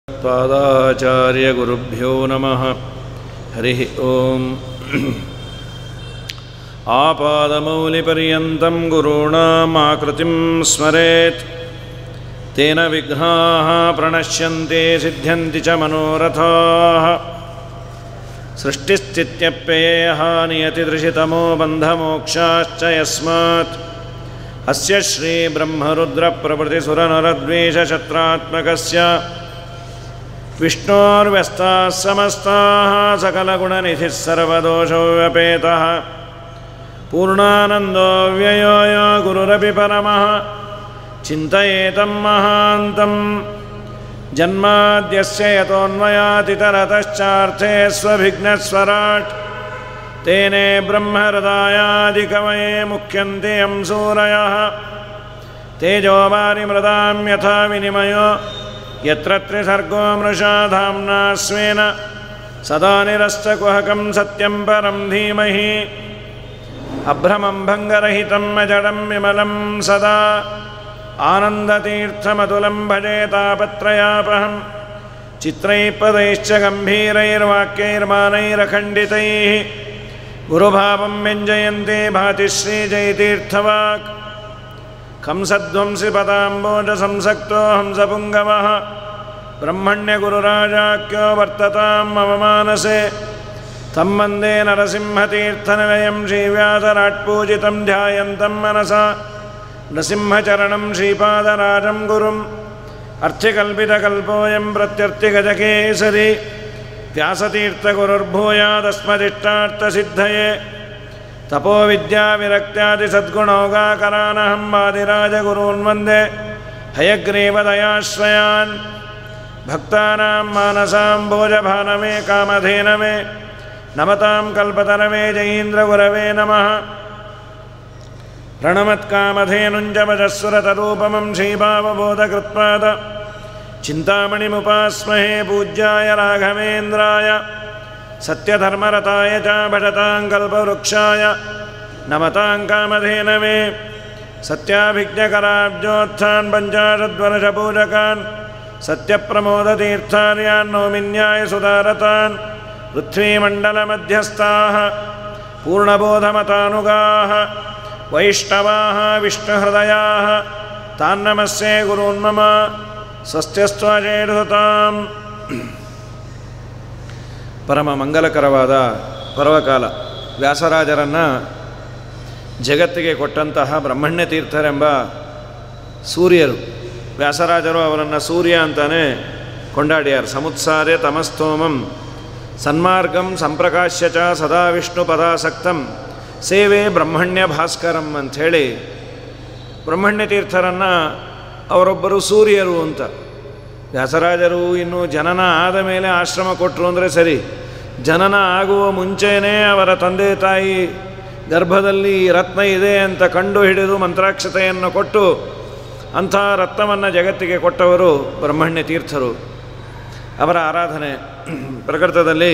ಪಾದಾಚಾರ್ಯಗುರುಭ್ಯೋ ನಮಃ. ಹರಿ ಓಂ. ಆಪಾದಮೌಲಿಪರ್ಯಂತಂ ಗುರುಣಾಂ ಆಕೃತಿಂ ಸ್ಮರೇತ್. ತೇನ ವಿಘ್ನಾಃ ಪ್ರಣಶ್ಯಂತೆ ಸಿದ್ಧ್ಯಂತಿ ಚ ಮನೋರಥಾಃ. ಸೃಷ್ಟಿಸ್ಥಿತ್ಯಪ್ಯಯೇಹ ನಿಯತಿದೃಶಿತಮೋ ಬಂಧಮೋಕ್ಷಾಶ್ಚ ಯಸ್ಮಾತ್ ಅಸ್ಯ ಶ್ರೀ ಬ್ರಹ್ಮರುದ್ರಪ್ರಭೃತಿಸುರನರದ್ವೇಷಶತ್ರಾತ್ಮಕಸ್ಯ ವಿಷ್ಣೋರ್ವ್ಯಸ್ತಾಃ ಸಮಸ್ತಾಃ ಸಕಲಗುಣನಿಧಿಃ ಸರ್ವದೋಷವ್ಯಪೇತಃ ಪೂರ್ಣಾನಂದೋ ವ್ಯಯೋ ಯೋ ಗುರುರಪಿ ಪರಮಃ ಚಿಂತಯೇತಂ ಮಹಾಂತಂ. ಜನ್ಮಾದ್ಯಸ್ಯ ಯತೋನ್ಮಯಾತಿತರತಶ್ಚಾರ್ಥೇ ಸ್ವಭಿಘ್ನಸ್ವರಾಟ್. ತೇನೇ ಬ್ರಹ್ಮಹೃದಾಯಾದಿಕವಯೇ ಮುಖ್ಯಂತೆ ಯಂ ಸೂರಯಃ. ತೇಜೋವಾರಿಮೃದಾಂ ಯಥಾ ವಿನಿಮಯೋ ಯತ್ರ ತ್ರಿಸರ್ಗೋ ಮೃಷಾ ಧಾಮ್ನಾ ಸ್ವೇನ ಸದಾ ನಿರಸ್ತಕುಹಕಂ ಸತ್ಯಂ ಪರಂ ಧೀಮಹಿ. ಅಭ್ರಮಂ ಭಂಗರಹಿತಂ ಅಜಡಂ ವಿಮಲಂ ಸದಾ ಆನಂದತೀರ್ಥಮತುಲಂ ಭಜೆ ತಾಪತ್ರಯಾಪಹಂ. ಚಿತ್ರೈಃ ಪದೈಶ್ಚ ಗಂಭೀರೈರ್ವಾಕ್ಯೈರ್ಮಾನೈರಖಂಡಿತೈಃ ಗುರುಭಾವಂ ವ್ಯಂಜಯಂತೆ ಭಾತಿ ಶ್ರೀಜಯತೀರ್ಥವಾಕ್. ಕಂಸಧ್ವಂಸಿ ಪದಾಂಬೋಜ ಸಂಸಕ್ತೋ ಹಂಸಪುಂಗವಃ ಬ್ರಹ್ಮಣ್ಯಗುರುರಾಜಾಖ್ಯೋ ವರ್ತತಾಂ ಮಮ ಮಾನಸೆ. ತಂ ವಂದೇ ನರಸಿಂಹತೀರ್ಥನಿಲಯಂ ಶ್ರೀವ್ಯಾಸರಾಟ್ಪೂಜಿತಂ ಧ್ಯಾಯಂತಂ ಮನಸಾ ನೃಸಿಂಹಚರಣಂ ಶ್ರೀಪಾದರಾಜಂ ಗುರುಂ. ಅರ್ಥಿಕಲ್ಪಿತಕಲ್ಪೋಯಂ ಪ್ರತ್ಯರ್ಥಿಗಜಕೇಸರಿ ವ್ಯಾಸತೀರ್ಥಗುರುರ್ಭೂಯಾದಸ್ಮದಿಷ್ಟಾರ್ಥಸಿದ್ಧಯೇ. ತಪೋವಿದ್ಯಾವಿರಕ್ತ್ಯಾದಿಸದ್ಗುಣೌಘಾಕರಾನಹಂ ವಾದಿರಾಜಗುರೂನ್ ವಂದೇ ಹಯಗ್ರೀವದಯಾಶ್ರಯಾನ್. ಭಕ್ತಾನಾಂ ಮಾನಸಾಂ ಭೋಜಭಾನವೇ ಕಾಮಧೇನವೇ ನಮತಾಂ ಕಲ್ಪತರವೇ ಜಯೀಂದ್ರಗುರವೇ ನಮಃ. ಪ್ರಣಮತ್ಕಾಮಧೇನುಂಜವಜಸ್ಸುರತರೂಪಮಂ ಶ್ರೀಭಾವಬೋಧಕೃತ್ಪಾದ ಚಿಂತಾಮಣಿಮುಪಾಸ್ಮಹೇ. ಪೂಜ್ಯಾಯ ರಾಘವೇಂದ್ರಾಯ ಸತ್ಯಧರ್ಮರತಾಯ ಚ ಭಜತಾಂ ಕಲ್ಪವೃಕ್ಷಾಯ ನಮತಾಂ ಕಾಮಧೇನವೇ. ಸತ್ಯಾಭಿಜ್ಞಕರಾಬ್ಜೋತ್ಥಾನ್ ಪಂಚಾಶದ್ವರ್ಷಪೂಜಕಾನ್ ಸತ್ಯಪ್ರಮೋದತೀರ್ಥಾರ್ಯಾನ್ ನೌಮಿನ್ಯಾಯ ಸುಧಾರತಾನ್. ಪೃಥ್ವೀಮಂಡಲಮಧ್ಯಸ್ಥಾಃ ಪೂರ್ಣಬೋಧಮತಾನುಗಾಃ ವೈಷ್ಣವಾಃ ವಿಷ್ಣುಹೃದಯಾಃ ತಾನ್ನಮಸ್ಯೆ ಗುರೂನ್ಮಮ. ಸ್ವಸ್ತ್ಯಸ್ತ್ವಜೇರ್ಹೃತಾಂ. ಪರಮ ಮಂಗಲಕರವಾದ ಪರ್ವಕಾಲ ವ್ಯಾಸರಾಜರನ್ನು ಜಗತ್ತಿಗೆ ಕೊಟ್ಟಂತಹ ಬ್ರಹ್ಮಣ್ಯ ತೀರ್ಥರೆಂಬ ಸೂರ್ಯರು. ವ್ಯಾಸರಾಜರು ಅವರನ್ನು ಸೂರ್ಯ ಅಂತಾನೆ ಕೊಂಡಾಡ್ಯಾರ. ಸಮುತ್ಸಾರ್ಯ ತಮಸ್ತೋಮಂ ಸನ್ಮಾರ್ಗಂ ಸಂಪ್ರಕಾಶ್ಯ ಚ ಸದಾ ವಿಷ್ಣು ಪದಾಸಕ್ತಂ ಸೇವೆ ಬ್ರಹ್ಮಣ್ಯ ಭಾಸ್ಕರಂ ಅಂಥೇಳಿ ಬ್ರಹ್ಮಣ್ಯ ತೀರ್ಥರನ್ನು ಅವರೊಬ್ಬರು ಸೂರ್ಯರು ಅಂತ. ವ್ಯಾಸರಾಜರು ಇನ್ನು ಜನನ ಆದ ಮೇಲೆ ಆಶ್ರಮ ಕೊಟ್ಟರು ಅಂದರೆ ಸರಿ, ಜನನ ಆಗುವ ಮುಂಚೆಯೇ ಅವರ ತಂದೆ ತಾಯಿ ಗರ್ಭದಲ್ಲಿ ರತ್ನ ಇದೆ ಅಂತ ಕಂಡು ಹಿಡಿದು ಮಂತ್ರಾಕ್ಷತೆಯನ್ನು ಕೊಟ್ಟು ಅಂಥ ರತ್ನವನ್ನು ಜಗತ್ತಿಗೆ ಕೊಟ್ಟವರು ಬ್ರಹ್ಮಣ್ಯ ತೀರ್ಥರು. ಅವರ ಆರಾಧನೆ ಪ್ರಕೃತದಲ್ಲಿ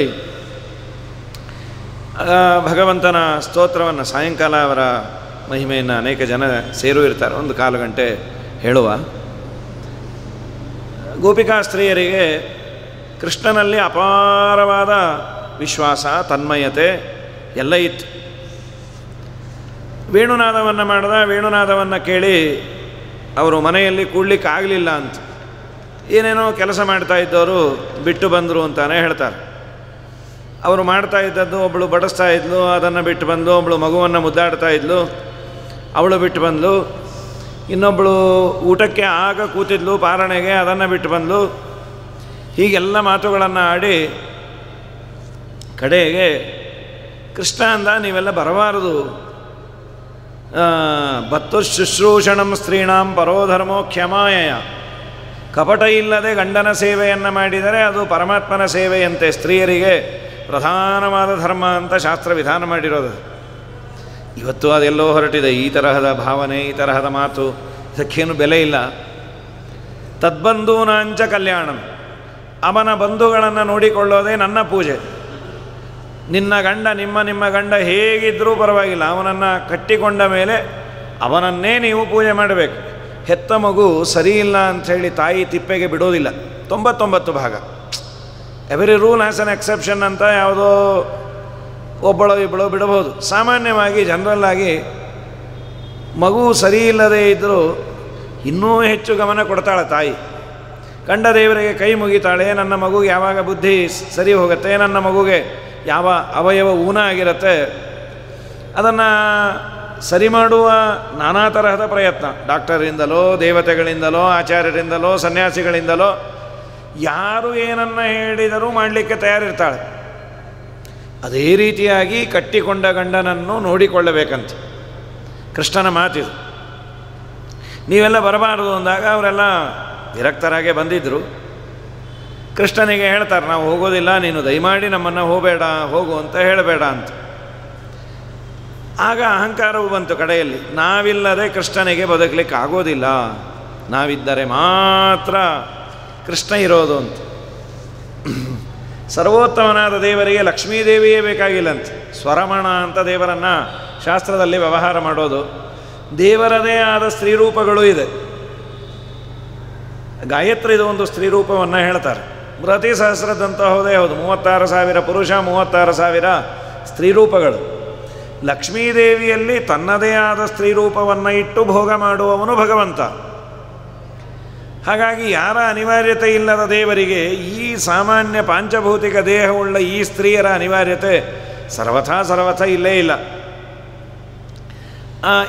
ಭಗವಂತನ ಸ್ತೋತ್ರವನ್ನು ಸಾಯಂಕಾಲ ಅವರ ಮಹಿಮೆಯನ್ನು ಅನೇಕ ಜನ ಸೇರು ಇರ್ತಾರೆ, ಒಂದು ಕಾಲು ಗಂಟೆ ಹೇಳುವ. ಗೋಪಿಕಾ ಸ್ತ್ರೀಯರಿಗೆ ಕೃಷ್ಣನಲ್ಲಿ ಅಪಾರವಾದ ವಿಶ್ವಾಸ, ತನ್ಮಯತೆ ಎಲ್ಲ ಇತ್ತು. ವೇಣುನಾದವನ್ನು ಮಾಡಿದ. ವೇಣುನಾದವನ್ನು ಕೇಳಿ ಅವರು ಮನೆಯಲ್ಲಿ ಕೂಡ್ಲಿಕ್ಕೆ ಆಗಲಿಲ್ಲ ಅಂತ ಏನೇನೋ ಕೆಲಸ ಮಾಡ್ತಾ ಇದ್ದವರು ಬಿಟ್ಟು ಬಂದರು ಅಂತಾನೆ ಹೇಳ್ತಾರೆ. ಅವರು ಮಾಡ್ತಾ ಇದ್ದದ್ದು, ಒಬ್ಬಳು ಬಡಿಸ್ತಾ ಇದ್ಲು, ಅದನ್ನು ಬಿಟ್ಟು ಬಂದು. ಒಬ್ಬಳು ಮಗುವನ್ನು ಮುದ್ದಾಡ್ತಾ ಇದ್ಲು, ಅವಳು ಬಿಟ್ಟು ಬಂದಳು. ಇನ್ನೊಬ್ಬಳು ಊಟಕ್ಕೆ ಆಗ ಕೂತಿದ್ಲು ಪಾರಣೆಗೆ, ಅದನ್ನು ಬಿಟ್ಟು ಬಂದಳು. ಹೀಗೆಲ್ಲ ಮಾತುಗಳನ್ನು ಆಡಿ ಕಡೆಗೆ ಕೃಷ್ಣ ಅಂದ, ನೀವೆಲ್ಲ ಬರಬಾರದು. ಬತ್ತು ಶುಶ್ರೂಷಣಂ ಸ್ತ್ರೀಣಾಂ ಪರೋಧರ್ಮೋ ಕ್ಷಮಾಯಯ. ಕಪಟ ಇಲ್ಲದೆ ಗಂಡನ ಸೇವೆಯನ್ನು ಮಾಡಿದರೆ ಅದು ಪರಮಾತ್ಮನ ಸೇವೆಯಂತೆ. ಸ್ತ್ರೀಯರಿಗೆ ಪ್ರಧಾನವಾದ ಧರ್ಮ ಅಂತ ಶಾಸ್ತ್ರ ವಿಧಾನ ಮಾಡಿರೋದು. ಇವತ್ತು ಅದೆಲ್ಲೋ ಹೊರಟಿದೆ. ಈ ತರಹದ ಭಾವನೆ, ಈ ತರಹದ ಮಾತು, ಇದಕ್ಕೇನು ಬೆಲೆ ಇಲ್ಲ. ತದ್ಬಂಧೂನಾಂಚ ಕಲ್ಯಾಣಂ. ಅವನ ಬಂಧುಗಳನ್ನು ನೋಡಿಕೊಳ್ಳೋದೇ ನನ್ನ ಪೂಜೆ. ನಿನ್ನ ಗಂಡ, ನಿಮ್ಮ ಗಂಡ ಹೇಗಿದ್ದರೂ ಪರವಾಗಿಲ್ಲ, ಅವನನ್ನು ಕಟ್ಟಿಕೊಂಡ ಮೇಲೆ ಅವನನ್ನೇ ನೀವು ಪೂಜೆ ಮಾಡಬೇಕು. ಹೆತ್ತ ಮಗು ಸರಿಯಿಲ್ಲ ಅಂಥೇಳಿ ತಾಯಿ ತಿಪ್ಪೆಗೆ ಬಿಡೋದಿಲ್ಲ. 99 ಭಾಗ. Every rule has an exception ಅಂತ ಯಾವುದೋ ಒಬ್ಬಳೋ ಇಬ್ಬಳೋ ಬಿಡಬಹುದು. ಸಾಮಾನ್ಯವಾಗಿ ಜನರಲ್ಲಾಗಿ ಮಗು ಸರಿ ಇಲ್ಲದೇ ಇದ್ದರೂ ಇನ್ನೂ ಹೆಚ್ಚು ಗಮನ ಕೊಡ್ತಾಳೆ ತಾಯಿ. ಕಂಡ ದೇವರಿಗೆ ಕೈ ಮುಗಿತಾಳೆ, ನನ್ನ ಮಗುಗೆ ಯಾವಾಗ ಬುದ್ಧಿ ಸರಿ ಹೋಗುತ್ತೆ, ನನ್ನ ಮಗುಗೆ ಯಾವ ಅವಯವ ಊನ ಆಗಿರುತ್ತೆ ಅದನ್ನು ಸರಿ ಮಾಡುವ ನಾನಾ ತರಹದ ಪ್ರಯತ್ನ ಡಾಕ್ಟರಿಂದಲೋ, ದೇವತೆಗಳಿಂದಲೋ, ಆಚಾರ್ಯರಿಂದಲೋ, ಸನ್ಯಾಸಿಗಳಿಂದಲೋ ಯಾರು ಏನನ್ನು ಹೇಳಿದರೂ ಮಾಡಲಿಕ್ಕೆ ತಯಾರಿರ್ತಾಳೆ. ಅದೇ ರೀತಿಯಾಗಿ ಕಟ್ಟಿಕೊಂಡ ಗಂಡನನ್ನು ನೋಡಿಕೊಳ್ಳಬೇಕಂತ ಕೃಷ್ಣನ ಮಾತಿದು. ನೀವೆಲ್ಲ ಬರಬಾರದು ಅಂದಾಗ ಅವರೆಲ್ಲ ವಿರಕ್ತರಾಗೆ ಬಂದಿದ್ದರು. ಕೃಷ್ಣನಿಗೆ ಹೇಳ್ತಾರೆ, ನಾವು ಹೋಗೋದಿಲ್ಲ, ನೀನು ದಯಮಾಡಿ ನಮ್ಮನ್ನು ಹೋಗು ಅಂತ ಹೇಳಬೇಡ ಅಂತ. ಆಗ ಅಹಂಕಾರವು ಬಂತು ಕಡೆಯಲ್ಲಿ, ನಾವಿಲ್ಲದೆ ಕೃಷ್ಣನಿಗೆ ಬದುಕಲಿಕ್ಕೆ ಆಗೋದಿಲ್ಲ, ನಾವಿದ್ದರೆ ಮಾತ್ರ ಕೃಷ್ಣ ಇರೋದು ಅಂತ. ಸರ್ವೋತ್ತಮನಾದ ದೇವರಿಗೆ ಲಕ್ಷ್ಮೀದೇವಿಯೇ ಬೇಕಾಗಿಲ್ಲಂತೆ. ಸ್ವರಮಣ ಅಂತ ದೇವರನ್ನು ಶಾಸ್ತ್ರದಲ್ಲಿ ವ್ಯವಹಾರ ಮಾಡೋದು. ದೇವರದೇ ಆದ ಸ್ತ್ರೀರೂಪಗಳು ಇದೆ. ಗಾಯತ್ರಿದು ಒಂದು ಸ್ತ್ರೀರೂಪವನ್ನು ಹೇಳ್ತಾರೆ. ಪ್ರತಿ ಸಹಸ್ರದಂತ ಹೌದೇ ಹೌದು, 36,000 ಪುರುಷ, 36,000 ಸ್ತ್ರೀರೂಪಗಳು. ಲಕ್ಷ್ಮೀದೇವಿಯಲ್ಲಿ ತನ್ನದೇ ಆದ ಸ್ತ್ರೀರೂಪವನ್ನು ಇಟ್ಟು ಭೋಗ ಮಾಡುವವನು ಭಗವಂತ. ಹಾಗಾಗಿ ಯಾರ ಅನಿವಾರ್ಯತೆ ಇಲ್ಲದ ದೇವರಿಗೆ ಈ ಸಾಮಾನ್ಯ ಪಾಂಚಭೌತಿಕ ದೇಹವುಳ್ಳ ಈ ಸ್ತ್ರೀಯರ ಅನಿವಾರ್ಯತೆ ಸರ್ವಥಾ ಇಲ್ಲೇ ಇಲ್ಲ.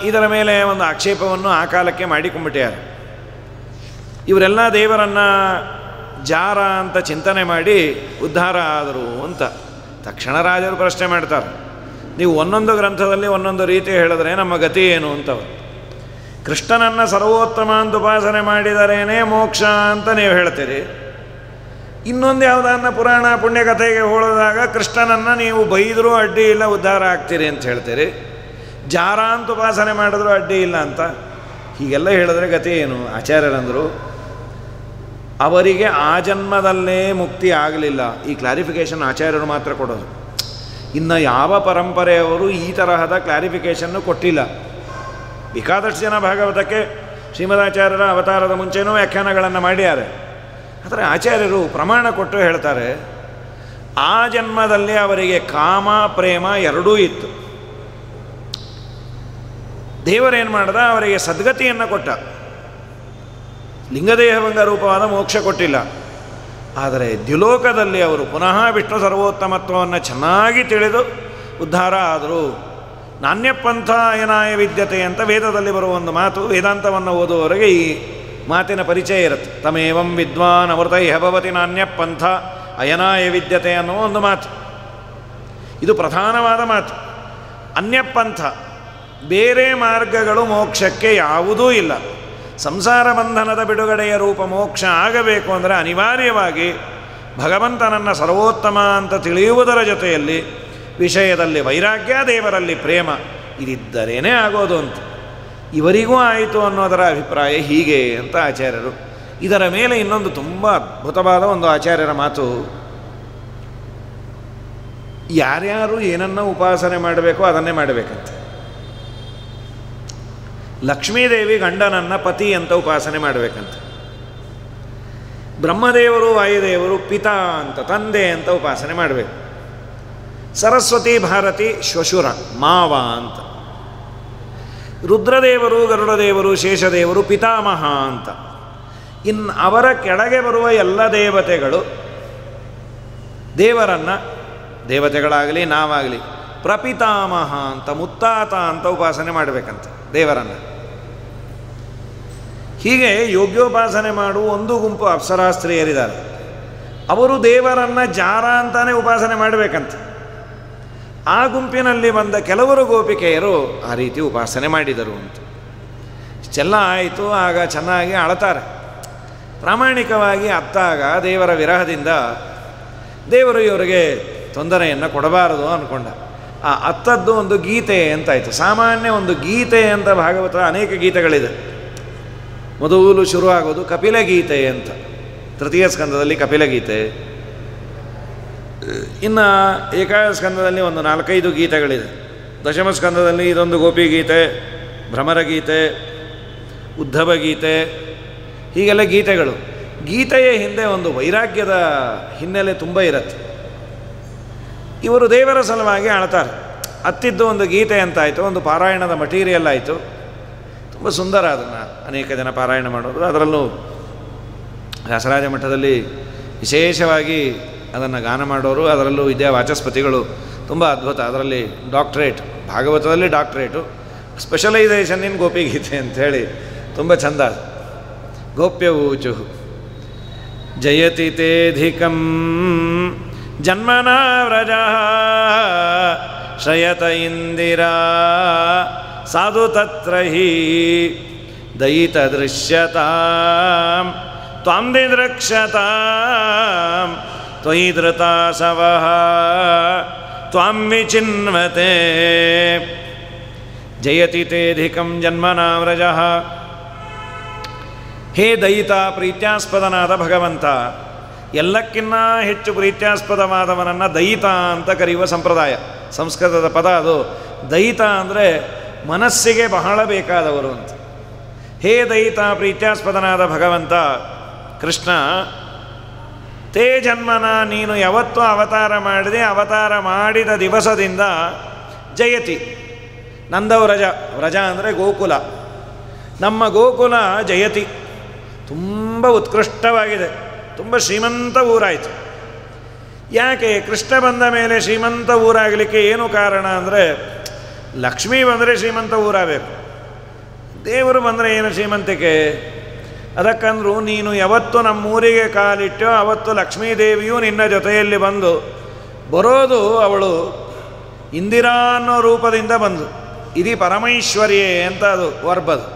ಇದರ ಮೇಲೆ ಒಂದು ಆಕ್ಷೇಪವನ್ನು ಆ ಕಾಲಕ್ಕೆ ಮಾಡಿಕೊಂಡ್ಬಿಟ್ಟಾರೆ. ಇವರೆಲ್ಲ ದೇವರನ್ನು ಜಾರ ಅಂತ ಚಿಂತನೆ ಮಾಡಿ ಉದ್ಧಾರ ಆದರು ಅಂತ. ತಕ್ಷಣ ರಾಜರು ಪ್ರಶ್ನೆ ಮಾಡ್ತಾರೆ, ನೀವು ಒಂದೊಂದು ಗ್ರಂಥದಲ್ಲಿ ಒಂದೊಂದು ರೀತಿ ಹೇಳಿದ್ರೆ ನಮ್ಮ ಗತಿ ಏನು ಅಂತವರು. ಕೃಷ್ಣನನ್ನು ಸರ್ವೋತ್ತಮ ಅಂತ ಉಪಾಸನೆ ಮಾಡಿದರೇನೇ ಮೋಕ್ಷ ಅಂತ ನೀವು ಹೇಳ್ತೀರಿ. ಇನ್ನೊಂದು ಯಾವುದನ್ನ ಪುರಾಣ ಪುಣ್ಯಕಥೆಗೆ ಹೋಳಿದಾಗ ಕೃಷ್ಣನನ್ನು ನೀವು ಬೈದರೂ ಅಡ್ಡಿ ಇಲ್ಲ, ಉದ್ಧಾರ ಆಗ್ತೀರಿ ಅಂತ ಹೇಳ್ತೀರಿ. ಜಾರ ಅಂತ ಉಪಾಸನೆ ಮಾಡಿದ್ರು ಅಡ್ಡಿ ಇಲ್ಲ ಅಂತ. ಹೀಗೆಲ್ಲ ಹೇಳಿದ್ರೆ ಗತಿ ಏನು? ಆಚಾರ್ಯರಂದರು, ಅವರಿಗೆ ಆ ಜನ್ಮದಲ್ಲೇ ಮುಕ್ತಿ ಆಗಲಿಲ್ಲ. ಈ ಕ್ಲಾರಿಫಿಕೇಷನ್ ಆಚಾರ್ಯರು ಮಾತ್ರ ಕೊಡೋದು. ಇನ್ನು ಯಾವ ಪರಂಪರೆಯವರು ಈ ತರಹದ ಕ್ಲಾರಿಫಿಕೇಷನ್ನು ಕೊಟ್ಟಿಲ್ಲ. ಬೇಕಾದಷ್ಟು ಜನ ಭಾಗವತಕ್ಕೆ ಶ್ರೀಮದಾಚಾರ್ಯರ ಅವತಾರದ ಮುಂಚೆನೂ ವ್ಯಾಖ್ಯಾನಗಳನ್ನು ಮಾಡ್ಯಾರೆ. ಆದರೆ ಆಚಾರ್ಯರು ಪ್ರಮಾಣ ಕೊಟ್ಟು ಹೇಳ್ತಾರೆ, ಆ ಜನ್ಮದಲ್ಲಿ ಅವರಿಗೆ ಕಾಮ ಪ್ರೇಮ ಎರಡೂ ಇತ್ತು. ದೇವರೇನು ಮಾಡ್ದ? ಅವರಿಗೆ ಸದ್ಗತಿಯನ್ನು ಕೊಟ್ಟ. ಲಿಂಗದೇಹಭಂಗ ರೂಪವಾದ ಮೋಕ್ಷ ಕೊಟ್ಟಿಲ್ಲ. ಆದರೆ ದ್ಯುಲೋಕದಲ್ಲಿ ಅವರು ಪುನಃ ವಿಷ್ಣು ಸರ್ವೋತ್ತಮತ್ವವನ್ನು ಚೆನ್ನಾಗಿ ತಿಳಿದು ಉದ್ಧಾರ ಆದರು. ನಾಣ್ಯಪಂಥ ಅಯನಾಯ ವಿದ್ಯತೆ ಅಂತ ವೇದದಲ್ಲಿ ಬರುವ ಒಂದು ಮಾತು. ವೇದಾಂತವನ್ನು ಓದುವವರೆಗೆ ಈ ಮಾತಿನ ಪರಿಚಯ ಇರುತ್ತೆ. ತಮೇವಂ ವಿದ್ವಾನ್ ಅಮೃತೈ ಭವತಿ ನಾಣ್ಯಪಂಥ ಅಯನಾಯ ವಿದ್ಯತೆ ಅನ್ನುವ ಒಂದು ಮಾತು. ಇದು ಪ್ರಧಾನವಾದ ಮಾತು. ಅನ್ಯಪಂಥ, ಬೇರೆ ಮಾರ್ಗಗಳು ಮೋಕ್ಷಕ್ಕೆ ಯಾವುದೂ ಇಲ್ಲ. ಸಂಸಾರ ಬಂಧನದ ಬಿಡುಗಡೆಯ ರೂಪ ಮೋಕ್ಷ ಆಗಬೇಕು ಅಂದರೆ ಅನಿವಾರ್ಯವಾಗಿ ಭಗವಂತನನ್ನು ಸರ್ವೋತ್ತಮ ಅಂತ ತಿಳಿಯುವುದರ ಜೊತೆಯಲ್ಲಿ ವಿಷಯದಲ್ಲಿ ವೈರಾಗ್ಯ, ದೇವರಲ್ಲಿ ಪ್ರೇಮ ಇದಿದ್ದರೇನೇ ಆಗೋದು ಅಂತ. ಇವರಿಗೂ ಆಯಿತು ಅನ್ನೋದರ ಅಭಿಪ್ರಾಯ ಹೀಗೆ ಅಂತ ಆಚಾರ್ಯರು. ಇದರ ಮೇಲೆ ಇನ್ನೊಂದು ತುಂಬ ಅದ್ಭುತವಾದ ಒಂದು ಆಚಾರ್ಯರ ಮಾತು. ಯಾರ್ಯಾರು ಏನನ್ನ ಉಪಾಸನೆ ಮಾಡಬೇಕೋ ಅದನ್ನೇ ಮಾಡಬೇಕಂತ. ಲಕ್ಷ್ಮೀದೇವಿ ಗಂಡನನ್ನು ಪತಿ ಅಂತ ಉಪಾಸನೆ ಮಾಡಬೇಕಂತ. ಬ್ರಹ್ಮದೇವರು ವಾಯುದೇವರು ಪಿತಾ ಅಂತ, ತಂದೆ ಅಂತ ಉಪಾಸನೆ ಮಾಡಬೇಕು. ಸರಸ್ವತಿ ಭಾರತಿ ಶ್ವಶುರ ಮಾವ ಅಂತ. ರುದ್ರದೇವರು ಗರುಡದೇವರು ಶೇಷದೇವರು ಪಿತಾಮಹ ಅಂತ. ಇನ್ನು ಅವರ ಕೆಳಗೆ ಬರುವ ಎಲ್ಲ ದೇವತೆಗಳು ದೇವರನ್ನು, ದೇವತೆಗಳಾಗಲಿ ನಾವಾಗಲಿ, ಪ್ರಪಿತಾಮಹ ಅಂತ, ಮುತ್ತಾತ ಅಂತ ಉಪಾಸನೆ ಮಾಡಬೇಕಂತ ದೇವರನ್ನು. ಹೀಗೆ ಯೋಗ್ಯೋಪಾಸನೆ ಮಾಡುವ ಒಂದು ಗುಂಪು ಅಪ್ಸರಾಸ್ತ್ರೀಯರಿದ್ದಾರೆ. ಅವರು ದೇವರನ್ನು ಜಾರ ಅಂತಾನೆ ಉಪಾಸನೆ ಮಾಡಬೇಕಂತ. ಆ ಗುಂಪಿನಲ್ಲಿ ಬಂದ ಕೆಲವರು ಗೋಪಿಕೆಯರು ಆ ರೀತಿ ಉಪಾಸನೆ ಮಾಡಿದರು ಅಂತ. ಇಷ್ಟೆಲ್ಲ ಆಯಿತು. ಆಗ ಚೆನ್ನಾಗಿ ಅಳತಾರೆ. ಪ್ರಾಮಾಣಿಕವಾಗಿ ಅತ್ತಾಗ ದೇವರ ವಿರಹದಿಂದ ದೇವರು ಇವರಿಗೆ ತೊಂದರೆಯನ್ನು ಕೊಡಬಾರದು ಅಂದ್ಕೊಂಡ. ಆ ಅತ್ತದ್ದು ಒಂದು ಗೀತೆ ಅಂತಾಯಿತು. ಸಾಮಾನ್ಯ ಒಂದು ಗೀತೆ ಅಂತ ಭಾಗವತ ಅನೇಕ ಗೀತೆಗಳಿದೆ. ಮೊದಲು ಶುರುವಾಗೋದು ಕಪಿಲಗೀತೆ ಅಂತ, ತೃತೀಯ ಸ್ಕಂದದಲ್ಲಿ ಕಪಿಲಗೀತೆ. ಇನ್ನು ಏಕಾದಶ ಸ್ಕಂದದಲ್ಲಿ ಒಂದು 4-5 ಗೀತೆಗಳಿದೆ. ದಶಮ ಸ್ಕಂದದಲ್ಲಿ ಇದೊಂದು ಗೋಪಿಗೀತೆ, ಭ್ರಮರಗೀತೆ, ಉದ್ಧವ ಗೀತೆ, ಹೀಗೆಲ್ಲ ಗೀತೆಗಳು. ಗೀತೆಯ ಹಿಂದೆ ಒಂದು ವೈರಾಗ್ಯದ ಹಿನ್ನೆಲೆ ತುಂಬ ಇರುತ್ತೆ. ಇವರು ದೇವರ ಸಲುವಾಗಿ ಆಳ್ತಾರೆ. ಅತ್ತಿದ್ದು ಒಂದು ಗೀತೆ ಅಂತಾಯಿತು, ಒಂದು ಪಾರಾಯಣದ ಮಟೀರಿಯಲ್ ಆಯಿತು. ತುಂಬ ಸುಂದರ ಅದನ್ನು ಅನೇಕ ಜನ ಪಾರಾಯಣ ಮಾಡೋದು. ಅದರಲ್ಲೂ ವ್ಯಾಸರಾಜ ಮಠದಲ್ಲಿ ವಿಶೇಷವಾಗಿ ಅದನ್ನು ಗಾನ ಮಾಡೋರು, ಅದರಲ್ಲೂ ವಿದ್ಯಾ ವಾಚಸ್ಪತಿಗಳು ತುಂಬ ಅದ್ಭುತ. ಅದರಲ್ಲಿ ಡಾಕ್ಟ್ರೇಟ್, ಭಾಗವತದಲ್ಲಿ ಡಾಕ್ಟ್ರೇಟು, ಸ್ಪೆಷಲೈಸೇಷನ್ ಇನ್ ಗೋಪಿಗೀತೆ ಅಂಥೇಳಿ ತುಂಬ ಚಂದ. ಗೋಪ್ಯವೂಚು ಜಯತಿ ತೇಧಿಕಂ ಜನ್ಮನಾ ವ್ರಜ ಶ್ರಯತ ಇಂದಿರಾ ಸಾಧು ತತ್ರ ಹಿ ದಯಿತ ದೃಶ್ಯತಾಂ ತ್ವಾಂ ದಿದ್ರಕ್ಷತಾಂ ತ್ವಯಿ ಧೃತಾಸವಃ ತ್ವಾಂ ವಿಚಿನ್ವತೆ ಜಯತಿ ತೇಧಿಕಂ ಜನ್ಮನಾ ವ್ರಜಃ. ಹೇ ದಯಿತ, ಪ್ರೀತ್ಯಾಸ್ಪದನಾದ ಭಗವಂತ, ಎಲ್ಲಕ್ಕಿನ್ನ ಹೆಚ್ಚು ಪ್ರೀತ್ಯಾಸ್ಪದವಾದವನನ್ನು ದಯಿತ ಅಂತ ಕರೆಯುವ ಸಂಪ್ರದಾಯ. ಸಂಸ್ಕೃತದ ಪದ ಅದು. ದಯಿತ ಅಂದರೆ ಮನಸ್ಸಿಗೆ ಬಹಳ ಬೇಕಾದವರು ಅಂತ. ಹೇ ದಯಿತ, ಪ್ರೀತ್ಯಾಸ್ಪದನಾದ ಭಗವಂತ ಕೃಷ್ಣ, ತೇ ಜನ್ಮನ, ನೀನು ಯಾವತ್ತೂ ಅವತಾರ ಮಾಡಿದೆ, ಅವತಾರ ಮಾಡಿದ ದಿವಸದಿಂದ ಜಯತಿ, ನಂದವ್ರಜ, ವ್ರಜ ಅಂದರೆ ಗೋಕುಲ, ನಮ್ಮ ಗೋಕುಲ ಜಯತಿ, ತುಂಬ ಉತ್ಕೃಷ್ಟವಾಗಿದೆ, ತುಂಬ ಶ್ರೀಮಂತ ಊರಾಯಿತು. ಯಾಕೆ ಕೃಷ್ಣ ಬಂದ ಮೇಲೆ ಶ್ರೀಮಂತ ಊರಾಗಲಿಕ್ಕೆ ಏನು ಕಾರಣ ಅಂದರೆ, ಲಕ್ಷ್ಮೀ ಬಂದರೆ ಶ್ರೀಮಂತ ಊರಾಗಬೇಕು, ದೇವರು ಬಂದರೆ ಏನು ಶ್ರೀಮಂತಿಕೆ? ಅದಕ್ಕಂದ್ರೂ ನೀನು ಯಾವತ್ತು ನಮ್ಮೂರಿಗೆ ಕಾಲಿಟ್ಟೋ ಅವತ್ತು ಲಕ್ಷ್ಮೀದೇವಿಯು ನಿನ್ನ ಜೊತೆಯಲ್ಲಿ ಬಂದು, ಬರೋದು ಅವಳು ಇಂದಿರಾ ಅನ್ನೋ ರೂಪದಿಂದ ಬಂದು, ಇದಿ ಪರಮೈಶ್ವರ್ಯೇ ಅಂತ ಅದು ವರ್ಬದು.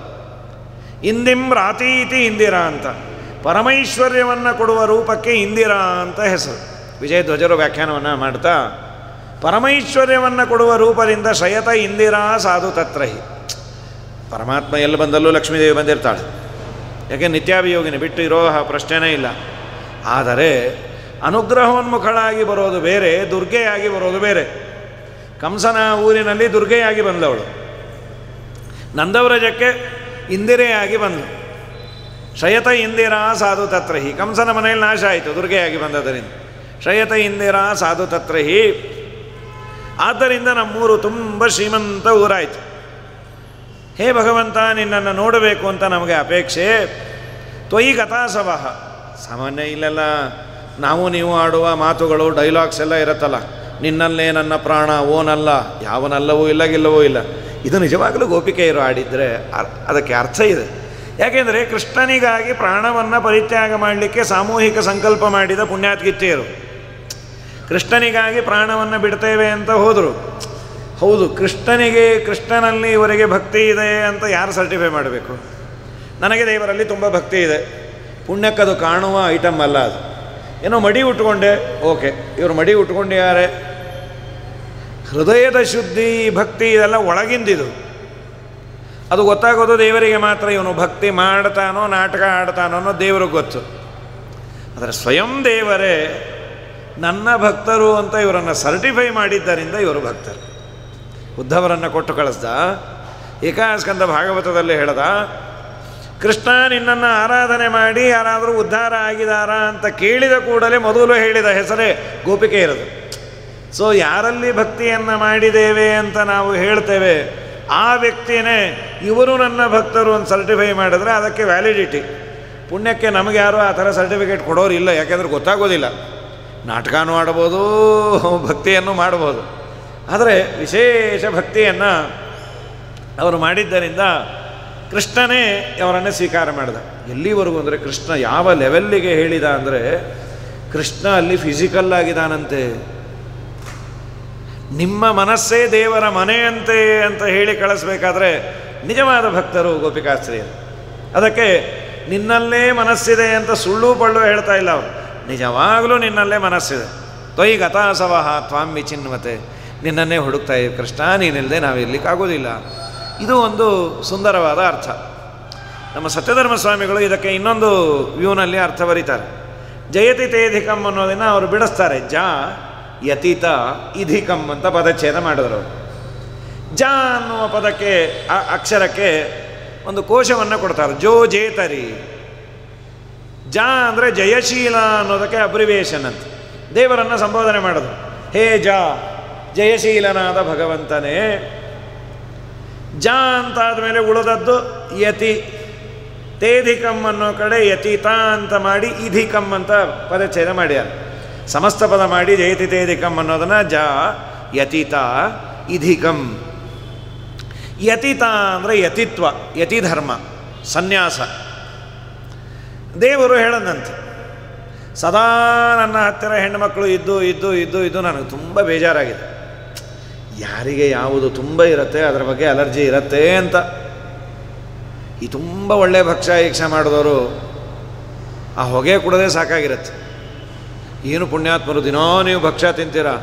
ಇಂದಿಂ ರಾತೀತಿ ಇಂದಿರಾ ಅಂತ, ಪರಮೈಶ್ವರ್ಯವನ್ನು ಕೊಡುವ ರೂಪಕ್ಕೆ ಇಂದಿರಾ ಅಂತ ಹೆಸರು. ವಿಜಯಧ್ವಜರು ವ್ಯಾಖ್ಯಾನವನ್ನು ಮಾಡ್ತಾ, ಪರಮೈಶ್ವರ್ಯವನ್ನು ಕೊಡುವ ರೂಪದಿಂದ ಶಯತ ಇಂದಿರಾ ಸಾಧು ತತ್ರಹಿ. ಪರಮಾತ್ಮ ಎಲ್ಲಿ ಬಂದಲ್ಲೂ ಲಕ್ಷ್ಮೀದೇವಿ ಬಂದಿರ್ತಾಳೆ, ಯಾಕೆ ನಿತ್ಯಾಭಿಯೋಗಿನಿ, ಬಿಟ್ಟು ಇರೋ ಪ್ರಶ್ನೆನೇ ಇಲ್ಲ. ಆದರೆ ಅನುಗ್ರಹೋನ್ಮುಖಳಾಗಿ ಬರೋದು ಬೇರೆ, ದುರ್ಗೆಯಾಗಿ ಬರೋದು ಬೇರೆ. ಕಂಸನ ಊರಿನಲ್ಲಿ ದುರ್ಗೆಯಾಗಿ ಬಂದವಳು, ನಂದವ್ರಜಕ್ಕೆ ಇಂದಿರೆಯಾಗಿ ಬಂದು, ಶಯತ ಇಂದಿರಾ ಸಾಧು ತತ್ರಹಿ. ಕಂಸನ ಮನೆಯಲ್ಲಿ ನಾಶ ಆಯಿತು ದುರ್ಗೆಯಾಗಿ ಬಂದದರಿಂದ. ಶಯತ ಇಂದಿರಾ ಸಾಧು ತತ್ರಹಿ. ಆದ್ದರಿಂದ ನಮ್ಮೂರು ತುಂಬ ಶ್ರೀಮಂತ ಊರಾಯಿತು. ಹೇ ಭಗವಂತ, ನಿನ್ನನ್ನು ನೋಡಬೇಕು ಅಂತ ನಮಗೆ ಅಪೇಕ್ಷೆ. ತ್ವಯಿ ಗತಾಸವಃ. ಸಾಮಾನ್ಯ ಇಲ್ಲೆಲ್ಲ ನಾವು ನೀವು ಆಡುವ ಮಾತುಗಳು, ಡೈಲಾಗ್ಸ್ ಎಲ್ಲ ಇರುತ್ತಲ್ಲ, ನಿನ್ನಲ್ಲೇ ನನ್ನ ಪ್ರಾಣ, ಓನಲ್ಲ, ಯಾವನಲ್ಲವೂ ಇಲ್ಲ, ಗಿಲ್ಲವೂ ಇಲ್ಲ. ಇದು ನಿಜವಾಗಲೂ ಗೋಪಿಕೆಯರು ಆಡಿದರೆ ಅದಕ್ಕೆ ಅರ್ಥ ಇದೆ. ಯಾಕೆಂದರೆ ಕೃಷ್ಣನಿಗಾಗಿ ಪ್ರಾಣವನ್ನು ಪರಿತ್ಯಾಗ ಮಾಡಲಿಕ್ಕೆ ಸಾಮೂಹಿಕ ಸಂಕಲ್ಪ ಮಾಡಿದ ಪುಣ್ಯಾತ್ಗಿತ್ತೆಯರು. ಕೃಷ್ಣನಿಗಾಗಿ ಪ್ರಾಣವನ್ನು ಬಿಡ್ತೇವೆ ಅಂತ ಹೋದರು. ಹೌದು, ಕೃಷ್ಣನಲ್ಲಿ ಇವರಿಗೆ ಭಕ್ತಿ ಇದೆ ಅಂತ ಯಾರು ಸರ್ಟಿಫೈ ಮಾಡಬೇಕು? ನನಗೆ ದೇವರಲ್ಲಿ ತುಂಬ ಭಕ್ತಿ ಇದೆ, ಪುಣ್ಯಕ್ಕದು ಕಾಣುವ ಐಟಮ್ ಅಲ್ಲ ಅದು. ಏನೋ ಮಡಿ ಉಟ್ಕೊಂಡೆ, ಓಕೆ, ಇವರು ಮಡಿ ಉಟ್ಕೊಂಡಿದ್ದಾರೆ. ಹೃದಯದ ಶುದ್ಧಿ, ಭಕ್ತಿ ಇದೆಲ್ಲ ಒಳಗಿಂದಿದು. ಅದು ಗೊತ್ತಾಗೋದು ದೇವರಿಗೆ ಮಾತ್ರ. ಇವನು ಭಕ್ತಿ ಮಾಡ್ತಾನೋ ನಾಟಕ ಆಡ್ತಾನೋ ಅನ್ನೋ ದೇವ್ರಿಗೆ ಗೊತ್ತು. ಆದರೆ ಸ್ವಯಂ ದೇವರೇ ನನ್ನ ಭಕ್ತರು ಅಂತ ಇವರನ್ನು ಸರ್ಟಿಫೈ ಮಾಡಿದ್ದರಿಂದ ಇವರು ಭಕ್ತರು. ಉದ್ಧವರನ್ನು ಕೊಟ್ಟು ಕಳಿಸ್ದ. ಏಕಾಸ್ಕಂದ ಭಾಗವತದಲ್ಲಿ ಹೇಳ್ದ, ಕೃಷ್ಣ ನಿನ್ನನ್ನು ಆರಾಧನೆ ಮಾಡಿ ಯಾರಾದರೂ ಉದ್ಧಾರ ಆಗಿದಾರಾ ಅಂತ ಕೇಳಿದ ಕೂಡಲೇ ಮೊದಲು ಹೇಳಿದ ಹೆಸರೇ ಗೋಪಿಕೆ ಇರೋದು. ಸೊ ಯಾರಲ್ಲಿ ಭಕ್ತಿಯನ್ನು ಮಾಡಿದ್ದೇವೆ ಅಂತ ನಾವು ಹೇಳ್ತೇವೆ, ಆ ವ್ಯಕ್ತಿಯೇ ಇವರು ನನ್ನ ಭಕ್ತರು ಅಂತ ಸರ್ಟಿಫೈ ಮಾಡಿದ್ರೆ ಅದಕ್ಕೆ ವ್ಯಾಲಿಡಿಟಿ. ಪುಣ್ಯಕ್ಕೆ ನಮಗೆ ಯಾರೂ ಆ ಥರ ಸರ್ಟಿಫಿಕೇಟ್ ಕೊಡೋರು ಇಲ್ಲ, ಯಾಕೆಂದ್ರೆ ಗೊತ್ತಾಗೋದಿಲ್ಲ. ನಾಟಕನೂ ಆಡ್ಬೋದು, ಭಕ್ತಿಯನ್ನು ಮಾಡ್ಬೋದು. ಆದರೆ ವಿಶೇಷ ಭಕ್ತಿಯನ್ನು ಅವರು ಮಾಡಿದ್ದರಿಂದ ಕೃಷ್ಣನೇ ಅವರನ್ನೇ ಸ್ವೀಕಾರ ಮಾಡಿದ. ಎಲ್ಲಿವರೆಗೂ ಅಂದರೆ, ಕೃಷ್ಣ ಯಾವ ಲೆವೆಲ್ಲಿಗೆ ಹೇಳಿದ ಅಂದರೆ, ಕೃಷ್ಣ ಅಲ್ಲಿ ಫಿಸಿಕಲ್ ಆಗಿದ್ದಾನಂತೆ. ನಿಮ್ಮ ಮನಸ್ಸೇ ದೇವರ ಮನೆಯಂತೆ ಅಂತ ಹೇಳಿ ಕಳಿಸ್ಬೇಕಾದ್ರೆ ನಿಜವಾದ ಭಕ್ತರು ಗೋಪಿಕಾಸ್ತ್ರೀಯರು. ಅದಕ್ಕೆ ನಿನ್ನಲ್ಲೇ ಮನಸ್ಸಿದೆ ಅಂತ ಸುಳ್ಳು ಪಳ್ಳು ಹೇಳ್ತಾ ಇಲ್ಲ ಅವರು, ನಿಜವಾಗಲೂ ನಿನ್ನಲ್ಲೇ ಮನಸ್ಸಿದೆ. ತ್ವಯಿ ಗತಾಸವಃ ತ್ವಾಂ ವಿಚಿನ್ವತೆ. ನಿನ್ನನ್ನೇ ಹುಡುಕ್ತಾ ಇದ್ದೀವಿ ಕೃಷ್ಣ, ನೀನಿಲ್ಲದೆ ನಾವಿರ್ಲಿಕ್ಕಾಗೋದಿಲ್ಲ. ಇದು ಒಂದು ಸುಂದರವಾದ ಅರ್ಥ. ನಮ್ಮ ಸತ್ಯಧರ್ಮ ಸ್ವಾಮಿಗಳು ಇದಕ್ಕೆ ಇನ್ನೊಂದು ವ್ಯೂನಲ್ಲಿ ಅರ್ಥ ಬರೀತಾರೆ. ಜಯತಿ ತೇಧಿಕಂ ಅನ್ನೋದನ್ನು ಅವರು ಬಿಡಿಸ್ತಾರೆ. ಜ ಯತೀತ ಇಧಿಕಂ ಅಂತ ಪದಚ್ಛೇದ ಮಾಡಿದ್ರು. ಜ ಅನ್ನುವ ಪದಕ್ಕೆ, ಆ ಅಕ್ಷರಕ್ಕೆ ಒಂದು ಕೋಶವನ್ನು ಕೊಡ್ತಾರೆ. ಜೋ ಜೇತರಿ. ಜ ಅಂದರೆ ಜಯಶೀಲ ಅನ್ನೋದಕ್ಕೆ ಅಬ್ರಿವೇಷನ್ ಅಂತ. ದೇವರನ್ನು ಸಂಬೋಧನೆ ಮಾಡೋದು, ಹೇ ಜ ಜಯಶೀಲನಾದ ಭಗವಂತನೇ. ಜ ಅಂತಾದ ಮೇಲೆ ಉಳಿದದ್ದು ಯತಿ. ತೇಧಿಕಂ ಅನ್ನೋ ಕಡೆ ಯತಿತ ಅಂತ ಮಾಡಿ ಇಧಿಕಂ ಅಂತ ಪದಚ್ಛೇದ ಮಾಡ್ಯಾರ. ಸಮಸ್ತ ಪದ ಮಾಡಿ ಜಯತಿ ತೇಧಿಕಂ ಅನ್ನೋದನ್ನು ಜ ಯತಿತ ಇಧಿಕಂ. ಯತಿತ ಅಂದರೆ ಯತಿತ್ವ, ಯತಿಧರ್ಮ, ಸನ್ಯಾಸ. ದೇವರು ಹೇಳದಂತೆ, ಸದಾ ನನ್ನ ಹತ್ತಿರ ಹೆಣ್ಣುಮಕ್ಕಳು ಇದ್ದು ನನಗೆ ತುಂಬ ಬೇಜಾರಾಗಿದೆ. ಯಾರಿಗೆ ಯಾವುದು ತುಂಬ ಇರುತ್ತೆ ಅದರ ಬಗ್ಗೆ ಅಲರ್ಜಿ ಇರುತ್ತೆ ಅಂತ. ಈ ತುಂಬ ಒಳ್ಳೆಯ ಭಕ್ಷ್ಯ ಈಕ್ಷೆ ಮಾಡಿದವರು ಆ ಹೊಗೆ ಕುಡದೆ ಸಾಕಾಗಿರುತ್ತೆ. ಏನು ಪುಣ್ಯಾತ್ಮರು ದಿನೋ ನೀವು ಭಕ್ಷ್ಯ ತಿಂತೀರಾ,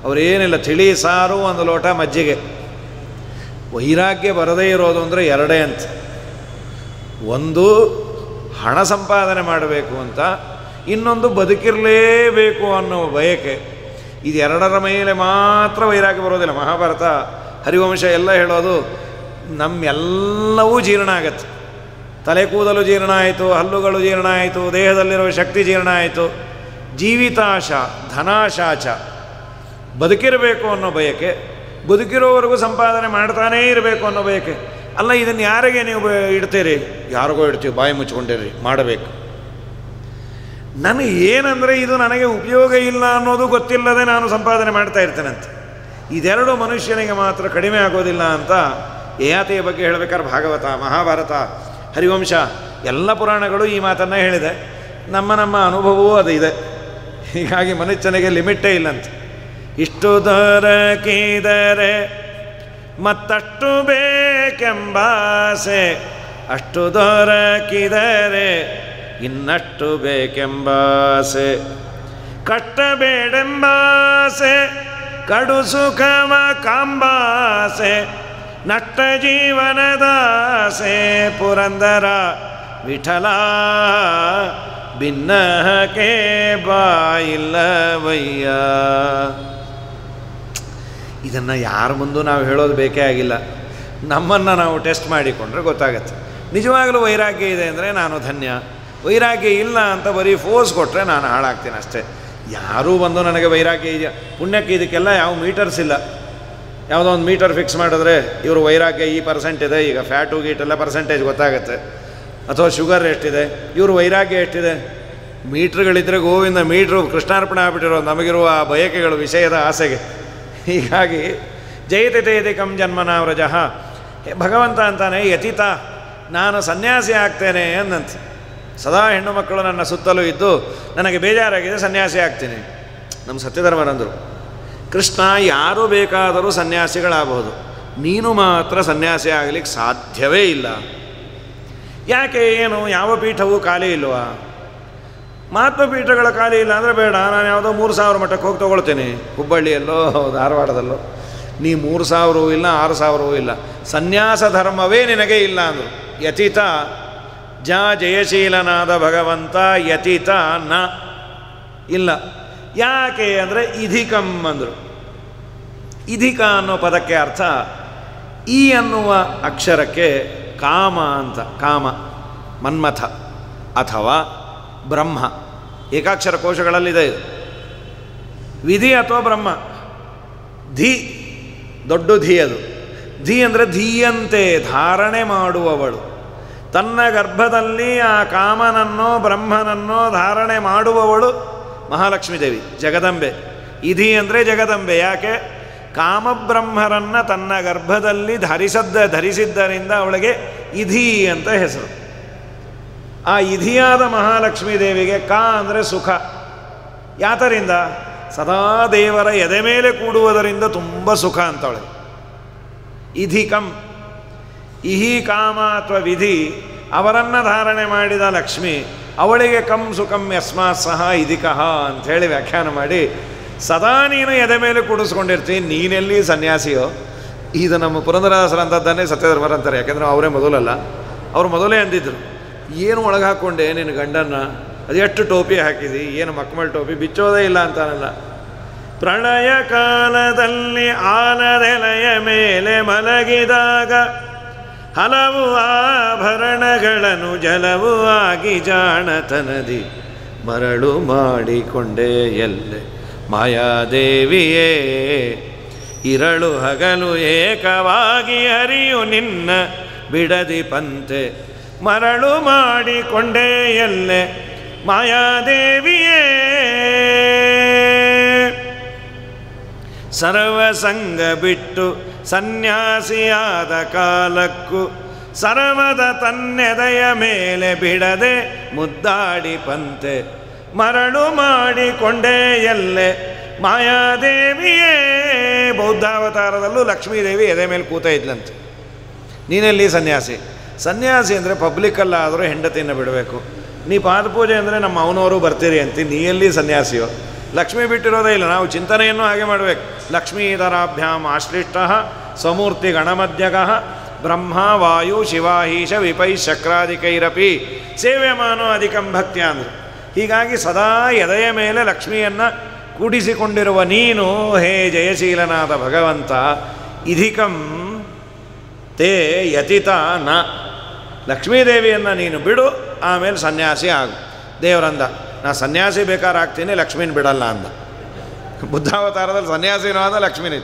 ಅವರೇನಿಲ್ಲ, ತಿಳಿ ಸಾರು, ಒಂದು ಲೋಟ ಮಜ್ಜಿಗೆ. ವೈರಾಗ್ಯ ಬರದೇ ಇರೋದು ಅಂದರೆ ಎರಡೇ ಅಂತ. ಒಂದು ಹಣ ಸಂಪಾದನೆ ಮಾಡಬೇಕು ಅಂತ, ಇನ್ನೊಂದು ಬದುಕಿರಲೇಬೇಕು ಅನ್ನೋ ಬಯಕೆ. ಇದೆರಡರ ಮೇಲೆ ಮಾತ್ರ ವೈರಾಗ್ಯ ಬರೋದಿಲ್ಲ. ಮಹಾಭಾರತ ಹರಿವಂಶ ಎಲ್ಲ ಹೇಳೋದು ನಮ್ಮೆಲ್ಲವೂ ಜೀರ್ಣ ಆಗತ್ತೆ. ತಲೆ ಕೂದಲು ಜೀರ್ಣ ಆಯಿತು, ಹಲ್ಲುಗಳು ಜೀರ್ಣ ಆಯಿತು, ದೇಹದಲ್ಲಿರೋ ಶಕ್ತಿ ಜೀರ್ಣ ಆಯಿತು. ಜೀವಿತಾಶ ಧನಾಶಾಚ, ಬದುಕಿರಬೇಕು ಅನ್ನೋ ಬಯಕೆ, ಬದುಕಿರೋವರೆಗೂ ಸಂಪಾದನೆ ಮಾಡ್ತಾನೇ ಇರಬೇಕು ಅನ್ನೋ ಬಯಕೆ. ಅಲ್ಲ, ಇದನ್ನು ಯಾರಿಗೆ ನೀವು ಇಡ್ತೀರಿ? ಯಾರಿಗೋ ಇಡ್ತೀವಿ, ಬಾಯಿ ಮುಚ್ಕೊಂಡಿರ್ರಿ, ಮಾಡಬೇಕು. ನನಗೆ ಏನಂದರೆ ಇದು ನನಗೆ ಉಪಯೋಗ ಇಲ್ಲ ಅನ್ನೋದು ಗೊತ್ತಿಲ್ಲದೆ ನಾನು ಸಂಪಾದನೆ ಮಾಡ್ತಾ ಇರ್ತೇನಂತೆ. ಇದೆರಡು ಮನುಷ್ಯನಿಗೆ ಮಾತ್ರ ಕಡಿಮೆ ಆಗೋದಿಲ್ಲ ಅಂತ ಯಯಾತಿಯ ಬಗ್ಗೆ ಹೇಳಬೇಕಾದ್ರೆ ಭಾಗವತ, ಮಹಾಭಾರತ, ಹರಿವಂಶ ಎಲ್ಲ ಪುರಾಣಗಳು ಈ ಮಾತನ್ನು ಹೇಳಿದೆ. ನಮ್ಮ ಅನುಭವವೂ ಅದು ಇದೆ. ಹೀಗಾಗಿ ಮನುಷ್ಯನಿಗೆ ಲಿಮಿಟ್ಟೇ ಇಲ್ಲಂತೆ. ಇಷ್ಟು ದೊರಕಿದರೆ ಮತ್ತಷ್ಟು ಬೇಕೆಂಬಾಸೆ, ಅಷ್ಟು ದೊರಕಿದರೆ ಇನ್ನಷ್ಟು ಬೇಕೆಂಬಾಸೆ, ಕಷ್ಟಬೇಡೆಂಬಾಸೆ, ಕಡು ಸುಖವ ಕಾಂಬಾಸೆ, ನಷ್ಟ ಜೀವನದಾಸೆ, ಪುರಂದರ ವಿಠಲ ಭಿನ್ನಹಕ್ಕೆ ಬಾಯಿಲ್ಲವಯ್ಯ. ಇದನ್ನು ಯಾರ ಮುಂದೂ ನಾವು ಹೇಳೋದು ಬೇಕೇ ಆಗಿಲ್ಲ. ನಮ್ಮನ್ನು ನಾವು ಟೆಸ್ಟ್ ಮಾಡಿಕೊಂಡ್ರೆ ಗೊತ್ತಾಗತ್ತೆ. ನಿಜವಾಗಲೂ ವೈರಾಗ್ಯ ಇದೆ ಅಂದರೆ ನಾನು ಧನ್ಯ, ವೈರಾಗ್ಯ ಇಲ್ಲ ಅಂತ ಬರೀ ಫೋರ್ಸ್ ಕೊಟ್ಟರೆ ನಾನು ಹಾಳಾಗ್ತೀನಿ ಅಷ್ಟೇ. ಯಾರೂ ಬಂದು ನನಗೆ ವೈರಾಗ್ಯ ಇದೆಯಾ, ಪುಣ್ಯಕ್ಕೆ ಇದಕ್ಕೆಲ್ಲ ಯಾವ ಮೀಟರ್ಸ್ ಇಲ್ಲ. ಯಾವುದೋ ಒಂದು ಮೀಟರ್ ಫಿಕ್ಸ್ ಮಾಡಿದ್ರೆ ಇವರು ವೈರಾಗ್ಯ ಈ ಪರ್ಸೆಂಟ್ ಇದೆ, ಈಗ ಫ್ಯಾಟು ಗೀಟೆಲ್ಲ ಪರ್ಸೆಂಟೇಜ್ ಗೊತ್ತಾಗುತ್ತೆ. ಅಥವಾ ಶುಗರ್ ಎಷ್ಟಿದೆ, ಇವರು ವೈರಾಗ್ಯ ಎಷ್ಟಿದೆ. ಮೀಟ್ರ್ಗಳಿದ್ದರೆ ಗೋವಿಂದ, ಮೀಟ್ರು ಕೃಷ್ಣಾರ್ಪಣೆ ಆಗ್ಬಿಟ್ಟಿರೋ ನಮಗಿರುವ ಬಯಕೆಗಳು ವಿಷಯದ ಆಸೆಗೆ. ಹೀಗಾಗಿ ಜಯತಿ ತೇಧಿಕಂ ಜನ್ಮನ ವ್ರಜಃ, ಭಗವಂತ ಅಂತಾನೆ ಯತಿತ, ನಾನು ಸನ್ಯಾಸಿ ಆಗ್ತೇನೆ ಅಂದಂತೆ. ಸದಾ ಹೆಣ್ಣು ಮಕ್ಕಳು ನನ್ನ ಸುತ್ತಲೂ ಇದ್ದು ನನಗೆ ಬೇಜಾರಾಗಿದೆ, ಸನ್ಯಾಸಿ ಆಗ್ತೀನಿ. ನಮ್ಮ ಸತ್ಯಧರ್ಮರಂದರು, ಕೃಷ್ಣ ಯಾರು ಬೇಕಾದರೂ ಸನ್ಯಾಸಿಗಳಾಗಬಹುದು, ನೀನು ಮಾತ್ರ ಸನ್ಯಾಸಿ ಆಗಲಿಕ್ಕೆ ಸಾಧ್ಯವೇ ಇಲ್ಲ. ಯಾಕೆ, ಏನು, ಯಾವ ಪೀಠವೂ ಖಾಲಿ ಇಲ್ವಾ? ಮಹಾತ್ಮ ಪೀಠಗಳ ಖಾಲಿ ಇಲ್ಲ ಅಂದರೆ ಬೇಡ, ನಾನು ಯಾವುದೋ 3000 ಮಠಕ್ಕೆ ಹೋಗಿ ತೊಗೊಳ್ತೇನೆ, ಹುಬ್ಬಳ್ಳಿಯಲ್ಲೋ ಧಾರವಾಡದಲ್ಲೋ. ನೀ 3000 ಇಲ್ಲ 6000 ಇಲ್ಲ, ಸನ್ಯಾಸ ಧರ್ಮವೇ ನಿನಗೆ ಇಲ್ಲ ಅಂದರು. ಯತಿತ ಜಯಶೀಲನಾದ ಭಗವಂತ ಯತಿತ ನ ಇಲ್ಲ. ಯಾಕೆ ಅಂದರೆ ಇಧಿಕಂ ಅಂದರು. ಇಧಿಕ ಅನ್ನೋ ಪದಕ್ಕೆ ಅರ್ಥ ಈ ಅನ್ನುವ ಅಕ್ಷರಕ್ಕೆ ಕಾಮ ಅಂತ, ಕಾಮ, ಮನ್ಮಥ ಅಥವಾ ಬ್ರಹ್ಮ, ಏಕಾಕ್ಷರ ಕೋಶಗಳಲ್ಲಿದೆ ಇದು. ವಿಧಿ ಅಥವಾ ಬ್ರಹ್ಮ. ಧಿ, ದೊಡ್ಡ ಧಿ ಅದು. ಧಿ ಅಂದರೆ ಧೀಯಂತೆ, ಧಾರಣೆ ಮಾಡುವವಳು. ತನ್ನ ಗರ್ಭದಲ್ಲಿ ಆ ಕಾಮನನ್ನೋ ಬ್ರಹ್ಮನನ್ನೋ ಧಾರಣೆ ಮಾಡುವವಳು ಮಹಾಲಕ್ಷ್ಮೀ ದೇವಿ, ಜಗದಂಬೆ. ಇಧಿ ಅಂದರೆ ಜಗದಂಬೆ. ಯಾಕೆ? ಕಾಮಬ್ರಹ್ಮರನ್ನು ತನ್ನ ಗರ್ಭದಲ್ಲಿ ಧರಿಸಿದ್ದರಿಂದ ಅವಳಿಗೆ ಇಧಿ ಅಂತ ಹೆಸರು. ಆ ಇಧಿಯಾದ ಮಹಾಲಕ್ಷ್ಮೀ ದೇವಿಗೆ ಕಾ ಅಂದರೆ ಸುಖ. ಯಾತರಿಂದ? ಸದಾ ದೇವರ ಎದೆ ಮೇಲೆ ಕೂಡುವುದರಿಂದ ತುಂಬ ಸುಖ ಅಂತವಳೆ. ಇಧಿಕಂ, ಇಹಿ ಕಾಮ ಅಥವಾ ವಿಧಿ, ಅವರನ್ನು ಧಾರಣೆ ಮಾಡಿದ ಲಕ್ಷ್ಮಿ, ಅವಳಿಗೆ ಕಂ ಸುಖಂ ಯಸ್ಮಾತ್ ಸಹ ಇಧಿಕಃ ಅಂಥೇಳಿ ವ್ಯಾಖ್ಯಾನ ಮಾಡಿ, ಸದಾ ನೀನು ಎದೆ ಮೇಲೆ ಕೂಡಿಸ್ಕೊಂಡಿರ್ತೀನಿ, ನೀನೆಲ್ಲಿ ಸನ್ಯಾಸಿಯೋ. ಇದು ನಮ್ಮ ಪುರಂದರದಾಸರ ಅಂಥದ್ದನ್ನೇ ಸತ್ಯಧರ್ಮರಂತಾರೆ. ಯಾಕೆಂದರೆ ಅವರೇ ಮೊದಲಲ್ಲ, ಅವರು ಮೊದಲೇ ಅಂದಿದ್ರು, ಏನು ಒಳಗೆ ಹಾಕ್ಕೊಂಡೆ ನಿನ್ನ ಗಂಡನ್ನು, ಅದು ಎಷ್ಟು ಟೋಪಿ ಹಾಕಿದಿ, ಏನು ಮಕ್ಮಲ್ ಟೋಪಿ, ಬಿಚ್ಚೋದೇ ಇಲ್ಲ ಅಂತಾನಲ್ಲ. ಪ್ರಳಯ ಕಾಲದಲ್ಲಿ ಆಲದೆಲೆಯ ಮೇಲೆ ಮಲಗಿದಾಗ ಹಲವು ಆಭರಣಗಳನ್ನು ಜಲವು ಆಗಿ ಜಾಣತನದಿ ಮರಳು ಮಾಡಿಕೊಂಡೆ ಎಲ್ಲೆ ಮಾಯಾದೇವಿಯೇ. ಇರಳು ಹಗಲು ಏಕವಾಗಿ ಹರಿಯು ನಿನ್ನ ಬಿಡದಿ ಪಂತೆ ಮರಳು ಮಾಡಿಕೊಂಡೆ ಎಲ್ಲೆ ಮಾಯಾದೇವಿಯೇ. ಸರ್ವಸಂಗ ಬಿಟ್ಟು ಸನ್ಯಾಸಿಯಾದ ಕಾಲಕ್ಕೂ ಸರ್ವದ ತನ್ನೆದೆಯ ಮೇಲೆ ಬಿಡದೆ ಮುದ್ದಾಡಿ ಪಂತೆ ಮರಳು ಮಾಡಿಕೊಂಡೆ ಎಲ್ಲೆ ಮಾಯಾದೇವಿಯೇ. ಬೌದ್ಧಾವತಾರದಲ್ಲೂ ಲಕ್ಷ್ಮೀದೇವಿ ಎದೆ ಮೇಲೆ ಕೂತ ಇದ್ಲಂತೆ. ನೀನೆಲ್ಲಿ ಸನ್ಯಾಸಿ? ಸನ್ಯಾಸಿ ಅಂದರೆ ಪಬ್ಲಿಕ್ಕಲ್ಲಾದರೂ ಹೆಂಡತಿಯನ್ನು ಬಿಡಬೇಕು. ನೀ ಪಾದಪೂಜೆ ಅಂದರೆ ನಮ್ಮ ಅವನವರು ಬರ್ತೀರಿ ಅಂತಿ, ನೀ ಎಲ್ಲಿ ಸನ್ಯಾಸಿಯೋ? ಲಕ್ಷ್ಮೀ ಬಿಟ್ಟಿರೋದೇ ಇಲ್ಲ. ನಾವು ಚಿಂತನೆಯನ್ನು ಹಾಗೆ ಮಾಡಬೇಕು. ಲಕ್ಷ್ಮೀಧರಾಭ್ಯಾಮ್ ಆಶ್ಲಿಷ್ಟ ಸ್ವಮೂರ್ತಿ ಗಣಮಧ್ಯಗಃ ಬ್ರಹ್ಮ ವಾಯು ಶಿವಾಹೀಶ ವಿಪೈ ಶಕ್ರಾದಿಕೈರಪಿ ಸೇವ್ಯಮಾನೋ ಅಧಿಕಂ ಭಕ್ತಿಯ ಅಂದರು. ಹೀಗಾಗಿ ಸದಾ ಎದೆಯ ಮೇಲೆ ಲಕ್ಷ್ಮಿಯನ್ನು ಕೂಡಿಸಿಕೊಂಡಿರುವ ನೀನು ಹೇ ಜಯಶೀಲನಾದ ಭಗವಂತ, ಇಧಿಕಂ ತೇ ಯತಿತ ನ, ಲಕ್ಷ್ಮೀದೇವಿಯನ್ನು ನೀನು ಬಿಡು, ಆಮೇಲೆ ಸನ್ಯಾಸಿ ಆಗು. ದೇವರಂದ, ನಾ ಸನ್ಯಾಸಿ ಬೇಕಾದ್ರೆ ಆಗ್ತೀನಿ, ಲಕ್ಷ್ಮೀನ ಬಿಡಲ್ಲ ಅಂದ. ಬುದ್ಧಾವತಾರದಲ್ಲಿ ಸನ್ಯಾಸಿನೂ ಆದ, ಲಕ್ಷ್ಮೀನ.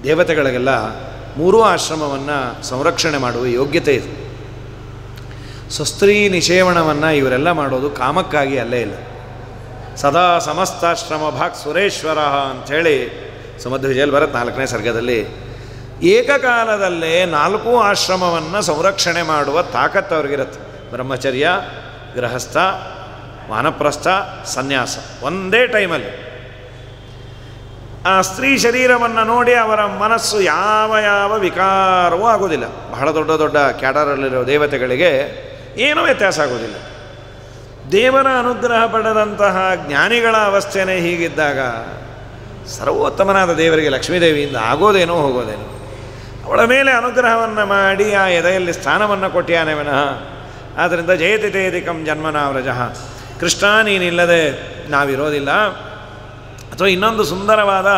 ದೇವತೆಗಳಿಗೆಲ್ಲ ಮೂರೂ ಆಶ್ರಮವನ್ನು ಸಂರಕ್ಷಣೆ ಮಾಡುವ ಯೋಗ್ಯತೆ ಇದೆ. ಸ್ವಸ್ತ್ರೀ ನಿಷೇವಣವನ್ನು ಇವರೆಲ್ಲ ಮಾಡೋದು ಕಾಮಕ್ಕಾಗಿ ಅಲ್ಲೇ ಇಲ್ಲ. ಸದಾ ಸಮಸ್ತಾಶ್ರಮ ಭಾಗ್ ಸುರೇಶ್ವರ ಅಂಥೇಳಿ ಸುಮಧ್ವಿಜಯಲ್ಲಿ ಬರುತ್ತೆ 4ನೇ ಸರ್ಗದಲ್ಲಿ. ಏಕಕಾಲದಲ್ಲೇ 4 ಆಶ್ರಮವನ್ನು ಸಂರಕ್ಷಣೆ ಮಾಡುವ ತಾಕತ್ತು ಅವ್ರಿಗಿರುತ್ತೆ. ಬ್ರಹ್ಮಚರ್ಯ, ಗೃಹಸ್ಥ, ವಾನಪ್ರಸ್ಥ, ಸನ್ಯಾಸ ಒಂದೇ ಟೈಮಲ್ಲಿ. ಆ ಸ್ತ್ರೀ ಶರೀರವನ್ನು ನೋಡಿ ಅವರ ಮನಸ್ಸು ಯಾವ ವಿಕಾರವೂ ಆಗೋದಿಲ್ಲ. ಬಹಳ ದೊಡ್ಡ ದೊಡ್ಡ ಕ್ಯಾಡರಲ್ಲಿರೋ ದೇವತೆಗಳಿಗೆ ಏನೂ ವ್ಯತ್ಯಾಸ ಆಗೋದಿಲ್ಲ. ದೇವರ ಅನುಗ್ರಹ ಪಡೆದಂತಹ ಜ್ಞಾನಿಗಳ ಅವಸ್ಥೆನೇ ಹೀಗಿದ್ದಾಗ ಸರ್ವೋತ್ತಮನಾದ ದೇವರಿಗೆ ಲಕ್ಷ್ಮೀದೇವಿಯಿಂದ ಆಗೋದೇನೋ ಹೋಗೋದೇನೋ. ಅವಳ ಮೇಲೆ ಅನುಗ್ರಹವನ್ನು ಮಾಡಿ ಆ ಎದೆಯಲ್ಲಿ ಸ್ಥಾನವನ್ನು ಕೊಟ್ಟಿಯಾನೆ ವಿನಃ. ಆದ್ದರಿಂದ ಜಯತಿ ತೇದಿಕಂ ಜನ್ಮನಾವ್ರಜಃ, ಕೃಷ್ಣ ನೀನಿಲ್ಲದೆ ನಾವಿರೋದಿಲ್ಲ. ಅಥವಾ ಇನ್ನೊಂದು ಸುಂದರವಾದ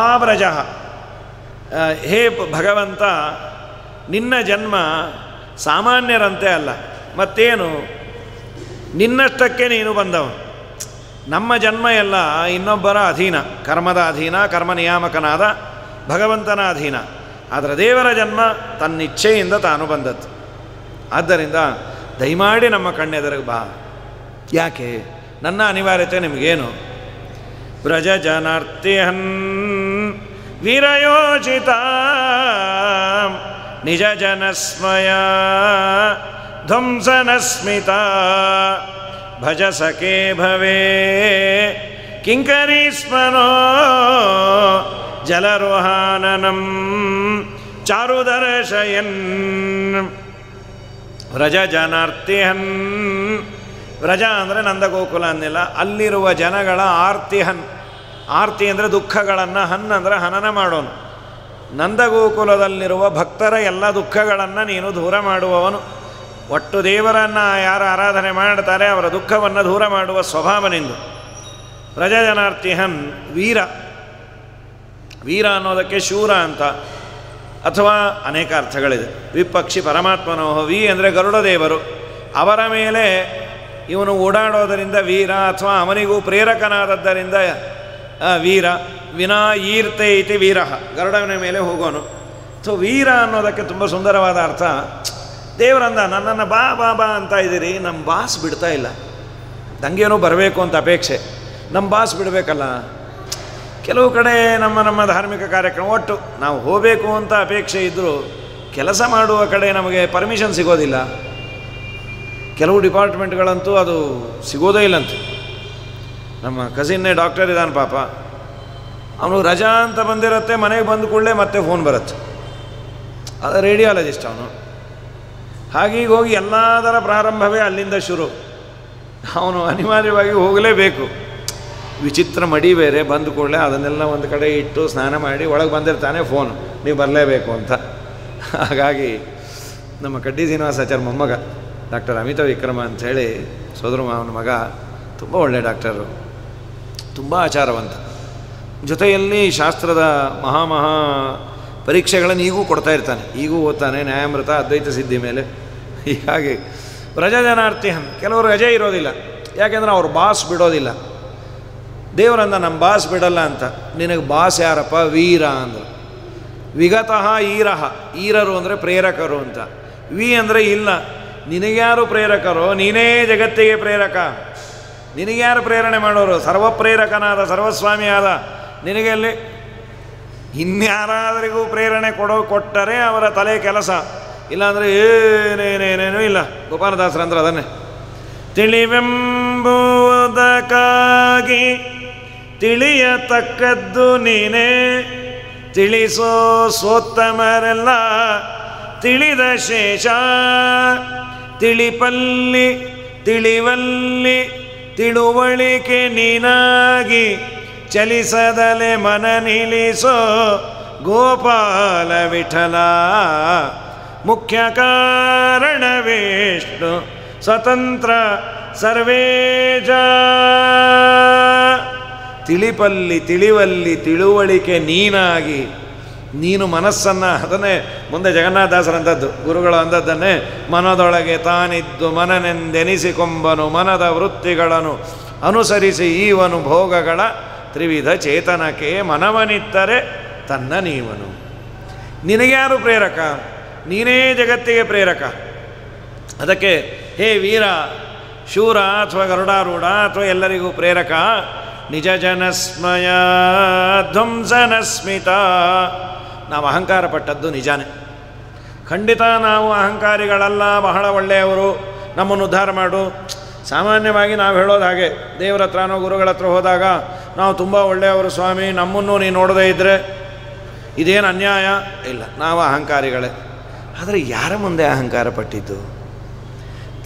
ಆವ್ರಜಃ, ಹೇ ಭಗವಂತ, ನಿನ್ನ ಜನ್ಮ ಸಾಮಾನ್ಯರಂತೆ ಅಲ್ಲ. ಮತ್ತೇನು, ನಿನ್ನಷ್ಟಕ್ಕೆ ನೀನು ಬಂದವನು. ನಮ್ಮ ಜನ್ಮ ಎಲ್ಲ ಇನ್ನೊಬ್ಬರ ಅಧೀನ, ಕರ್ಮದ ಅಧೀನ, ಕರ್ಮ ನಿಯಾಮಕನಾದ ಭಗವಂತನ ಅಧೀನ. ಆದರೆ ದೇವರ ಜನ್ಮ ತನ್ನಿಚ್ಛೆಯಿಂದ ತಾನು ಬಂದದ್ದು. ಆದ್ದರಿಂದ ದಯಮಾಡಿ ನಮ್ಮ ಕಣ್ಣೆದುರಿಗೆ ಬಾ. ಯಾಕೆ? ನನ್ನ ಅನಿವಾರ್ಯತೆ ನಿಮಗೇನು? ವ್ರಜ ಜನಾರ್ತಿಹನ್ ವೀರಯೋಚಿತ ನಿಜ ಜನಸ್ಮಯ ಧ್ವಂಸನಸ್ಮಿತ ಭಜ ಸಖೇ ಭವೇ ಕಿಂಕರೀಸ್ಮನೋ ಜಲರೋಹಾನನಂ ಚಾರುದರ್ಶಯನ್. ವ್ರಜ ಜನಾರ್ತಿಹನ್, ವ್ರಜ ಅಂದರೆ ನಂದಗೋಕುಲ ಅಂದಿಲ್ಲ, ಅಲ್ಲಿರುವ ಜನಗಳ ಆರ್ತಿಹನ್. ಆರ್ತಿ ಅಂದರೆ ದುಃಖಗಳನ್ನು, ಹನ್ ಅಂದರೆ ಹನನ ಮಾಡೋನು. ನಂದಗೋಕುಲದಲ್ಲಿರುವ ಭಕ್ತರ ಎಲ್ಲ ದುಃಖಗಳನ್ನು ನೀನು ದೂರ ಮಾಡುವವನು. ಒಟ್ಟು ದೇವರನ್ನು ಯಾರು ಆರಾಧನೆ ಮಾಡ್ತಾರೆ ಅವರ ದುಃಖವನ್ನು ದೂರ ಮಾಡುವ ಸ್ವಭಾವ ನಿಂದು. ವ್ರಜ ಜನಾರ್ತಿಹನ್ ವೀರ. ವೀರ ಅನ್ನೋದಕ್ಕೆ ಶೂರ ಅಂತ, ಅಥವಾ ಅನೇಕ ಅರ್ಥಗಳಿದೆ. ವಿಪಕ್ಷಿ ಪರಮಾತ್ಮನೋಹ, ವಿ ಅಂದರೆ ಗರುಡ ದೇವರು, ಅವರ ಮೇಲೆ ಇವನು ಓಡಾಡೋದರಿಂದ ವೀರ, ಅಥವಾ ಅವನಿಗೂ ಪ್ರೇರಕನಾದದ್ದರಿಂದ ವೀರ. ವಿನಾ ಈರ್ತೆ ಇತಿ ವೀರ, ಗರುಡನ ಮೇಲೆ ಹೋಗೋನು. ಸೊ ವೀರ ಅನ್ನೋದಕ್ಕೆ ತುಂಬ ಸುಂದರವಾದ ಅರ್ಥ. ದೇವರಂದ, ನನ್ನನ್ನು ಬಾ ಬಾ ಬಾ ಅಂತ ಇದ್ದೀರಿ, ನಮ್ಮ ಬಾಸ್ ಬಿಡ್ತಾ ಇಲ್ಲ. ನನಗೇನೋ ಬರಬೇಕು ಅಂತ ಅಪೇಕ್ಷೆ, ನಮ್ಮ ಬಾಸ್ ಬಿಡಬೇಕಲ್ಲ. ಕೆಲವು ಕಡೆ ನಮ್ಮ ಧಾರ್ಮಿಕ ಕಾರ್ಯಕ್ರಮ ಒಟ್ಟು ನಾವು ಹೋಗಬೇಕು ಅಂತ ಅಪೇಕ್ಷೆ ಇದ್ದರೂ ಕೆಲಸ ಮಾಡುವ ಕಡೆ ನಮಗೆ ಪರ್ಮಿಷನ್ ಸಿಗೋದಿಲ್ಲ. ಕೆಲವು ಡಿಪಾರ್ಟ್ಮೆಂಟ್ಗಳಂತೂ ಅದು ಸಿಗೋದೇ ಇಲ್ಲಂತೆ. ನಮ್ಮ ಕಸಿನ್ನೇ ಡಾಕ್ಟರ್ ಇದ್ದಾನೆ ಪಾಪ, ಅವನು ರಜಾ ಅಂತ ಬಂದಿರುತ್ತೆ, ಮನೆಗೆ ಬಂದ ಕೂಡಲೇ ಮತ್ತೆ ಫೋನ್ ಬರುತ್ತೆ. ಅದು ರೇಡಿಯಾಲಜಿಸ್ಟ್ ಅವನು. ಹಾಗೀಗ ಹೋಗಿ ಎಲ್ಲದರ ಪ್ರಾರಂಭವೇ ಅಲ್ಲಿಂದ ಶುರು. ಅವನು ಅನಿವಾರ್ಯವಾಗಿ ಹೋಗಲೇಬೇಕು. ವಿಚಿತ್ರ ಮಡಿ ಬೇರೆ, ಬಂದ ಕೂಡಲೇ ಅದನ್ನೆಲ್ಲ ಒಂದು ಕಡೆ ಇಟ್ಟು ಸ್ನಾನ ಮಾಡಿ ಒಳಗೆ ಬಂದಿರ್ತಾನೆ, ಫೋನ್ ನೀವು ಬರಲೇಬೇಕು ಅಂತ. ಹಾಗಾಗಿ ನಮ್ಮ ಕಡ್ಡಿ ಶ್ರೀನಿವಾಸಾಚಾರ್ಯ ಮೊಮ್ಮಗ ಡಾಕ್ಟರ್ ಅಮಿತ ವಿಕ್ರಮ ಅಂಥೇಳಿ ಸೋದರ ಮಾವನ ಮಗ, ತುಂಬ ಒಳ್ಳೆಯ ಡಾಕ್ಟರು, ತುಂಬ ಆಚಾರವಂತ, ಜೊತೆಯಲ್ಲಿ ಶಾಸ್ತ್ರದ ಮಹಾ ಪರೀಕ್ಷೆಗಳನ್ನು ಈಗೂ ಕೊಡ್ತಾ ಇರ್ತಾನೆ, ಈಗೂ ಓದ್ತಾನೆ ನ್ಯಾಯಾಮೃತ ಅದ್ವೈತ ಸಿದ್ಧಿ ಮೇಲೆ. ಹೀಗಾಗಿ ವ್ರಜಜನಾರ್ಥಿಹನ್, ಕೆಲವರು ರಜೆ ಇರೋದಿಲ್ಲ, ಯಾಕೆಂದರೆ ಅವ್ರ ಬಾಸ್ ಬಿಡೋದಿಲ್ಲ. ದೇವರಂದ ನಮ್ಮ ಬಾಸ್ ಬಿಡಲ್ಲ ಅಂತ. ನಿನಗೆ ಬಾಸ್ ಯಾರಪ್ಪ? ವೀರ ಅಂದರು. ವಿಗತಃ ಈರಹ, ಈರರು ಅಂದರೆ ಪ್ರೇರಕರು ಅಂತ. ವಿ ಅಂದರೆ ಇಲ್ಲ, ನಿನಗ್ಯಾರು ಪ್ರೇರಕರೋ? ನೀನೇ ಜಗತ್ತಿಗೆ ಪ್ರೇರಕ. ನಿನಗ್ಯಾರು ಪ್ರೇರಣೆ ಮಾಡೋರು? ಸರ್ವಪ್ರೇರಕನಾದ ಸರ್ವಸ್ವಾಮಿಯಾದ ನಿನಗೆ ಅಲ್ಲಿ ಇನ್ಯಾರಾದರಿಗೂ ಪ್ರೇರಣೆ ಕೊಟ್ಟರೆ ಅವರ ತಲೆ ಕೆಲಸ, ಇಲ್ಲಾಂದರೆ ಏನೇನೇನೇನೂ ಇಲ್ಲ. ಗೋಪಾಲದಾಸರಂದ್ರೆ ಅದನ್ನೇ, ತಿಳಿವೆಂಬುದಕ್ಕಾಗಿ ತಿಳಿಯತಕ್ಕದ್ದು ನೀನೇ, ತಿಳಿಸೋ ಸೋತ್ತಮರೆಲ್ಲ ತಿಳಿದ ಶೇಷ. ತಿಳಿಪಲ್ಲಿ ತಿಳಿವಲ್ಲಿ ತಿಳುವಳಿಕೆ ನೀನಾಗಿ ಚಲಿಸದಲೆ ಮನ ನಿಲ್ಲಿಸೋ ಗೋಪಾಲ ವಿಠಲ. ಮುಖ್ಯ ಕಾರಣ ವಿಷ್ಣು ಸ್ವತಂತ್ರ ಸರ್ವೇಜ. ತಿಳಿಪಲ್ಲಿ ತಿಳಿವಲ್ಲಿ ತಿಳುವಳಿಕೆ ನೀನಾಗಿ, ನೀನು ಮನಸ್ಸನ್ನು, ಅದನ್ನೇ ಮುಂದೆ ಜಗನ್ನಾಥದಾಸರಂಥದ್ದು ಗುರುಗಳು ಅಂದದ್ದನ್ನೇ, ಮನದೊಳಗೆ ತಾನಿದ್ದು ಮನನೆಂದೆನಿಸಿಕೊಂಬನು ಮನದ ವೃತ್ತಿಗಳನ್ನು ಅನುಸರಿಸಿ ಈವನು ಭೋಗಗಳ ತ್ರಿವಿಧ ಚೇತನಕ್ಕೆ ಮನವನಿತ್ತರೆ ತನ್ನ ನೀವನು. ನಿನಗ್ಯಾರು ಪ್ರೇರಕ? ನೀನೇ ಜಗತ್ತಿಗೆ ಪ್ರೇರಕ. ಅದಕ್ಕೆ ಹೇ ವೀರ, ಶೂರ ಅಥವಾ ಗರುಡಾರೂಢ ಅಥವಾ ಎಲ್ಲರಿಗೂ ಪ್ರೇರಕ, ನಿಜ ಜನಸ್ಮಯ ಧ್ವಂಸನಸ್ಮಿತ. ನಾವು ಅಹಂಕಾರ ಪಟ್ಟದ್ದು ನಿಜಾನೇ, ಖಂಡಿತ ನಾವು ಅಹಂಕಾರಿಗಳಲ್ಲ, ಬಹಳ ಒಳ್ಳೆಯವರು, ನಮ್ಮನ್ನು ಉದ್ಧಾರ ಮಾಡು. ಸಾಮಾನ್ಯವಾಗಿ ನಾವು ಹೇಳೋದು ಹಾಗೆ, ದೇವರ ಹತ್ರನೋ ಗುರುಗಳ ಹತ್ರ ಹೋದಾಗ ನಾವು ತುಂಬ ಒಳ್ಳೆಯವರು ಸ್ವಾಮಿ, ನಮ್ಮನ್ನು ನೀನು ನೋಡದೇ ಇದ್ದರೆ ಇದೇನು ಅನ್ಯಾಯ ಇಲ್ಲ, ನಾವು ಅಹಂಕಾರಿಗಳೇ. ಆದರೆ ಯಾರ ಮುಂದೆ ಅಹಂಕಾರ ಪಟ್ಟಿದ್ದು?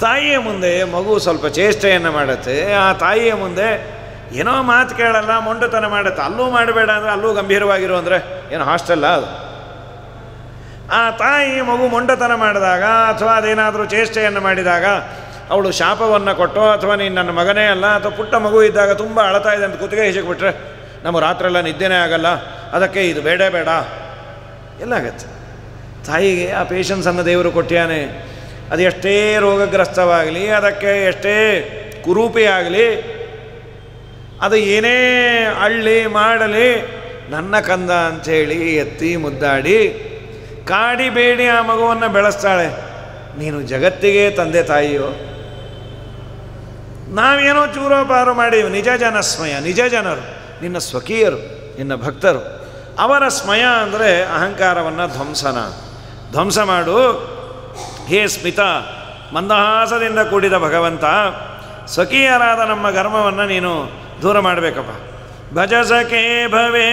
ತಾಯಿಯ ಮುಂದೆ ಮಗು ಸ್ವಲ್ಪ ಚೇಷ್ಟೆಯನ್ನು ಮಾಡುತ್ತೆ, ಆ ತಾಯಿಯ ಮುಂದೆ ಏನೋ ಮಾತು ಕೇಳಲ್ಲ, ಮೊಂಡುತನ ಮಾಡುತ್ತೆ. ಅಲ್ಲೂ ಮಾಡಬೇಡ ಅಂದರೆ ಅಲ್ಲೂ ಗಂಭೀರವಾಗಿರು ಅಂದರೆ ಏನು ಹಾಸ್ಟೆಲ್ಲ ಅದು? ಆ ತಾಯಿ ಮಗು ಮೊಂಡುತನ ಮಾಡಿದಾಗ ಅಥವಾ ಅದೇನಾದರೂ ಚೇಷ್ಟೆಯನ್ನು ಮಾಡಿದಾಗ ಅವಳು ಶಾಪವನ್ನು ಕೊಟ್ಟೋ, ಅಥವಾ ನೀನು ನನ್ನ ಮಗನೇ ಅಲ್ಲ, ಅಥವಾ ಪುಟ್ಟ ಮಗು ಇದ್ದಾಗ ತುಂಬ ಅಳ್ತಾ ಇದೆ ಅಂತ ಕುತ್ತಿಗೆ ಹಿಸಿಕ್ಬಿಟ್ರೆ ನಮ್ಮ ರಾತ್ರೆಲ್ಲ ನಿದ್ದೆನೇ ಆಗಲ್ಲ, ಅದಕ್ಕೆ ಇದು ಬೇಡ ಬೇಡ ಎಲ್ಲಾಗತ್ತೆ. ತಾಯಿಗೆ ಆ ಪೇಷನ್ಸನ್ನು ದೇವರು ಕೊಟ್ಟಿಯಾನೆ. ಅದು ಎಷ್ಟೇ ರೋಗಗ್ರಸ್ತವಾಗಲಿ, ಅದಕ್ಕೆ ಎಷ್ಟೇ ಕುರೂಪಿಯಾಗಲಿ, ಅದು ಏನೇ ಅಳ್ಳಿ ಮಾಡಲಿ, ನನ್ನ ಕಂದ ಅಂಥೇಳಿ ಎತ್ತಿ ಮುದ್ದಾಡಿ ಕಾಡಿಬೇಡಿ ಆ ಮಗುವನ್ನು ಬೆಳೆಸ್ತಾಳೆ. ನೀನು ಜಗತ್ತಿಗೆ ತಂದೆ ತಾಯಿಯೋ? ನಾವೇನೋ ಚೂರೋಪಾರು ಮಾಡಿ, ನಿಜ ಜನಸ್ಮಯ, ನಿಜ ಜನರು ನಿನ್ನ ಸ್ವಕೀಯರು, ನಿನ್ನ ಭಕ್ತರು, ಅವರ ಸ್ಮಯ ಅಂದರೆ ಅಹಂಕಾರವನ್ನು ಧ್ವಂಸ ಮಾಡು. ಹೇ ಸ್ಮಿತ, ಮಂದಹಾಸದಿಂದ ಕೂಡಿದ ಭಗವಂತ, ಸ್ವಕೀಯರಾದ ನಮ್ಮ ಗರ್ವವನ್ನು ನೀನು ದೂರ ಮಾಡಬೇಕಪ್ಪ. ಭಜಸಕೆ ಭವೇ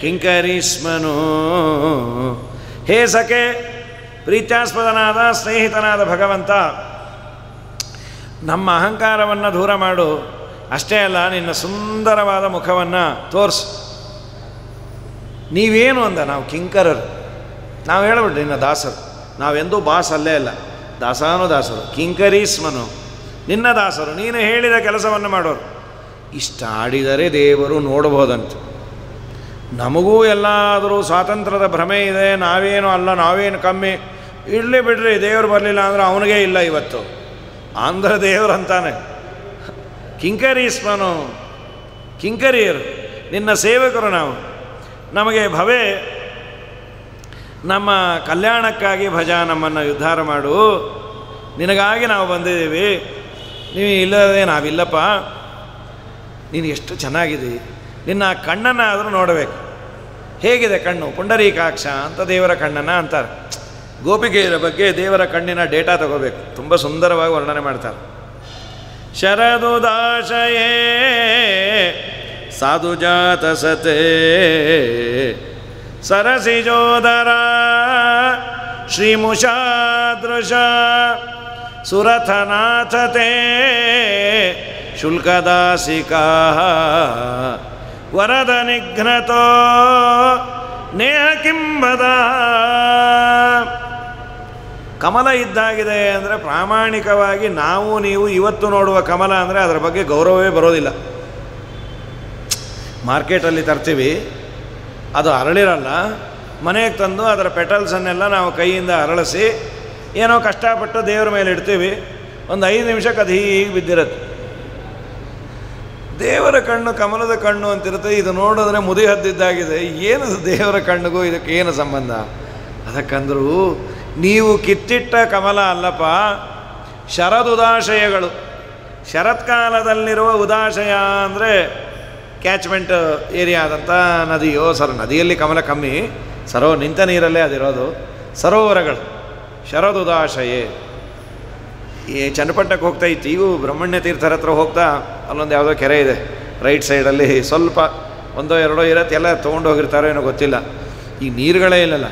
ಕಿಂಕರೀಸ್ಮನು. ಹೇ ಸಖೆ, ಪ್ರೀತ್ಯಾಸ್ಪದನಾದ ಸ್ನೇಹಿತನಾದ ಭಗವಂತ, ನಮ್ಮ ಅಹಂಕಾರವನ್ನು ದೂರ ಮಾಡು. ಅಷ್ಟೇ ಅಲ್ಲ, ನಿನ್ನ ಸುಂದರವಾದ ಮುಖವನ್ನು ತೋರಿಸು. ನೀವೇನು ಅಂದ? ನಾವು ಕಿಂಕರರು. ನಾವು ಹೇಳ್ಬಿಟ್ರಿ ನಿನ್ನ ದಾಸರು. ನಾವೆಂದೂ ಬಾಸ್ ಅಲ್ಲೇ ಅಲ್ಲ, ದಾಸಾನುದಾಸರು. ಕಿಂಕರೀಸ್ಮನು, ನಿನ್ನ ದಾಸರು, ನೀನು ಹೇಳಿದ ಕೆಲಸವನ್ನು ಮಾಡೋರು. ಇಷ್ಟ ಆಡಿದರೆ ದೇವರು ನೋಡಬಹುದಂತೆ. ನಮಗೂ ಎಲ್ಲಾದರೂ ಸ್ವಾತಂತ್ರ್ಯದ ಭ್ರಮೆ ಇದೆ, ನಾವೇನು ಅಲ್ಲ, ನಾವೇನು ಕಮ್ಮಿ, ಇರಲಿ ಬಿಡ್ರಿ, ದೇವರು ಬರಲಿಲ್ಲ ಅಂದರೆ ಅವನಿಗೆ ಇಲ್ಲ ಇವತ್ತು ಆಂಧ್ರ ದೇವರಂತಾನೆ. ಕಿಂಕರೀಸ್ಮನು, ಕಿಂಕರಿಯರು, ನಿನ್ನ ಸೇವಕರು ನಾವು. ನಮಗೆ ಭವೆ, ನಮ್ಮ ಕಲ್ಯಾಣಕ್ಕಾಗಿ ಭಜ, ನಮ್ಮನ್ನು ಉದ್ಧಾರ ಮಾಡು. ನಿನಗಾಗಿ ನಾವು ಬಂದಿದ್ದೀವಿ, ನೀವು ಇಲ್ಲದೆ ನಾವಿಲ್ಲಪ್ಪ. ನೀನು ಎಷ್ಟು ಚೆನ್ನಾಗಿದೆ, ನಿನ್ನ ಕಣ್ಣನ್ನು ಆದರೂ ನೋಡಬೇಕು. ಹೇಗಿದೆ ಕಣ್ಣು? ಪುಂಡರೀಕಾಕ್ಷ ಅಂತ ದೇವರ ಕಣ್ಣನ್ನು ಅಂತಾರೆ. ಗೋಪಿಕೆಯರ ಬಗ್ಗೆ ದೇವರ ಕಣ್ಣಿನ ಡೇಟಾ ತಗೋಬೇಕು, ತುಂಬ ಸುಂದರವಾಗಿ ವರ್ಣನೆ ಮಾಡ್ತಾರೆ. ಶರದುದಾಶಯೇ ಸಾಧುಜಾತ ಸತೆ ಸರಸಿಜೋದರ ಶ್ರೀಮುಷಾದೃಶ ಸುರಥನಾಥತೆ ಶುಲ್ಕದಾಸಿಕಾ ವರದ ನಿಘ್ನತೋ ನೇಹ ಕಿಂಬದ. ಕಮಲ ಇದ್ದಾಗಿದೆ ಅಂದರೆ ಪ್ರಾಮಾಣಿಕವಾಗಿ ನಾವು ನೀವು ಇವತ್ತು ನೋಡುವ ಕಮಲ ಅಂದರೆ ಅದರ ಬಗ್ಗೆ ಗೌರವವೇ ಬರೋದಿಲ್ಲ. ಮಾರ್ಕೆಟಲ್ಲಿ ತರ್ತೀವಿ, ಅದು ಅರಳಿರಲ್ಲ. ಮನೆಗೆ ತಂದು ಅದರ ಪೆಟಲ್ಸನ್ನೆಲ್ಲ ನಾವು ಕೈಯಿಂದ ಅರಳಿಸಿ ಏನೋ ಕಷ್ಟಪಟ್ಟು ದೇವರ ಮೇಲೆ ಇಡ್ತೀವಿ. ಒಂದು 5 ನಿಮಿಷಕ್ಕೆ ಅದು ಹೀಗೆ ಬಿದ್ದಿರುತ್ತೆ. ದೇವರ ಕಣ್ಣು ಕಮಲದ ಕಣ್ಣು ಅಂತಿರುತ್ತೆ. ಇದು ನೋಡಿದ್ರೆ ಮುದಿ ಹದ್ದಿದ್ದಾಗಿದೆ. ಏನು ದೇವರ ಕಣ್ಣಿಗೂ ಇದಕ್ಕೆ ಏನು ಸಂಬಂಧ? ಅದಕ್ಕಂದರೂ ನೀವು ಕಿತ್ತಿಟ್ಟ ಕಮಲ ಅಲ್ಲಪ್ಪ, ಶರದುದಾಶಯಗಳು. ಶರತ್ಕಾಲದಲ್ಲಿರುವ ಉದಾಶಯ ಅಂದರೆ ಕ್ಯಾಚ್ಮೆಂಟ್ ಏರಿಯಾ ಆದಂಥ ನದಿಯೋ ನದಿಯಲ್ಲಿ ಕಮಲ ಕಮ್ಮಿ, ನಿಂತ ನೀರಲ್ಲೇ ಅದಿರೋದು. ಸರೋವರಗಳು ಶರದುದಾಶಯೇ. ಈ ಚನ್ನಪಟ್ಟಣಕ್ಕೆ ಹೋಗ್ತಾ ಇತ್ತು, ಈಗೂ ಬ್ರಹ್ಮಣ್ಯ ತೀರ್ಥರ ಹತ್ರ ಹೋಗ್ತಾ ಅಲ್ಲೊಂದು ಯಾವುದೋ ಕೆರೆ ಇದೆ ರೈಟ್ ಸೈಡಲ್ಲಿ, ಸ್ವಲ್ಪ 1-2 ಇರತ್ತೆ, ಎಲ್ಲ ತೊಗೊಂಡು ಹೋಗಿರ್ತಾರೋ ಏನೋ ಗೊತ್ತಿಲ್ಲ. ಈ ನೀರುಗಳೇ ಇಲ್ಲಲ್ಲ,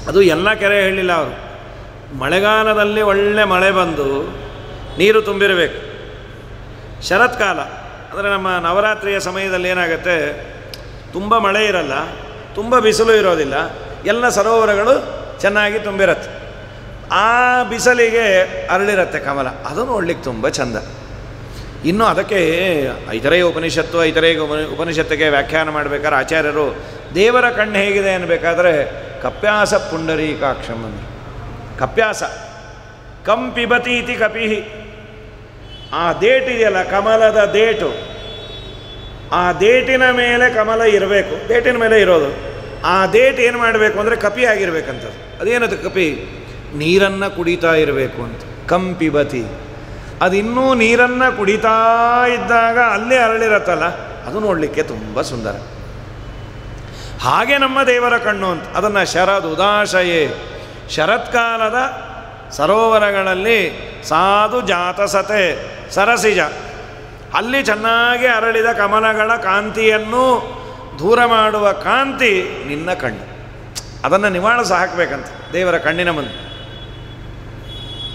ಅದು ಎಲ್ಲ ಕೆರೆ ಹೇಳಿಲ್ಲ ಅವರು. ಮಳೆಗಾಲದಲ್ಲಿ ಒಳ್ಳೆ ಮಳೆ ಬಂದು ನೀರು ತುಂಬಿರಬೇಕು. ಶರತ್ಕಾಲ ಅಂದರೆ ನಮ್ಮ ನವರಾತ್ರಿಯ ಸಮಯದಲ್ಲಿ ಏನಾಗುತ್ತೆ, ತುಂಬ ಮಳೆ ಇರಲ್ಲ, ತುಂಬ ಬಿಸಿಲು ಇರೋದಿಲ್ಲ, ಎಲ್ಲ ಸರೋವರಗಳು ಚೆನ್ನಾಗಿ ತುಂಬಿರತ್ತೆ. ಆ ಬಿಸಿಲಿಗೆ ಅರಳಿರತ್ತೆ ಕಮಲ. ಅದು ನೋಡ್ಲಿಕ್ಕೆ ತುಂಬ ಚಂದ. ಇನ್ನು ಅದಕ್ಕೆ ಐತರೇಯ ಉಪನಿಷತ್ತು, ಐತರೇಯ ಉಪನಿಷತ್ತಿಗೆ ವ್ಯಾಖ್ಯಾನ ಮಾಡಬೇಕಾದ್ರೆ ಆಚಾರ್ಯರು ದೇವರ ಕಣ್ಣು ಹೇಗಿದೆ ಅನ್ನಬೇಕಾದ್ರೆ ಕಪ್ಯಾಸ ಪುಂಡರೀಕಾಕ್ಷಂ ಅಂದರು. ಕಪ್ಯಾಸ ಕಂ ಪಿಬತಿ ಇತಿ ಕಪಿಹಿ. ಆ ದೇಟಿದೆಯಲ್ಲ, ಕಮಲದ ದೇಟು, ಆ ದೇಟಿನ ಮೇಲೆ ಕಮಲ ಇರಬೇಕು, ದೇಟಿನ ಮೇಲೆ ಇರೋದು. ಆ ದೇಟ್ ಏನು ಮಾಡಬೇಕು ಅಂದರೆ ಕಪಿ ಆಗಿರ್ಬೇಕಂತದ್ದು. ಅದೇನದು ಕಪಿ? ನೀರನ್ನು ಕುಡಿತಾ ಇರಬೇಕು ಅಂತ. ಕಂಪಿಬತಿ, ಅದಿನ್ನೂ ನೀರನ್ನು ಕುಡಿತಾ ಇದ್ದಾಗ ಅಲ್ಲೇ ಅರಳಿರತ್ತಲ್ಲ, ಅದು ನೋಡಲಿಕ್ಕೆ ತುಂಬ ಸುಂದರ. ಹಾಗೆ ನಮ್ಮ ದೇವರ ಕಣ್ಣು ಅಂತ. ಅದನ್ನು ಶರದುದಾಶಯೇ, ಶರತ್ಕಾಲದ ಸರೋವರಗಳಲ್ಲಿ ಸಾಧು ಜಾತಸತೆ ಸರಸಿಜ, ಅಲ್ಲಿ ಚೆನ್ನಾಗಿ ಅರಳಿದ ಕಮಲಗಳ ಕಾಂತಿಯನ್ನು ದೂರ ಮಾಡುವ ಕಾಂತಿ ನಿನ್ನ ಕಣ್ಣು. ಅದನ್ನು ನಿವಾಳಿಸಿ ಹಾಕಬೇಕಂತ ದೇವರ ಕಣ್ಣಿನ ಮುಂದೆ.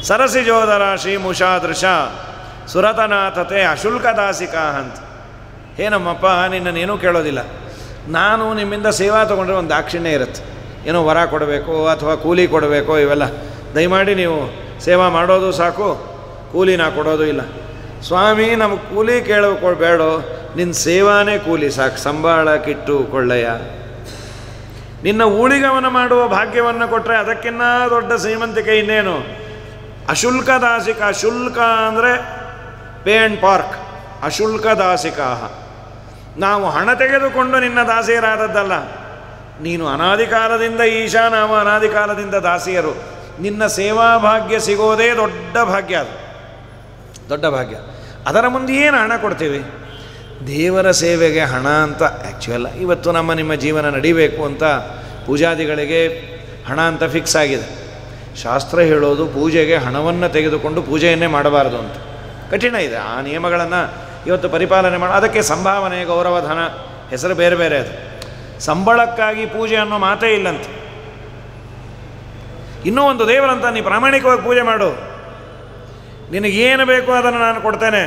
ಸರಸಿಜೋದರ ಶ್ರೀಮುಷಾದೃಶ ಸುರತನಾಥತೆ ಅಶುಲ್ಕದಾಸಿಕಾ ಅಂತ. ಏನಮ್ಮಪ್ಪ, ನಿನ್ನನ್ನೇನೂ ಕೇಳೋದಿಲ್ಲ, ನಾನು ನಿಮ್ಮಿಂದ ಸೇವಾ ತೊಗೊಂಡ್ರೆ ಒಂದು ದಾಕ್ಷಿಣ್ಯ ಇರುತ್ತೆ, ಏನೋ ವರ ಕೊಡಬೇಕು ಅಥವಾ ಕೂಲಿ ಕೊಡಬೇಕು, ಇವೆಲ್ಲ ದಯಮಾಡಿ ನೀವು ಸೇವಾ ಮಾಡೋದು ಸಾಕು, ಕೂಲಿ ನಾ ಕೊಡೋದು ಇಲ್ಲ. ಸ್ವಾಮಿ, ನಮಗೆ ಕೂಲಿ ಬೇಡೋ, ನಿನ್ನ ಸೇವಾನೇ ಕೂಲಿ ಸಾಕು, ಸಂಬಾಳ ಕಿಟ್ಟು ಕೊಳ್ಳಯ್ಯ. ನಿನ್ನ ಊಳಿಗಮನ ಮಾಡುವ ಭಾಗ್ಯವನ್ನು ಕೊಟ್ಟರೆ ಅದಕ್ಕಿನ್ನ ದೊಡ್ಡ ಶ್ರೀಮಂತಿಕೆ ಇನ್ನೇನು. ಅಶುಲ್ಕ ದಾಸಿಕ, ಶುಲ್ಕ ಅಂದರೆ ಪೇ ಆ್ಯಂಡ್ ಪಾರ್ಕ್, ಅಶುಲ್ಕ ದಾಸಿಕಾ. ನಾವು ಹಣ ತೆಗೆದುಕೊಂಡು ನಿನ್ನ ದಾಸಿಯರಾದದ್ದಲ್ಲ, ನೀನು ಅನಾದಿ ಕಾಲದಿಂದ ಈಶಾ, ನಾವು ಅನಾದಿ ಕಾಲದಿಂದ ದಾಸಿಯರು. ನಿನ್ನ ಸೇವಾ ಭಾಗ್ಯ ಸಿಗೋದೇ ದೊಡ್ಡ ಭಾಗ್ಯ, ಅದು ದೊಡ್ಡ ಭಾಗ್ಯ. ಅದರ ಮುಂದೆ ಏನು ಹಣ ಕೊಡ್ತೀವಿ? ದೇವರ ಸೇವೆಗೆ ಹಣ ಅಂತ ಆ್ಯಕ್ಚುಯಲ್ಲ. ಇವತ್ತು ನಿಮ್ಮ ಜೀವನ ನಡಿಬೇಕು ಅಂತ ಪೂಜಾದಿಗಳಿಗೆ ಹಣ ಅಂತ ಫಿಕ್ಸ್ ಆಗಿದೆ. ಶಾಸ್ತ್ರ ಹೇಳೋದು ಪೂಜೆಗೆ ಹಣವನ್ನು ತೆಗೆದುಕೊಂಡು ಪೂಜೆಯನ್ನೇ ಮಾಡಬಾರ್ದು ಅಂತ. ಕಠಿಣ ಇದೆ ಆ ನಿಯಮಗಳನ್ನು ಇವತ್ತು ಪರಿಪಾಲನೆ ಮಾಡಿ. ಅದಕ್ಕೆ ಸಂಭಾವನೆ, ಗೌರವಧನ ಹೆಸರು ಬೇರೆ ಬೇರೆ. ಅದು ಸಂಬಳಕ್ಕಾಗಿ ಪೂಜೆ ಅನ್ನೋ ಮಾತೇ ಇಲ್ಲಂತೆ. ಇನ್ನೂ ಒಂದು ದೇವರಂತ, ನೀ ಪ್ರಾಮಾಣಿಕವಾಗಿ ಪೂಜೆ ಮಾಡು, ನಿನಗೇನು ಬೇಕೋ ಅದನ್ನು ನಾನು ಕೊಡ್ತೇನೆ,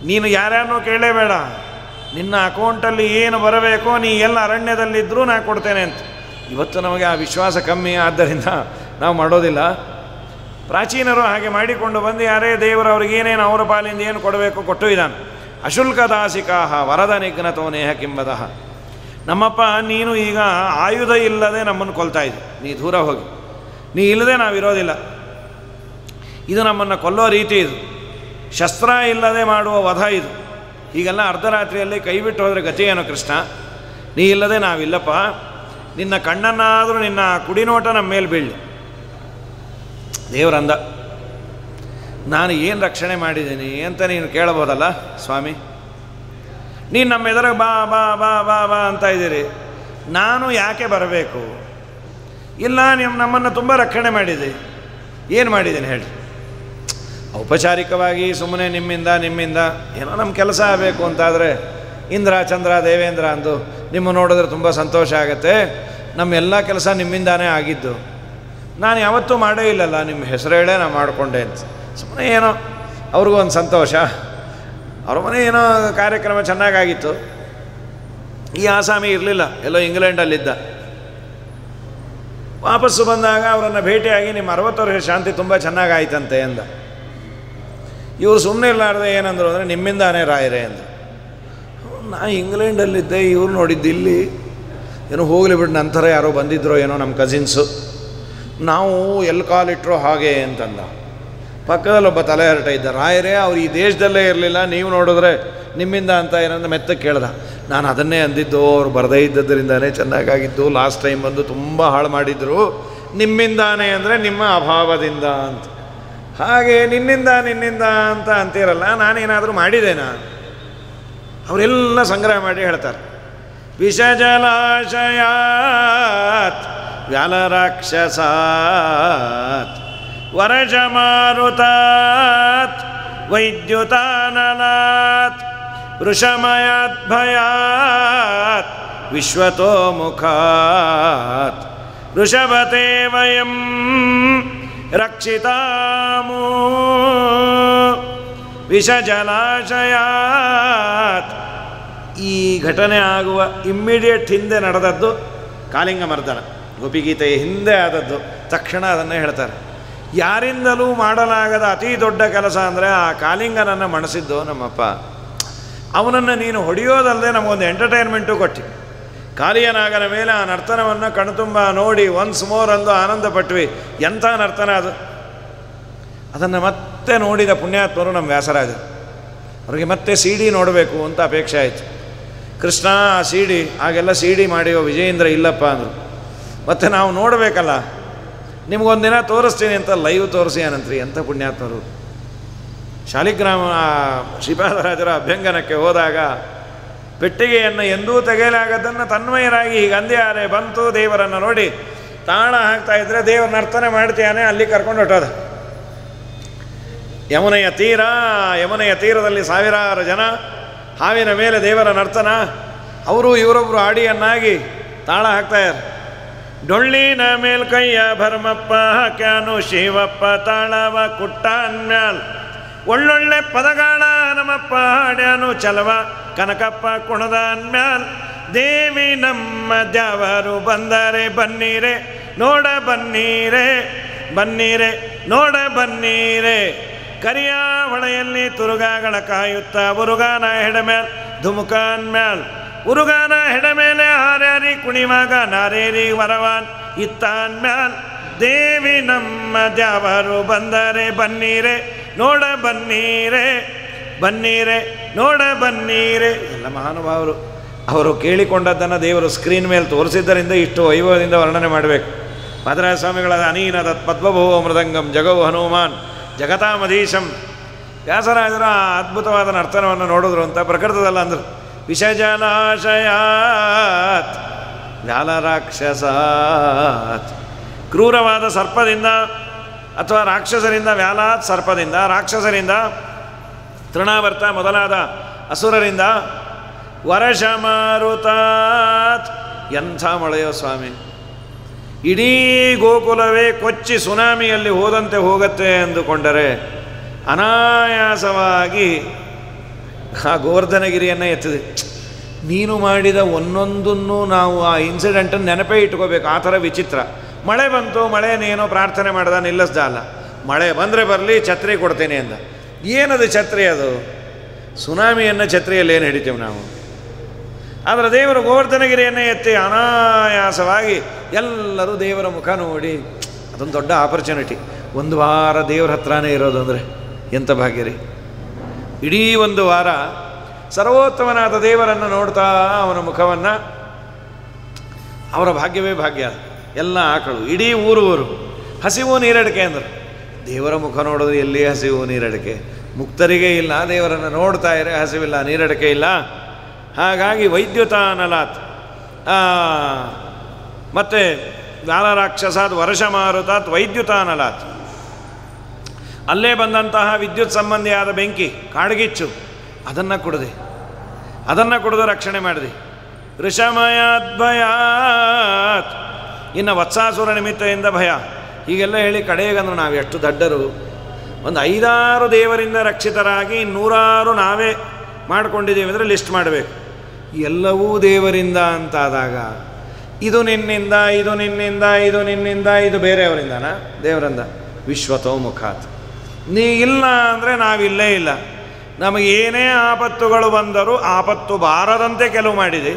ನೀನು ಯಾರ್ಯಾರನ್ನೂ ಕೇಳಲೇಬೇಡ, ನಿನ್ನ ಅಕೌಂಟಲ್ಲಿ ಏನು ಬರಬೇಕೋ, ನೀ ಎಲ್ಲ ಅರಣ್ಯದಲ್ಲಿದ್ದರೂ ನಾನು ಕೊಡ್ತೇನೆ ಅಂತ. ಇವತ್ತು ನಮಗೆ ಆ ವಿಶ್ವಾಸ ಕಮ್ಮಿ, ಆದ್ದರಿಂದ ನಾವು ಮಾಡೋದಿಲ್ಲ. ಪ್ರಾಚೀನರು ಹಾಗೆ ಮಾಡಿಕೊಂಡು ಬಂದು ಯಾರೇ ದೇವರು ಅವ್ರಿಗೇನೇನು ಅವರ ಪಾಲಿಂದ ಏನು ಕೊಡಬೇಕು ಕೊಟ್ಟು ಇದ್ದಾನೆ. ಅಶುಲ್ಕ ದಾಸಿಕಾಹ ವರದ ನಿಘ್ನತೋ ನೇಹ ಕಿಂಬದಹ. ನಮ್ಮಪ್ಪ, ನೀನು ಈಗ ಆಯುಧ ಇಲ್ಲದೆ ನಮ್ಮನ್ನು ಕೊಲ್ತಾ ಇದ್ದಿ, ನೀ ದೂರ ಹೋಗಿ, ನೀ ಇಲ್ಲದೆ ನಾವಿರೋದಿಲ್ಲ. ಇದು ನಮ್ಮನ್ನು ಕೊಲ್ಲೋ ರೀತಿ, ಇದು ಶಸ್ತ್ರ ಇಲ್ಲದೆ ಮಾಡುವ ವಧ ಇದು. ಹೀಗೆಲ್ಲ ಅರ್ಧರಾತ್ರಿಯಲ್ಲಿ ಕೈ ಬಿಟ್ಟು ಹೋದರೆ ಗತಿ ಏನೋ ಕೃಷ್ಣ, ನೀ ಇಲ್ಲದೆ ನಾವಿಲ್ಲಪ್ಪ. ನಿನ್ನ ಕಣ್ಣನ್ನಾದರೂ, ನಿನ್ನ ಕುಡಿನೋಟ ನಮ್ಮ ಮೇಲೆ ಬೀಳಲಿ. ದೇವರಂದ, ನಾನು ಏನು ರಕ್ಷಣೆ ಮಾಡಿದ್ದೀನಿ ಅಂತ ನೀನು ಕೇಳಬಹುದಲ್ಲ ಸ್ವಾಮಿ. ನೀನು ನಮ್ಮ ಎದುರಿಗೆ ಬಾ ಬಾ ಬಾ ಬಾ ಬಾ ಅಂತ ಇದ್ದೀರಿ, ನಾನು ಯಾಕೆ ಬರಬೇಕು? ಇಲ್ಲ, ನೀವು ನಮ್ಮನ್ನು ತುಂಬ ರಕ್ಷಣೆ ಮಾಡಿದೆ, ಏನು ಮಾಡಿದ್ದೀನಿ ಹೇಳಿ? ಔಪಚಾರಿಕವಾಗಿ ಸುಮ್ಮನೆ ನಿಮ್ಮಿಂದ ಏನೋ ನಮ್ಮ ಕೆಲಸ ಆಗಬೇಕು ಅಂತಾದರೆ ಇಂದ್ರ ಚಂದ್ರ ದೇವೇಂದ್ರ ಅಂದು ನಿಮ್ಮ ನೋಡಿದ್ರೆ ತುಂಬ ಸಂತೋಷ ಆಗುತ್ತೆ. ನಮ್ಮೆಲ್ಲ ಕೆಲಸ ನಿಮ್ಮಿಂದಾನೇ ಆಗಿದ್ದು, ನಾನು ಯಾವತ್ತೂ ಮಾಡೇ ಇಲ್ಲಲ್ಲ, ನಿಮ್ಮ ಹೆಸರು ಹೇಳೇ ನಾನು ಮಾಡಿಕೊಂಡೆ ಅಂತ. ಸುಮ್ಮನೆ ಏನೋ ಅವ್ರಿಗೂ ಒಂದು ಸಂತೋಷ, ಅವ್ರ ಮನೆ ಏನೋ ಕಾರ್ಯಕ್ರಮ ಚೆನ್ನಾಗಾಗಿತ್ತು. ಈ ಆಸಾಮಿ ಇರಲಿಲ್ಲ, ಎಲ್ಲೋ ಇಂಗ್ಲೆಂಡಲ್ಲಿದ್ದ. ವಾಪಸ್ಸು ಬಂದಾಗ ಅವರನ್ನು ಭೇಟಿಯಾಗಿ ನಿಮ್ಮ 60 ವರ್ಷ ಶಾಂತಿ ತುಂಬ ಚೆನ್ನಾಗಾಯ್ತಂತೆ ಅಂದ. ಇವರು ಸುಮ್ಮನೆ ಇರಲಾರ್ದೆ ಏನಂದರು ಅಂದರೆ ನಿಮ್ಮಿಂದಾನೇ ರಾಯರೇ ಅಂದರು. ನಾ ಇಂಗ್ಲೆಂಡಲ್ಲಿದ್ದೆ, ಇವ್ರು ನೋಡಿದ್ದು ಇಲ್ಲಿ, ಏನೋ ಹೋಗಲಿ ಬಿಟ್ಟು ನಂತರ ಯಾರೋ ಬಂದಿದ್ರೋ ಏನೋ ನಮ್ಮ ಕಸಿನ್ಸು, ನಾವು ಎಲ್ಲಿ ಕಾಲಿಟ್ರೋ ಹಾಗೆ ಅಂತಂದ. ಪಕ್ಕದಲ್ಲೊಬ್ಬ ತಲೆ ಹರಟ ಇದ್ದ, ರಾಯರೇ ಅವ್ರು ಈ ದೇಶದಲ್ಲೇ ಇರಲಿಲ್ಲ, ನೀವು ನೋಡಿದ್ರೆ ನಿಮ್ಮಿಂದ ಅಂತ ಏನಂದ್ರೆ ಮೆತ್ತಗೆ ಕೇಳ್ದ. ನಾನು ಅದನ್ನೇ ಅಂದಿದ್ದು, ಅವ್ರು ಬರದೇ ಇದ್ದದ್ದರಿಂದಾನೇ ಚೆನ್ನಾಗಾಗಿದ್ದು, ಲಾಸ್ಟ್ ಟೈಮ್ ಬಂದು ತುಂಬ ಹಾಳು ಮಾಡಿದ್ರು, ನಿಮ್ಮಿಂದಾನೇ ಅಂದರೆ ನಿಮ್ಮ ಅಭಾವದಿಂದ ಅಂತ. ಹಾಗೆ ನಿನ್ನಿಂದ ಅಂತ ಅಂತೀರಲ್ಲ, ನಾನೇನಾದರೂ ಮಾಡಿದ್ದೇನಾ? ಅವರೆಲ್ಲ ಸಂಗ್ರಹ ಮಾಡಿ ಹೇಳ್ತಾರೆ. ವಿಷಜಲಾಶಯಾತ್ ವ್ಯಾಲರಾಕ್ಷಸಾತ್ ವರಜಮಾರುತಾತ್ ವೈದ್ಯುತಾನಲಾತ್ ವೃಷಮಯಾತ್ ಭಯಾತ್ ವಿಶ್ವತೋ ಮುಖಾತ್ ಋಷಭತೆ ವಯಂ ರಕ್ಷಿತಾಮೋ. ವಿಷಜಲಾಶಯಾತ್, ಈ ಘಟನೆ ಆಗುವ ಇಮ್ಮಿಡಿಯೇಟ್ ಹಿಂದೆ ನಡೆದದ್ದು ಕಾಳಿಂಗ ಮರ್ದನ, ಗೋಪಿಗೀತೆಯ ಹಿಂದೆ ಆದದ್ದು. ತಕ್ಷಣ ಅದನ್ನೇ ಹೇಳ್ತಾರೆ. ಯಾರಿಂದಲೂ ಮಾಡಲಾಗದ ಅತಿ ದೊಡ್ಡ ಕೆಲಸ ಅಂದರೆ ಆ ಕಾಳಿಂಗನನ್ನು ಮಣಿಸಿದ್ದು ನಮ್ಮಪ್ಪ. ಅವನನ್ನು ನೀನು ಹೊಡೆಯೋದಲ್ಲದೆ ನಮಗೊಂದು ಎಂಟರ್ಟೈನ್ಮೆಂಟು ಕೊಟ್ಟು, ಕಾಳಿಯನಾಗನ ಮೇಲೆ ಆ ನರ್ತನವನ್ನು ಕಣ್ತುಂಬ ನೋಡಿ ಒನ್ಸ್ ಮೋರ್ ಅಂದು ಆನಂದ ಪಟ್ವಿ. ಎಂಥ ನರ್ತನ ಅದು! ಅದನ್ನು ಮತ್ತೆ ನೋಡಿದ ಪುಣ್ಯಾತ್ಮರು ನಮ್ಮ ವ್ಯಾಸರಾಜರು. ಅವ್ರಿಗೆ ಮತ್ತೆ ಸಿ ಡಿ ನೋಡಬೇಕು ಅಂತ ಅಪೇಕ್ಷೆ ಆಯಿತು. ಕೃಷ್ಣ ಆ ಸಿ ಡಿ, ಆಗೆಲ್ಲ ಸಿ ಡಿ ಮಾಡಿಯೋ ವಿಜಯೇಂದ್ರ ಇಲ್ಲಪ್ಪ ಅಂದರು. ಮತ್ತು ನಾವು ನೋಡಬೇಕಲ್ಲ, ನಿಮಗೊಂದಿನ ತೋರಿಸ್ತೀನಿ ಅಂತ ಲೈವ್ ತೋರಿಸಿ ಅನಂತ್ರಿ. ಎಂಥ ಪುಣ್ಯಾತ್ಮರು! ಶಾಲಿಗ್ರಾಮ ಶ್ರೀಪಾದರಾಜರ ಅಭ್ಯಂಗನಕ್ಕೆ ಹೋದಾಗ ಪೆಟ್ಟಿಗೆಯನ್ನು ಎಂದೂ ತೆಗೆಯಲಾಗದನ್ನು ತನ್ಮಯರಾಗಿ ಹೀಗೆ ಅಂದ್ಯಾರೆ ಬಂತು. ದೇವರನ್ನು ನೋಡಿ ತಾಳ ಹಾಕ್ತಾಯಿದ್ರೆ ದೇವರ ನರ್ತನೆ ಮಾಡ್ತೀಯಾನೆ, ಅಲ್ಲಿ ಕರ್ಕೊಂಡು ಹೊಟ್ಟೋದ. ಯಮುನೆಯ ತೀರದಲ್ಲಿ ಸಾವಿರಾರು ಜನ, ಹಾವಿನ ಮೇಲೆ ದೇವರ ನರ್ತನ, ಅವರು ಇವರೊಬ್ಬರು ಆಡಿಯನ್ನಾಗಿ ತಾಳ ಹಾಕ್ತಾಯಿದ್ದಾರೆ. ಡೊಳ್ಳಿನ ಮೇಲ್ಕೈಯ ಭರ್ಮಪ್ಪ ಹಾಕ್ಯಾನು ಶಿವಪ್ಪ ತಾಳವ ಕುಟ್ಟಾನ್ಮ್ಯಾಲ್, ಒಳ್ಳೊಳ್ಳೆ ಪದಗಾಳ ನಮ್ಮಪ್ಪ ಹಾಡ್ಯಾನು ಚಲವ ಕನಕಪ್ಪ ಕುಣದ ಅನ್ಮ್ಯಾಲ್. ದೇವಿ ನಮ್ಮ ದ್ಯಾವರು ಬಂದರೆ ಬನ್ನೀರೆ ನೋಡ ಬನ್ನೀರೆ, ಬನ್ನೀರೆ ನೋಡ ಬನ್ನೀರೆ. ಕರಿಯ ಹೊಳೆಯಲ್ಲಿ ತುರುಗಾಗಳ ಕಾಯುತ್ತ ಉರುಗಾನ ಹೆಡಮ್ಯಾಲ್ ಧುಮುಕಾನ್ ಮ್ಯಾಲ್. ಉರುಗಾನ ಹೆಡ ಮೇಲೆ ಹಾರ್ಯಾರಿ ಕುಣಿವಾಗ ನಾರೇರಿ ವರವಾನ್ ಇತ್ತಾನ್ ಮ್ಯಾಲ್. ದೇವಿ ನಮ್ಮ ದ್ಯಾವರು ಬಂದರೆ ಬನ್ನೀರೆ ನೋಡ ಬನ್ನೀರೆ, ಬನ್ನೀರೆ ನೋಡ ಬನ್ನೀರೆ. ಎಲ್ಲ ಮಹಾನುಭಾವರು ಅವರು ಕೇಳಿಕೊಂಡದ್ದನ್ನು ದೇವರು ಸ್ಕ್ರೀನ್ ಮೇಲೆ ತೋರಿಸಿದ್ದರಿಂದ ಇಷ್ಟು ವೈಭವದಿಂದ ವರ್ಣನೆ ಮಾಡಬೇಕು. ಮಧುರಾಯ ಸ್ವಾಮಿಗಳ ಅನೀನದ ಪದ್ಮಭುವ ಮೃದಂಗಂ ಜಗವು ಹನುಮಾನ್ ಜಗತಾಮಧೀಶಂ. ವ್ಯಾಸರಾಜರ ಅದ್ಭುತವಾದ ನರ್ತನವನ್ನು ನೋಡಿದ್ರು ಅಂತ ಪ್ರಕೃತದಲ್ಲ ಅಂದರು. ವಿಷಜಲಾಶಯಾತ್ ವ್ಯಾಲರಾಕ್ಷಸಾತ್, ಕ್ರೂರವಾದ ಸರ್ಪದಿಂದ ಅಥವಾ ರಾಕ್ಷಸರಿಂದ, ವ್ಯಾಲಾತ್ ಸರ್ಪದಿಂದ, ರಾಕ್ಷಸರಿಂದ, ತೃಣಾವರ್ತ ಮೊದಲಾದ ಅಸುರರಿಂದ, ವರಷಮಾರುತಾತ್, ಎಂಥ ಮಳೆಯೋ ಸ್ವಾಮಿ! ಇಡೀ ಗೋಕುಲವೇ ಕೊಚ್ಚಿ ಸುನಾಮಿಯಲ್ಲಿ ಹೋದಂತೆ ಹೋಗುತ್ತೆ ಎಂದುಕೊಂಡರೆ ಅನಾಯಾಸವಾಗಿ ಆ ಗೋವರ್ಧನಗಿರಿಯನ್ನು ಎತ್ತಿದೆ. ನೀನು ಮಾಡಿದ ಒಂದೊಂದನ್ನು ನಾವು ಆ ಇನ್ಸಿಡೆಂಟನ್ನು ನೆನಪೇ ಇಟ್ಕೋಬೇಕು. ಆ ಥರ ವಿಚಿತ್ರ. ಮಳೆ ಬಂತು, ಮಳೆನೇನೋ ಪ್ರಾರ್ಥನೆ ಮಾಡ್ದ, ನಿಲ್ಲಿಸ್ದ ಅಲ್ಲ. ಮಳೆ ಬಂದರೆ ಬರಲಿ, ಛತ್ರಿ ಕೊಡ್ತೇನೆ ಅಂದ. ಏನದು ಛತ್ರಿ? ಅದು ಸುನಾಮಿಯನ್ನು ಛತ್ರಿಯಲ್ಲಿ ಏನು ಹಿಡಿತೇವೆ ನಾವು? ಆದರೆ ದೇವರು ಗೋವರ್ಧನಗಿರಿಯನ್ನೇ ಎತ್ತಿ ಅನಾಯಾಸವಾಗಿ ಎಲ್ಲರೂ ದೇವರ ಮುಖ ನೋಡಿ, ಅದೊಂದು ದೊಡ್ಡ ಆಪರ್ಚುನಿಟಿ. ಒಂದು ವಾರ ದೇವರ ಹತ್ರನೇ ಇರೋದು ಅಂದರೆ ಎಂಥ ಭಾಗ್ಯ ರೀ! ಇಡೀ ಒಂದು ವಾರ ಸರ್ವೋತ್ತಮನಾದ ದೇವರನ್ನು ನೋಡ್ತಾ ಅವನ ಮುಖವನ್ನು, ಅವರ ಭಾಗ್ಯವೇ ಭಾಗ್ಯ. ಎಲ್ಲ ಆಕಳು, ಇಡೀ ಊರು ಹಸಿವು ನೀರಡಿಕೆ ಅಂದರು. ದೇವರ ಮುಖ ನೋಡೋದು ಎಲ್ಲಿ ಹಸಿವು ನೀರಡಿಕೆ? ಮುಕ್ತರಿಗೆ ಇಲ್ಲ, ದೇವರನ್ನು ನೋಡ್ತಾ ಇರೇ ಹಸಿವಿಲ್ಲ, ನೀರಡಿಕೆ ಇಲ್ಲ. ಹಾಗಾಗಿ ವೈದ್ಯುತಾನಲಾತ್, ಮತ್ತು ವ್ಯಾಲರಾಕ್ಷಸಾತ್ ವರಷಮಾರುತಾತ್ ವೈದ್ಯುತಾನಲಾತ್, ಅಲ್ಲೇ ಬಂದಂತಹ ವಿದ್ಯುತ್ ಸಂಬಂಧಿಯಾದ ಬೆಂಕಿ, ಕಾಡ್ಗಿಚ್ಚು, ಅದನ್ನು ಕುಡಿದು ರಕ್ಷಣೆ ಮಾಡಿದೆ. ವೃಷಮಯಾತ್ ಭಯಾತ್, ಇನ್ನು ವತ್ಸಾಸುರ ನಿಮಿತ್ತದಿಂದ ಭಯ. ಹೀಗೆಲ್ಲ ಹೇಳಿ ಕಡೆಗಂದ್ರೆ ನಾವು ಎಷ್ಟು ದಡ್ಡರು! ಒಂದು 5-6 ದೇವರಿಂದ ರಕ್ಷಿತರಾಗಿ 100 ನಾವೇ ಮಾಡ್ಕೊಂಡಿದ್ದೀವಿ ಅಂದರೆ ಲಿಸ್ಟ್ ಮಾಡಬೇಕು. ಎಲ್ಲವೂ ದೇವರಿಂದ ಅಂತಾದಾಗ ಇದು ನಿನ್ನಿಂದ, ಇದು ನಿನ್ನಿಂದ, ಇದು ನಿನ್ನಿಂದ, ಇದು ಬೇರೆಯವರಿಂದನಾ? ದೇವರಿಂದ. ವಿಶ್ವತೋ ಮುಖಾತ್, ನೀ ಇಲ್ಲ ಅಂದರೆ ನಾವಿಲ್ಲೇ ಇಲ್ಲ. ನಮಗೇನೇ ಆಪತ್ತುಗಳು ಬಂದರೂ ಆಪತ್ತು ಬಾರದಂತೆ ಕೆಲವು ಮಾಡಿದೆ,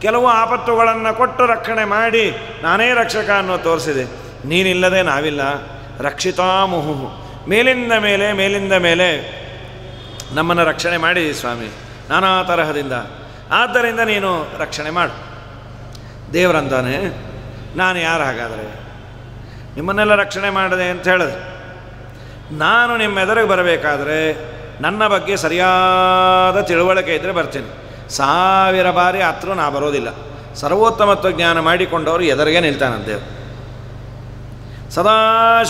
ಕೆಲವು ಆಪತ್ತುಗಳನ್ನು ಕೊಟ್ಟು ರಕ್ಷಣೆ ಮಾಡಿ ನಾನೇ ರಕ್ಷಕ ಅನ್ನೋ ತೋರಿಸಿದೆ. ನೀನಿಲ್ಲದೆ ನಾವಿಲ್ಲ. ರಕ್ಷಿತಾಮುಹು, ಮೇಲಿಂದ ಮೇಲೆ ನಮ್ಮನ್ನು ರಕ್ಷಣೆ ಮಾಡಿ ಸ್ವಾಮಿ ನಾನಾ ತರಹದಿಂದ. ಆದ್ದರಿಂದ ನೀನು ರಕ್ಷಣೆ ಮಾಡು. ದೇವರಂತಾನೆ, ನಾನು ಯಾರು ಹಾಗಾದರೆ ನಿಮ್ಮನ್ನೆಲ್ಲ ರಕ್ಷಣೆ ಮಾಡಿದೆ ಅಂತ ಹೇಳಿದೆ? ನಾನು ನಿಮ್ಮ ಎದುರಿಗೆ ಬರಬೇಕಾದ್ರೆ ನನ್ನ ಬಗ್ಗೆ ಸರಿಯಾದ ತಿಳುವಳಿಕೆ ಇದ್ದರೆ ಬರ್ತೀನಿ. 1000 ಬಾರಿ ಹತ್ರ ನಾ ಬರೋದಿಲ್ಲ. ಸರ್ವೋತ್ತಮತ್ವ ಜ್ಞಾನ ಮಾಡಿಕೊಂಡವರು ಎದುರಿಗೆ ನಿಲ್ತಾನಂತೆ. ಸದಾ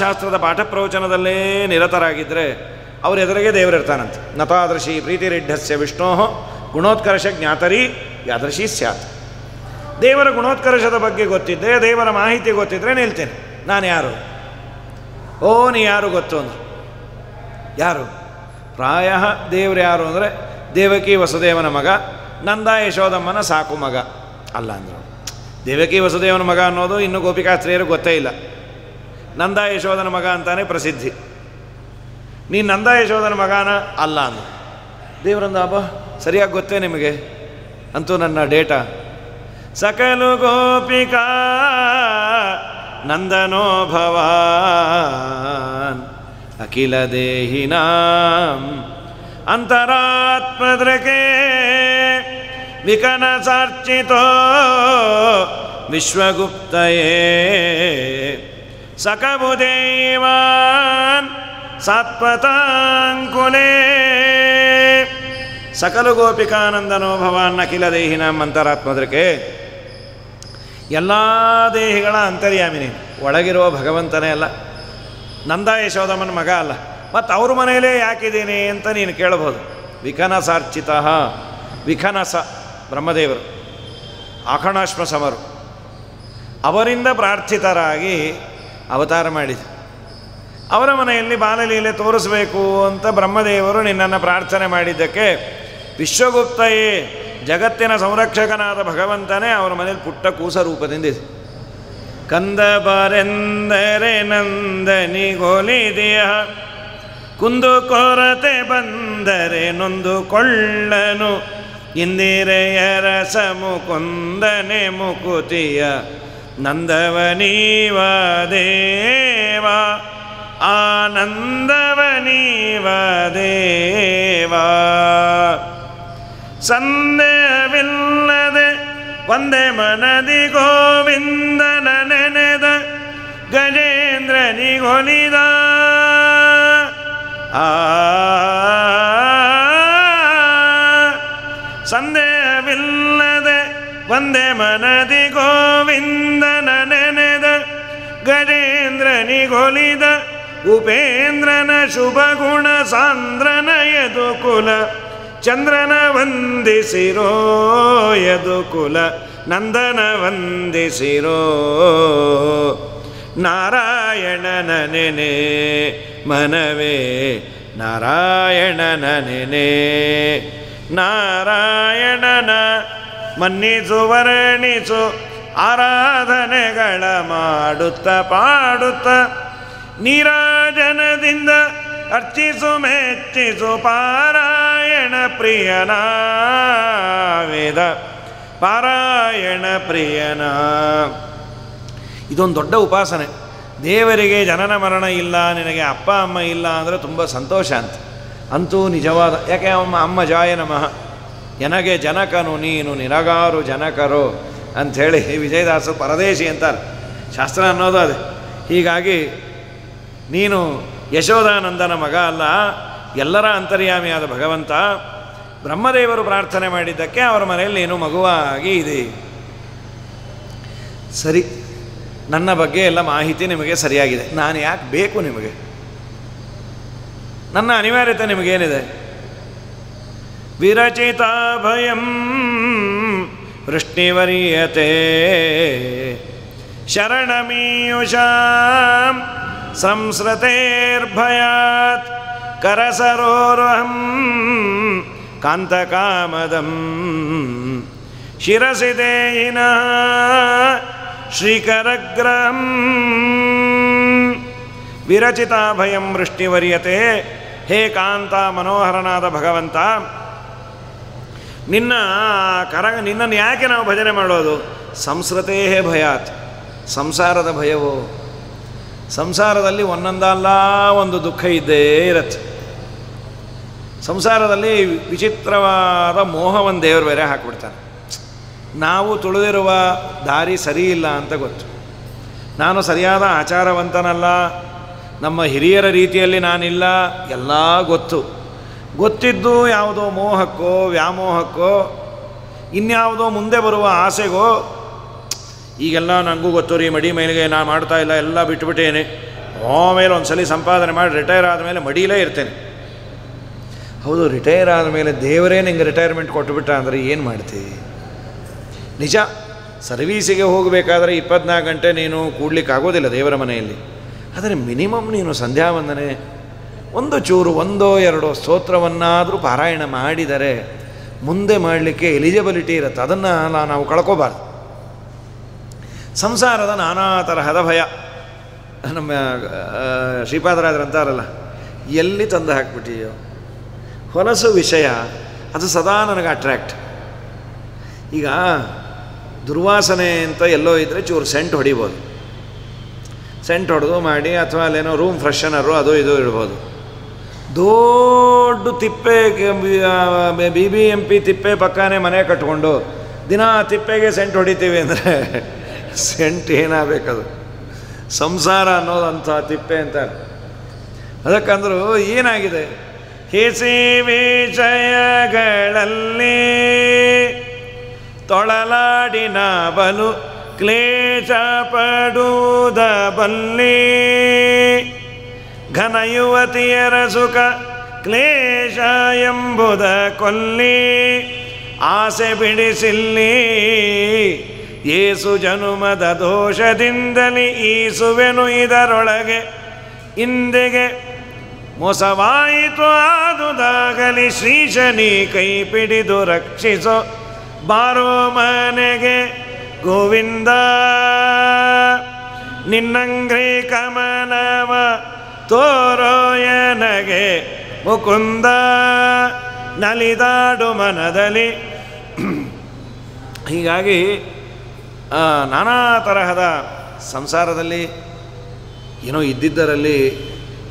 ಶಾಸ್ತ್ರದ ಪಾಠ ಪ್ರವಚನದಲ್ಲೇ ನಿರತರಾಗಿದ್ದರೆ ಅವ್ರ ಎದುರಿಗೆ ದೇವರಿರ್ತಾನಂತೆ. ನತಾದೃಶಿ ಪ್ರೀತಿರಿಢ್ಯಸ್ಯ ವಿಷ್ಣೋ ಗುಣೋತ್ಕರ್ಷ ಜ್ಞಾತರಿ ಯಾದೃಶಿ ಸ್ಯಾತ್. ದೇವರ ಗುಣೋತ್ಕರ್ಷದ ಬಗ್ಗೆ ಗೊತ್ತಿದ್ದರೆ, ದೇವರ ಮಾಹಿತಿ ಗೊತ್ತಿದ್ದರೆ ನಿಲ್ತೇನೆ. ನಾನು ಯಾರು? ಓ ನೀ ಯಾರು ಗೊತ್ತು ಅಂದ್ರೆ ಯಾರು? ಪ್ರಾಯ ದೇವರು ಯಾರು ಅಂದರೆ ದೇವಕಿ ವಸುದೇವನ ಮಗ, ನಂದ ಯಶೋದಮ್ಮನ ಸಾಕು ಮಗ ಅಲ್ಲ ಅಂದರು. ದೇವಕಿ ವಸುದೇವನ ಮಗ ಅನ್ನೋದು ಇನ್ನೂ ಗೋಪಿಕಾಸ್ತ್ರೀಯರು ಗೊತ್ತೇ ಇಲ್ಲ. ನಂದ ಯಶೋದನ ಮಗ ಅಂತಾನೆ ಪ್ರಸಿದ್ಧಿ. ನೀನು ನಂದ ಯಶೋದನ ಮಗನ ಅಲ್ಲ ಅಂದ. ದೇವರಂದ, ಅಬ್ಬ ಸರಿಯಾಗಿ ಗೊತ್ತೇ ನಿಮಗೆ, ಅಂತೂ ನನ್ನ ಡೇಟಾ. ಸಕಲು ಗೋಪಿಕಾ ನಂದನೋ ಭವಾನ್ ಅಖಿಲ ದೇಹಿನಾಂ ಅಂತರಾತ್ಮದೃಕೆ ವಿಕನಸಾರ್ಚಿತೋ ವಿಶ್ವಗುಪ್ತಯೇ ಸಕಬುದೇವಾನ್ ಸಾತ್ವತಾಂಕುಲೇ. ಸಕಲ ಗೋಪಿಕಾನಂದನೋ ಭವಾನ್ ಅಖಿಲ ದೇಹಿನಾಂ ಅಂತರಾತ್ಮದೃಕೆ. ಎಲ್ಲ ದೇಹಿಗಳ ಅಂತರ್ಯಾಮಿನಿ, ಒಳಗಿರುವ ಭಗವಂತನೇ ಅಲ್ಲ, ನಂದ ಯಶೋದಮ್ಮನ ಮಗ ಅಲ್ಲ. ಮತ್ತು ಅವ್ರ ಮನೆಯಲ್ಲೇ ಯಾಕಿದ್ದೀನಿ ಅಂತ ನೀನು ಕೇಳಬಹುದು. ವಿಖನಸಾರ್ಚಿತ, ವಿಖನಸ ಬ್ರಹ್ಮದೇವರು, ಆಖಣಾಶ್ಮ ಸಮರು, ಅವರಿಂದ ಪ್ರಾರ್ಥಿತರಾಗಿ ಅವತಾರ ಮಾಡಿದೆ. ಅವರ ಮನೆಯಲ್ಲಿ ಬಾಲಲೀಲೆ ತೋರಿಸಬೇಕು ಅಂತ ಬ್ರಹ್ಮದೇವರು ನಿನ್ನನ್ನು ಪ್ರಾರ್ಥನೆ ಮಾಡಿದ್ದಕ್ಕೆ ವಿಶ್ವಗುಪ್ತಯೇ, ಜಗತ್ತಿನ ಸಂರಕ್ಷಕನಾದ ಭಗವಂತನೇ ಅವರ ಮನೆಯಲ್ಲಿ ಪುಟ್ಟ ಕೂಸ ರೂಪದಿಂದಿದೆ. ಕಂದ ಬರೆಂದರೆ ನಂದನಿಗೊಲಿದೆಯ, ಕುಂದು ಕೊರತೆ ಬಂದರೆ ನೊಂದುಕೊಳ್ಳನು, ಇಂದಿರೆಯರ ಸಮುಕುಂದನೆ ಮುಕುತಿಯ ನಂದವನೀವ ದೇವ, ಆನಂದವನೀವ ದೇವ. ಸಂದೇಹವಿಲ್ಲದೆ ಒಂದೇ ಮನದಿ ಗೋವಿಂದನ ನೆನೆದ ಗಜೇಂದ್ರನಿಗೊಲಿದ, ಸಂದೇಹವಿಲ್ಲದೆ ಒಂದೇ ಮನದಿ ಗೋವಿಂದನ ನೆನೆದ ಗಜೇಂದ್ರನಿಗೊಲಿದ, ಉಪೇಂದ್ರನ ಶುಭಗುಣ ಸಾಂದ್ರನ ಯದುಕುಲ ಚಂದ್ರನ ವಂದಿಸಿರೋ, ಯದುಕುಲ ನಂದನ ವಂದಿಸಿರೋ. ನಾರಾಯಣನ ನೆನೆ ಮನವೇ, ನಾರಾಯಣನ ನೆನೆ, ನಾರಾಯಣನ ಮನ್ನಿಸು ವರ್ಣಿಸು, ಆರಾಧನೆಗಳ ಮಾಡುತ್ತ ಪಾಡುತ್ತ ನೀರಾಜನದಿಂದ ಅರ್ಚಿಸು ಮೆಚ್ಚಿಸು ಪಾರಾಯಣ ಪ್ರಿಯನ, ವೇದ ಪಾರಾಯಣ ಪ್ರಿಯನ. ಇದೊಂದು ದೊಡ್ಡ ಉಪಾಸನೆ. ದೇವರಿಗೆ ಜನನ ಮರಣ ಇಲ್ಲ, ನಿನಗೆ ಅಪ್ಪ ಅಮ್ಮ ಇಲ್ಲ ಅಂದರೆ ತುಂಬ ಸಂತೋಷ ಅಂತ. ಅಂತೂ ನಿಜವಾದ, ಯಾಕೆ ಅಮ್ಮ ಜಾಯ ನಮಃ, ಎನಗೆ ಜನಕನು ನೀನು ನಿನಗಾರು ಜನಕರು ಅಂಥೇಳಿ ವಿಜಯದಾಸು ಪರದೇಶಿ ಅಂತಾರೆ. ಶಾಸ್ತ್ರ ಅನ್ನೋದು ಅದೇ. ಹೀಗಾಗಿ ನೀನು ಯಶೋದಾನಂದನ ಮಗ ಅಲ್ಲ, ಎಲ್ಲರ ಅಂತರ್ಯಾಮಿಯಾದ ಭಗವಂತ. ಬ್ರಹ್ಮದೇವರು ಪ್ರಾರ್ಥನೆ ಮಾಡಿದ್ದಕ್ಕೆ ಅವರ ಮನೆಯಲ್ಲಿ ನೀನು ಮಗುವಾಗಿ ಇದೆ. ಸರಿ, ನನ್ನ ಬಗ್ಗೆ ಎಲ್ಲ ಮಾಹಿತಿ ನಿಮಗೆ ಸರಿಯಾಗಿದೆ. ನಾನು ಯಾಕೆ ಬೇಕು ನಿಮಗೆ? ನನ್ನ ಅನಿವಾರ್ಯತೆ ನಿಮಗೇನಿದೆ? ವಿರಚಿತ ಭಯಂ ವೃಷ್ಣಿವರ್ಯತೆ ಶರಣಮೀಯುಷಾಂ ಸಂಸ್ರತೇರ್ಭಯಾತ್ ಕರಸರೋರ್ವಹಂ ಕಾಂತಕಾಮದಂ ಶಿರಸಿ ದೇಹಿನಃ ಶ್ರೀಕರಗ್ರಹಂ. ವಿರಚಿತ ಭಯಂ ವೃಷ್ಟಿವರ್ಯತೆ, ಹೇ ಕಾಂತ ಮನೋಹರನಾದ ಭಗವಂತ, ನಿನ್ನನ್ನು ಯಾಕೆ ನಾವು ಭಜನೆ ಮಾಡೋದು? ಸಂಸ್ರತೇ ಭಯಾತ್, ಸಂಸಾರದ ಭಯವು. ಸಂಸಾರದಲ್ಲಿ ಒಂದೊಂದಲ್ಲ ಒಂದು ದುಃಖ ಇದ್ದೇ ಇರತ್ತೆ. ಸಂಸಾರದಲ್ಲಿ ವಿಚಿತ್ರವಾದ ಮೋಹವನ್ನು ದೇವರು ಬೇರೆ ಹಾಕಿಬಿಡ್ತಾನೆ. ನಾವು ತುಳಿದಿರುವ ದಾರಿ ಸರಿ ಇಲ್ಲ ಅಂತ ಗೊತ್ತು, ನಾನು ಸರಿಯಾದ ಆಚಾರವಂತನಲ್ಲ, ನಮ್ಮ ಹಿರಿಯರ ರೀತಿಯಲ್ಲಿ ನಾನಿಲ್ಲ, ಎಲ್ಲ ಗೊತ್ತಿದ್ದು ಯಾವುದೋ ಮೋಹಕ್ಕೋ ವ್ಯಾಮೋಹಕ್ಕೋ ಇನ್ಯಾವುದೋ ಮುಂದೆ ಬರುವ ಆಸೆಗೋ, ಈಗೆಲ್ಲ ನನಗೂ ಗೊತ್ತು ರೀ, ಮಡಿ ಮೇಲೆಗೆ ನಾನು ಮಾಡ್ತಾ ಇಲ್ಲ, ಎಲ್ಲ ಬಿಟ್ಟುಬಿಟ್ಟೇನೆ, ಆಮೇಲೆ ಒಂದು ಸಲ ಸಂಪಾದನೆ ಮಾಡಿ ರಿಟೈರ್ ಆದಮೇಲೆ ಮಡಿಲೇ ಇರ್ತೇನೆ. ಹೌದು, ರಿಟೈರ್ ಆದಮೇಲೆ ದೇವರೇ ನಿಂಗೆ ರಿಟೈರ್ಮೆಂಟ್ ಕೊಟ್ಟುಬಿಟ್ಟ ಅಂದರೆ ಏನು ಮಾಡ್ತೀವಿ? ನಿಜ, ಸರ್ವೀಸಿಗೆ ಹೋಗಬೇಕಾದ್ರೆ 24 ಗಂಟೆ ನೀನು ಕೂಡ್ಲಿಕ್ಕಾಗೋದಿಲ್ಲ ದೇವರ ಮನೆಯಲ್ಲಿ. ಆದರೆ ಮಿನಿಮಮ್ ನೀನು ಸಂಧ್ಯಾ ವಂದನೆ ಒಂದು ಚೂರು 1-2 ಸ್ತೋತ್ರವನ್ನಾದರೂ ಪಾರಾಯಣ ಮಾಡಿದರೆ ಮುಂದೆ ಮಾಡಲಿಕ್ಕೆ ಎಲಿಜಿಬಿಲಿಟಿ ಇರುತ್ತೆ. ಅದನ್ನು ನಾವು ಕಳ್ಕೋಬಾರ್ದು. ಸಂಸಾರದ ನಾನಾ ತರಹದ ಭಯ. ನಮ್ಮ ಶ್ರೀಪಾದರಾಜರು ಅಂತಾರಲ್ಲ, ಎಲ್ಲಿ ತಂದು ಹಾಕ್ಬಿಟ್ಟಿಯೋ ಹೊಲಸು ವಿಷಯ, ಅದು ಸದಾ ನನಗೆ ಅಟ್ರ್ಯಾಕ್ಟ್. ಈಗ ದುರ್ವಾಸನೆ ಅಂತ ಎಲ್ಲೋ ಇದ್ದರೆ ಚೂರು ಸೆಂಟ್ ಹೊಡಿಬೋದು, ಸೆಂಟ್ ಹೊಡೆದು ಮಾಡಿ, ಅಥವಾ ಅಲ್ಲೇನೋ ರೂಮ್ ಫ್ರೆಶನರು ಅದು ಇದು ಇಡ್ಬೋದು. ದೊಡ್ಡ ತಿಪ್ಪೆ BBMP ತಿಪ್ಪೆ ಪಕ್ಕನೇ ಮನೆ ಕಟ್ಕೊಂಡು ದಿನ ತಿಪ್ಪೆಗೆ ಸೆಂಟ್ ಹೊಡಿತೀವಿ ಅಂದರೆ ಸೆಂಟ್ ಏನಾಗಬೇಕದು? ಸಂಸಾರ ಅನ್ನೋದು ಅಂಥ ತಿಪ್ಪೆ ಅಂತಾರೆ. ಅದಕ್ಕಂದ್ರೂ ಏನಾಗಿದೆ, ಹೇಸಿ ವಿಷಯಗಳಲ್ಲಿ ತೊಳಲಾಡಿನ ಬಲು ಕ್ಲೇಶ ಪಡುವುದ ಬಲ್ಲಿ, ಘನ ಯುವತಿಯರ ಸುಖ ಕ್ಲೇಶ ಎಂಬುದ ಕೊಲ್ಲಿ, ಆಸೆ ಬಿಡಿಸಿಲ್ಲಿ ಏಸು ಜನುಮದ ದೋಷದಿಂದಲಿ ಈಸುವೆನು ಇದರೊಳಗೆ, ಇಂದೆಗೆ ಮೋಸವಾಯಿತು ಆದುದಾಗಲಿ ಶ್ರೀಶನಿ ಕೈ ಪಿಡಿದು ರಕ್ಷಿಸೋ ಬಾರೋ ಮನೆಗೆ ಗೋವಿಂದ. ನಿನ್ನಂಗ್ರಿ ಕಮನವ ತೋರೋಯನಗೆ ಮುಕುಂದ, ನಲಿದಾಡು ಮನದಲ್ಲಿ. ಹೀಗಾಗಿ ನಾನಾ ತರಹದ ಸಂಸಾರದಲ್ಲಿ ಏನೋ ಇದ್ದಿದ್ದರಲ್ಲಿ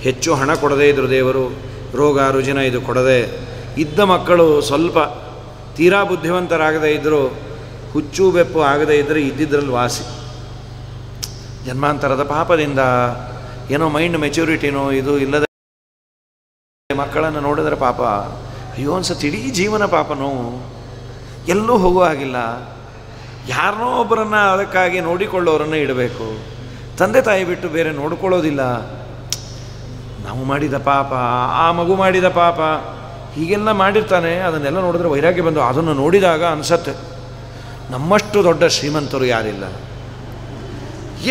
ಹೆಚ್ಚು ಹಣ ಕೊಡದೇ ಇದ್ದರು ದೇವರು, ರೋಗ ರುಜಿನ ಇದು ಕೊಡದೆ ಇದ್ದ ಮಕ್ಕಳು ಸ್ವಲ್ಪ ತೀರಾ ಬುದ್ಧಿವಂತರಾಗದೇ ಇದ್ದರು, ಹುಚ್ಚು ಬೆಪ್ಪು ಆಗದೇ ಇದ್ದರೆ ಇದ್ದಿದ್ರಲ್ಲಿ ವಾಸಿ. ಜನ್ಮಾಂತರದ ಪಾಪದಿಂದ ಏನೋ ಮೈಂಡ್ ಮೆಚ್ಯೂರಿಟಿನೋ ಇದು ಇಲ್ಲದೆ ಮಕ್ಕಳನ್ನು ನೋಡಿದರೆ ಪಾಪ ಅಯ್ಯೋ ಅನ್ಸತ್ತೆ. ಇಡೀ ಜೀವನ ಪಾಪನೋ, ಎಲ್ಲೂ ಹೋಗೋ ಹಾಗಿಲ್ಲ. ಯಾರನ್ನೋ ಒಬ್ಬರನ್ನು ಅದಕ್ಕಾಗಿ ನೋಡಿಕೊಳ್ಳೋರನ್ನು ಇಡಬೇಕು. ತಂದೆ ತಾಯಿ ಬಿಟ್ಟು ಬೇರೆ ನೋಡ್ಕೊಳ್ಳೋದಿಲ್ಲ. ನಾವು ಮಾಡಿದ ಪಾಪ, ಆ ಮಗು ಮಾಡಿದ ಪಾಪ, ಹೀಗೆಲ್ಲ ಮಾಡಿರ್ತಾನೆ. ಅದನ್ನೆಲ್ಲ ನೋಡಿದ್ರೆ ವೈರಾಗ್ಯ ಬಂದು ಅದನ್ನು ನೋಡಿದಾಗ ಅನಿಸತ್ತೆ ನಮ್ಮಷ್ಟು ದೊಡ್ಡ ಶ್ರೀಮಂತರು ಯಾರಿಲ್ಲ.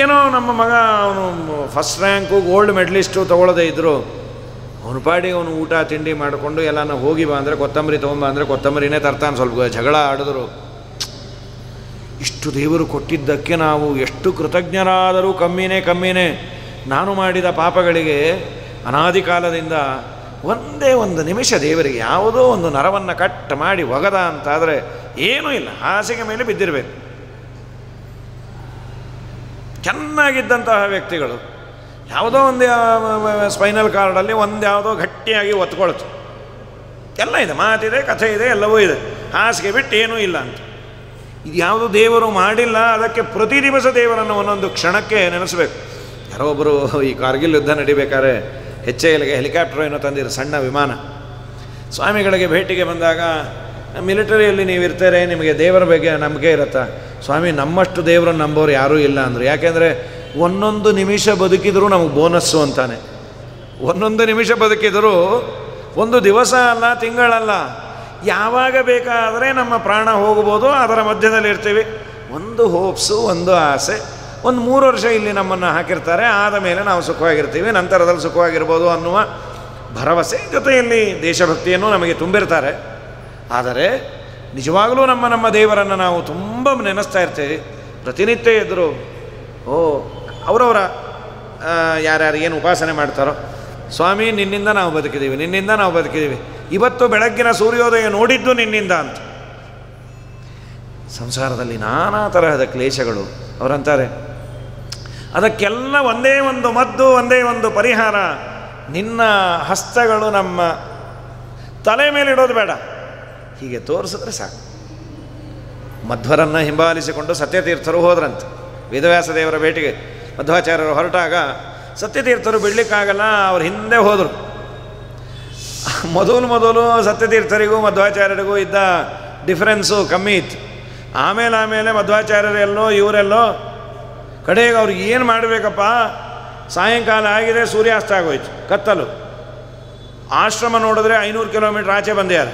ಏನೋ ನಮ್ಮ ಮಗ ಅವನು ಫಸ್ಟ್ ರ್ಯಾಂಕು ಗೋಲ್ಡ್ ಮೆಡಲಿಸ್ಟು ತೊಗೊಳ್ಳೋದೇ ಇದ್ದರು, ಅವನು ಪಾಡಿಗೆ ಅವನು ಊಟ ತಿಂಡಿ ಮಾಡಿಕೊಂಡು ಎಲ್ಲನೂ ಹೋಗಿ ಬಾ ಅಂದರೆ ಕೊತ್ತಂಬರಿ ತೊಗೊಂಬ ಅಂದರೆ ಕೊತ್ತಂಬರಿನೇ ತರ್ತಾನೆ. ಸ್ವಲ್ಪ ಜಗಳ ಆಡಿದ್ರು. ಇಷ್ಟು ದೇವರು ಕೊಟ್ಟಿದ್ದಕ್ಕೆ ನಾವು ಎಷ್ಟು ಕೃತಜ್ಞರಾದರೂ ಕಮ್ಮಿನೇ. ನಾನು ಮಾಡಿದ ಪಾಪಗಳಿಗೆ ಅನಾದಿ ಕಾಲದಿಂದ ಒಂದೇ ಒಂದು ನಿಮಿಷ ದೇವರಿಗೆ ಯಾವುದೋ ಒಂದು ನರವನ್ನು ಕಟ್ ಮಾಡಿ ಒಗದ ಅಂತಾದರೆ ಏನೂ ಇಲ್ಲ, ಹಾಸಿಗೆ ಮೇಲೆ ಬಿದ್ದಿರಬೇಕು. ಚೆನ್ನಾಗಿದ್ದಂತಹ ವ್ಯಕ್ತಿಗಳು ಯಾವುದೋ ಒಂದು ಸ್ಪೈನಲ್ ಕಾರ್ಡಲ್ಲಿ ಒಂದು ಯಾವುದೋ ಗಟ್ಟಿಯಾಗಿ ಒತ್ಕೊಳ್ತು. ಎಲ್ಲ ಇದೆ, ಮಾತಿದೆ, ಕಥೆ ಇದೆ, ಎಲ್ಲವೂ ಇದೆ, ಹಾಸಿಗೆ ಬಿಟ್ಟು ಏನೂ ಇಲ್ಲ ಅಂತ. ಇದು ಯಾವುದು ದೇವರು ಮಾಡಿಲ್ಲ. ಅದಕ್ಕೆ ಪ್ರತಿ ದಿವಸ ದೇವರನ್ನು ಒಂದೊಂದು ಕ್ಷಣಕ್ಕೆ ನೆನೆಸಬೇಕು. ಯಾರೋ ಒಬ್ಬರು ಈ ಕಾರ್ಗಿಲ್ ಯುದ್ಧ ನಡಿಬೇಕಾದ್ರೆ HALಗೆ ಹೆಲಿಕಾಪ್ಟರ್ ಏನೋ ತಂದಿರು, ಸಣ್ಣ ವಿಮಾನ. ಸ್ವಾಮಿಗಳಿಗೆ ಭೇಟಿಗೆ ಬಂದಾಗ, ಮಿಲಿಟರಿಯಲ್ಲಿ ನೀವು ಇರ್ತಾರೆ, ನಿಮಗೆ ದೇವರ ಬಗ್ಗೆ ನಂಬಿಕೆ ಇರುತ್ತಾ? ಸ್ವಾಮಿ, ನಮ್ಮಷ್ಟು ದೇವರನ್ನು ನಂಬೋರು ಯಾರೂ ಇಲ್ಲ ಅಂದರು. ಯಾಕೆಂದರೆ ಒಂದೊಂದು ನಿಮಿಷ ಬದುಕಿದರೂ ನಮಗೆ ಬೋನಸ್ಸು ಅಂತಾನೆ. ಒಂದೊಂದು ನಿಮಿಷ ಬದುಕಿದರೂ ಒಂದು ದಿವಸ ಅಲ್ಲ, ತಿಂಗಳಲ್ಲ, ಯಾವಾಗ ಬೇಕಾದರೆ ನಮ್ಮ ಪ್ರಾಣ ಹೋಗ್ಬೋದು. ಅದರ ಮಧ್ಯದಲ್ಲಿ ಇರ್ತೀವಿ. ಒಂದು ಹೋಪ್ಸು, ಒಂದು ಆಸೆ, ಒಂದು 3 ವರ್ಷ ಇಲ್ಲಿ ನಮ್ಮನ್ನು ಹಾಕಿರ್ತಾರೆ, ಆದ ಮೇಲೆ ನಾವು ಸುಖವಾಗಿರ್ತೀವಿ, ನಂತರದಲ್ಲಿ ಸುಖವಾಗಿರ್ಬೋದು ಅನ್ನುವ ಭರವಸೆ, ಜೊತೆಯಲ್ಲಿ ದೇಶಭಕ್ತಿಯನ್ನು ನಮಗೆ ತುಂಬಿರ್ತಾರೆ. ಆದರೆ ನಿಜವಾಗಲೂ ನಮ್ಮ ದೇವರನ್ನು ನಾವು ತುಂಬ ನೆನೆಸ್ತಾ ಇರ್ತೀವಿ. ಪ್ರತಿನಿತ್ಯ ಎದುರು ಅವರವರ ಯಾರ್ಯಾರು ಏನು ಉಪಾಸನೆ ಮಾಡ್ತಾರೋ ಸ್ವಾಮಿ ನಿನ್ನಿಂದ ನಾವು ಬದುಕಿದ್ದೀವಿ, ನಿನ್ನಿಂದ ನಾವು ಬದುಕಿದ್ದೀವಿ, ಇವತ್ತು ಬೆಳಗ್ಗಿನ ಸೂರ್ಯೋದಯ ನೋಡಿದ್ದು ನಿನ್ನಿಂದ ಅಂತ. ಸಂಸಾರದಲ್ಲಿ ನಾನಾ ತರಹದ ಕ್ಲೇಶಗಳು. ಅವರಂತಾರೆ ಅದಕ್ಕೆಲ್ಲ ಒಂದೇ ಒಂದು ಮದ್ದು, ಒಂದೇ ಒಂದು ಪರಿಹಾರ. ನಿನ್ನ ಹಸ್ತಗಳು ನಮ್ಮ ತಲೆ ಮೇಲಿಡೋದು ಬೇಡ, ಹೀಗೆ ತೋರಿಸಿದ್ರೆ ಸಾಕು. ಮಧ್ವರನ್ನು ಹಿಂಬಾಲಿಸಿಕೊಂಡು ಸತ್ಯತೀರ್ಥರು ಹೋದ್ರಂತೆ ವೇದವ್ಯಾಸ ದೇವರ ಭೇಟಿಗೆ. ಮಧ್ವಾಚಾರ್ಯರು ಹೊರಟಾಗ ಸತ್ಯತೀರ್ಥರು ಬಿಡಲಿಕ್ಕಾಗಲ್ಲ, ಅವ್ರು ಹಿಂದೆ ಹೋದರು. ಮೊದಲು ಸತ್ಯತೀರ್ಥರಿಗೂ ಮಧ್ವಾಚಾರ್ಯರಿಗೂ ಇದ್ದ ಡಿಫ್ರೆನ್ಸು ಕಮ್ಮಿ ಇತ್ತು. ಆಮೇಲೆ ಮಧ್ವಾಚಾರ್ಯರೆಲ್ಲೋ ಇವರೆಲ್ಲೋ, ಕಡೆಗೆ ಅವ್ರಿಗೆ ಏನು ಮಾಡಬೇಕಪ್ಪ, ಸಾಯಂಕಾಲ ಆಗಿದೆ, ಸೂರ್ಯಾಸ್ತ ಆಗೋಯ್ತು, ಕತ್ತಲು. ಆಶ್ರಮ ನೋಡಿದ್ರೆ 500 ಕಿಲೋಮೀಟ್ರ್ ಆಚೆ ಬಂದ್ಯಾರ,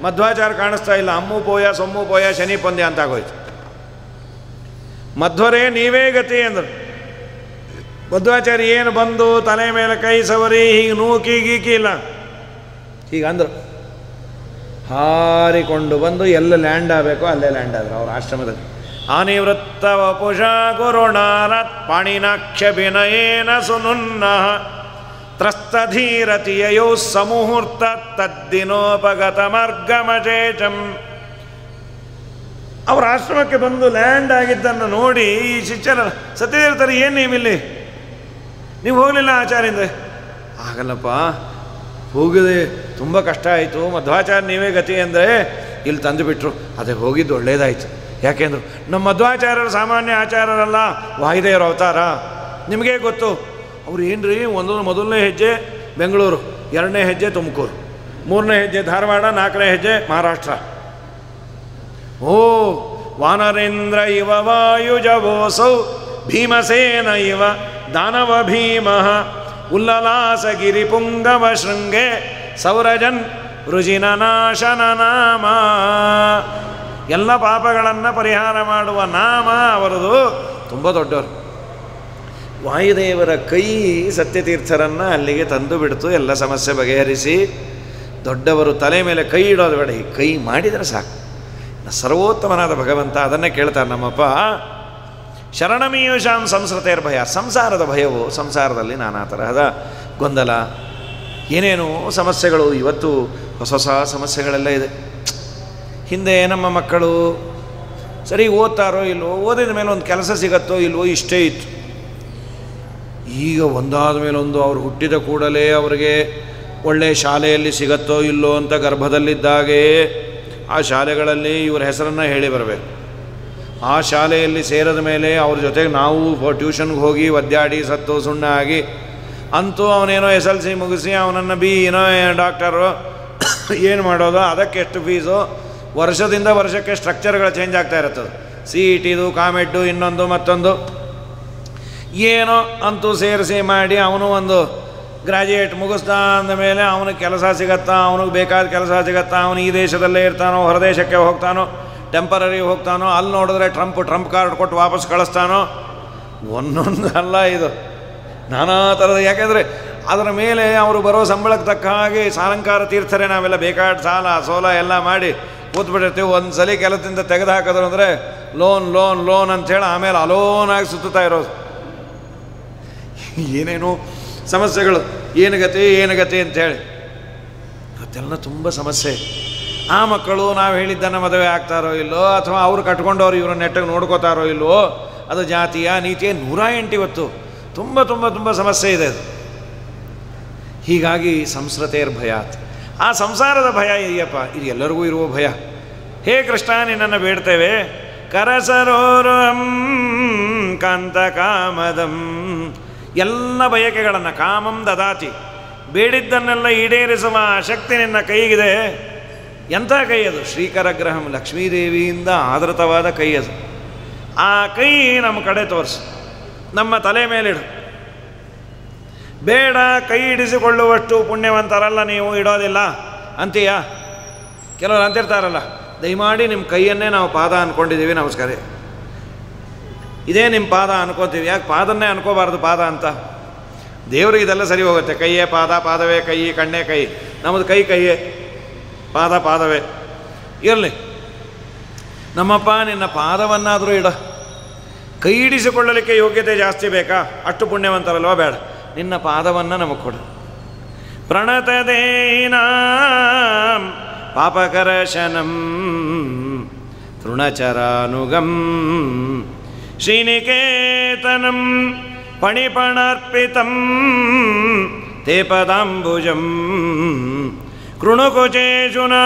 ಮಧ್ವಾಚಾರ್ಯ ಕಾಣಿಸ್ತಾ ಇಲ್ಲ, ಅಮ್ಮು ಪೋಯ ಸೊಮ್ಮು ಪೋಯ ಶನಿ ಪಂದ್ಯ ಅಂತ ಆಗೋಯ್ತು. ಮಧ್ವರೇ ನೀವೇ ಗತಿ ಅಂದರು. ಮಧ್ವಾಚಾರ್ಯ ಏನು ಬಂದು ತಲೆ ಮೇಲೆ ಕೈ ಸವರಿ ಹೀಗೆ ನೂಕಿ ಗೀಕಿ ಇಲ್ಲ, ಹೀಗಂದರು. ಹಾರಿಕೊಂಡು ಬಂದು ಎಲ್ಲ ಲ್ಯಾಂಡ್ ಆಗಬೇಕೋ ಅಲ್ಲೇ ಲ್ಯಾಂಡ್ ಆದರು ಅವ್ರ ಆಶ್ರಮದಲ್ಲಿ. ಅನಿವೃತ್ತ ವಪುಷ ಗುರುಣಾರತ್ ಪಾಣಿನಾಕ್ಷಭಿನಯೇನ ಸುನುನ್ನಃ ತ್ರಸ್ತಧೀರತಿಯೋ ಸಮುಹೂರ್ತ ತದ್ದಿನೋಪಗತ ಮಾರ್ಗಮಜೇಜಂ. ಅವರ ಆಶ್ರಮಕ್ಕೆ ಬಂದು ಲ್ಯಾಂಡ್ ಆಗಿದ್ದನ್ನು ನೋಡಿ ಈ ಶಿಷ್ಯರ ಸತ್ಯತೀರ್ಥರು ಏನು ನೀವಿಲ್ಲಿ, ನೀವು ಹೋಗಲಿಲ್ಲ ಆಚಾರ್ಯಿಂದ? ಆಗಲ್ಲಪ್ಪ, ಹೋಗಿದೆ, ತುಂಬ ಕಷ್ಟ ಆಯಿತು, ಮಧ್ವಾಚಾರ್ಯ ನೀವೇ ಗತಿ ಅಂದರೆ ಇಲ್ಲಿ ತಂದುಬಿಟ್ರು. ಅದೇ ಹೋಗಿದ್ದು ಒಳ್ಳೇದಾಯಿತು. ಯಾಕೆಂದರು ನಮ್ಮ ಮಧ್ವಾಚಾರ್ಯರು ಸಾಮಾನ್ಯ ಆಚಾರ್ಯರಲ್ಲ, ವಾಯುದೇವರ ಅವತಾರ. ನಿಮಗೇ ಗೊತ್ತು, ಅವ್ರು ಏನ್ರಿ ಮೊದಲನೇ ಹೆಜ್ಜೆ ಬೆಂಗಳೂರು, 2ನೇ ಹೆಜ್ಜೆ ತುಮಕೂರು, 3ನೇ ಹೆಜ್ಜೆ ಧಾರವಾಡ, 4ನೇ ಹೆಜ್ಜೆ ಮಹಾರಾಷ್ಟ್ರ. ಓ ವಾನರೇಂದ್ರ ಇವ ವಾಯುಜವೋಸೌ ಭೀಮಸೇನ ಇವ ದಾನವ ಭೀಮಃ ಉಲ್ಲಲಾಸಗಿರಿ ಪುಂಗವ ಶೃಂಗೆ ಸೌರಜನ್ ವೃಜಿನ ನಾಶನ ನಾಮ. ಎಲ್ಲ ಪಾಪಗಳನ್ನು ಪರಿಹಾರ ಮಾಡುವ ನಾಮ ಅವರದು, ತುಂಬ ದೊಡ್ಡವರು. ವಾಯುದೇವರ ಕೈ ಸತ್ಯತೀರ್ಥರನ್ನು ಅಲ್ಲಿಗೆ ತಂದು ಬಿಡ್ತು, ಎಲ್ಲ ಸಮಸ್ಯೆ ಬಗೆಹರಿಸಿ. ದೊಡ್ಡವರು ತಲೆ ಮೇಲೆ ಕೈ ಇಡೋದು ಬೇಡ, ಈ ಕೈ ಮಾಡಿದರೆ ಸಾಕು. ಸರ್ವೋತ್ತಮನಾದ ಭಗವಂತ ಅದನ್ನೇ ಕೇಳ್ತಾರೆ ನಮ್ಮಪ್ಪ. ಶರಣಮೀಯುಷಾಂ ಸಂಸ್ಕೃತೇರ್ ಭಯ. ಸಂಸಾರದ ಭಯವು, ಸಂಸಾರದಲ್ಲಿ ನಾನಾ ತರಹದ ಗೊಂದಲ, ಏನೇನೋ ಸಮಸ್ಯೆಗಳು. ಇವತ್ತು ಹೊಸ ಹೊಸ ಸಮಸ್ಯೆಗಳೆಲ್ಲ ಇದೆ. ಹಿಂದೆ ನಮ್ಮ ಮಕ್ಕಳು ಸರಿ ಓದ್ತಾರೋ ಇಲ್ವೋ, ಓದಿದ ಮೇಲೆ ಒಂದು ಕೆಲಸ ಸಿಗತ್ತೋ ಇಲ್ವೋ, ಇಷ್ಟೇ ಇತ್ತು. ಈಗ ಒಂದಾದ ಮೇಲೊಂದು, ಅವರು ಹುಟ್ಟಿದ ಕೂಡಲೇ ಅವರಿಗೆ ಒಳ್ಳೆಯ ಶಾಲೆಯಲ್ಲಿ ಸಿಗತ್ತೋ ಇಲ್ಲೋ ಅಂತ ಗರ್ಭದಲ್ಲಿದ್ದಾಗೆ ಆ ಶಾಲೆಗಳಲ್ಲಿ ಇವರ ಹೆಸರನ್ನು ಹೇಳಿ ಬರಬೇಕು. ಆ ಶಾಲೆಯಲ್ಲಿ ಸೇರಿದ ಮೇಲೆ ಅವ್ರ ಜೊತೆಗೆ ನಾವು ಟ್ಯೂಷನ್ಗೆ ಹೋಗಿ ಒದ್ದಾಡಿ ಸತ್ತು ಸುಣ್ಣ ಆಗಿ, ಅಂತೂ ಅವನೇನೋ SLC ಮುಗಿಸಿ ಅವನನ್ನು ಏನೋ ಡಾಕ್ಟರು ಏನು ಮಾಡೋದು, ಅದಕ್ಕೆ ಎಷ್ಟು ಫೀಸು, ವರ್ಷದಿಂದ ವರ್ಷಕ್ಕೆ ಸ್ಟ್ರಕ್ಚರ್ಗಳು ಚೇಂಜ್ ಆಗ್ತಾ ಇರ್ತದೆ. CETದು, ಕಾಮೆಡ್ಡು, ಇನ್ನೊಂದು ಮತ್ತೊಂದು ಏನೋ ಅಂತೂ ಸೇರಿಸಿ ಮಾಡಿ ಅವನು ಒಂದು ಗ್ರ್ಯಾಜುಯೇಟ್ ಮುಗಿಸ್ತಾ ಅಂದಮೇಲೆ ಅವನಿಗೆ ಕೆಲಸ ಸಿಗತ್ತಾ, ಅವನಿಗೆ ಬೇಕಾದ ಕೆಲಸ ಸಿಗತ್ತಾ, ಅವನು ಈ ದೇಶದಲ್ಲೇ ಇರ್ತಾನೋ ಹೊರದೇಶಕ್ಕೆ ಹೋಗ್ತಾನೋ, ಟೆಂಪರರಿ ಹೋಗ್ತಾನೋ, ಅಲ್ಲಿ ನೋಡಿದ್ರೆ ಟ್ರಂಪ್ ಕಾರ್ಡ್ ಕೊಟ್ಟು ವಾಪಸ್ ಕಳಿಸ್ತಾನೋ, ಒಂದೊಂದು ಅಲ್ಲ ಇದು ನಾನಾ ಥರದ. ಯಾಕೆಂದರೆ ಅದರ ಮೇಲೆ ಅವರು ಬರೋ ಸಂಬಳಕ್ಕೆ ತಕ್ಕ ಹಾಗೆ ಸಾಲಂಕಾರ ತೀರ್ಥರೇ ನಾವೆಲ್ಲ ಬೇಕಾದ ಸಾಲ ಸೋಲ ಎಲ್ಲ ಮಾಡಿ ಕೂತ್ಬಿಟ್ಟಿರ್ತೀವಿ. ಒಂದು ಸಲ ಕೆಲಸದಿಂದ ತೆಗೆದು ಹಾಕಿದ್ರು ಅಂದರೆ ಲೋನ್ ಅಂಥೇಳಿ ಆಮೇಲೆ ಅಲೋನಾಗಿ ಸುತ್ತುತ್ತಾ ಇರೋದು. ಏನೇನೋ ಸಮಸ್ಯೆಗಳು, ಏನು ಗತಿ ಅಂಥೇಳಿ ಇವತ್ತೆಲ್ಲ ತುಂಬ ಸಮಸ್ಯೆ. ಆ ಮಕ್ಕಳು ನಾವು ಹೇಳಿದ್ದನ್ನು ಮದುವೆ ಆಗ್ತಾರೋ ಇಲ್ಲೋ, ಅಥವಾ ಅವರು ಕಟ್ಕೊಂಡವ್ರು ಇವರು ನೆಟ್ಟಿಗೆ ನೋಡ್ಕೋತಾರೋ ಇಲ್ವೋ, ಅದು ಜಾತಿಯ ನೀತಿಯ 108 ಇವತ್ತು ತುಂಬ ತುಂಬ ತುಂಬ ಸಮಸ್ಯೆ ಇದೆ ಅದು. ಹೀಗಾಗಿ ಸಂಸ್ಕೃತೇರ್ ಭಯಾತ್. ಆ ಸಂಸಾರದ ಭಯ ಇದೆಯಪ್ಪ, ಇದು ಎಲ್ಲರಿಗೂ ಇರುವ ಭಯ. ಹೇ ಕೃಷ್ಣ, ನಿನ್ನನ್ನು ಬೇಡ್ತೇವೆ. ಕರಸರೋರಂ ಕಾಂತ ಕಾಮದಂ. ಎಲ್ಲ ಬಯಕೆಗಳನ್ನು ಕಾಮಂ ದದಾತಿ, ಬೇಡಿದ್ದನ್ನೆಲ್ಲ ಈಡೇರಿಸುವ ಶಕ್ತಿ ನಿನ್ನ ಕೈಗಿದೆ. ಎಂಥ ಕೈ ಅದು? ಶ್ರೀಕರಗ್ರಹಂ, ಲಕ್ಷ್ಮೀದೇವಿಯಿಂದ ಆದೃತವಾದ ಕೈ ಅದು. ಆ ಕೈ ನಮ್ಮ ಕಡೆ ತೋರಿಸು, ನಮ್ಮ ತಲೆ ಮೇಲಿಡು. ಬೇಡ, ಕೈ ಇಡಿಸಿಕೊಳ್ಳುವಷ್ಟು ಪುಣ್ಯವಂತರಲ್ಲ ನೀವು, ಇಡೋದಿಲ್ಲ ಅಂತೀಯ. ಕೆಲವರು ಅಂತಿರ್ತಾರಲ್ಲ, ದಯಮಾಡಿ ನಿಮ್ಮ ಕೈಯನ್ನೇ ನಾವು ಪಾದ ಅಂದ್ಕೊಂಡಿದ್ದೀವಿ, ನಮಸ್ಕಾರ, ಇದೇ ನಿಮ್ಮ ಪಾದ ಅನ್ಕೋತೀವಿ. ಯಾಕೆ ಪಾದನ್ನೇ ಅನ್ಕೋಬಾರ್ದು ಪಾದ ಅಂತ? ದೇವ್ರಿಗೆ ಇದೆಲ್ಲ ಸರಿ ಹೋಗುತ್ತೆ. ಕೈಯೇ ಪಾದ, ಪಾದವೇ ಕೈ, ಕಣ್ಣೇ ಕೈ. ನಮ್ಮದು ಕೈಯೇ, ಪಾದವೇ ಇರಲಿ. ನಮ್ಮಪ್ಪ ನಿನ್ನ ಪಾದವನ್ನಾದರೂ ಇಡ. ಕೈ ಹಿಡಿಸಿಕೊಳ್ಳಲಿಕ್ಕೆ ಯೋಗ್ಯತೆ ಜಾಸ್ತಿ ಬೇಕಾ? ಅಷ್ಟು ಪುಣ್ಯವಂತರಲ್ವ? ಬೇಡ, ನಿನ್ನ ಪಾದವನ್ನು ನಮಗೆ ಕೊಡು. ಪ್ರಣತದೇಹಿನಾಂ ಪಾಪಕರಶನಂ ತೃಣಚರಾನುಗಂ ಶ್ರೀನಿಕೇತನಂ ಪಣಿಪಣರ್ಪಿತಂ ತೇ ಪದಾಂಬುಜಂ ಕೃಣುಕುಚೇಶುನಾ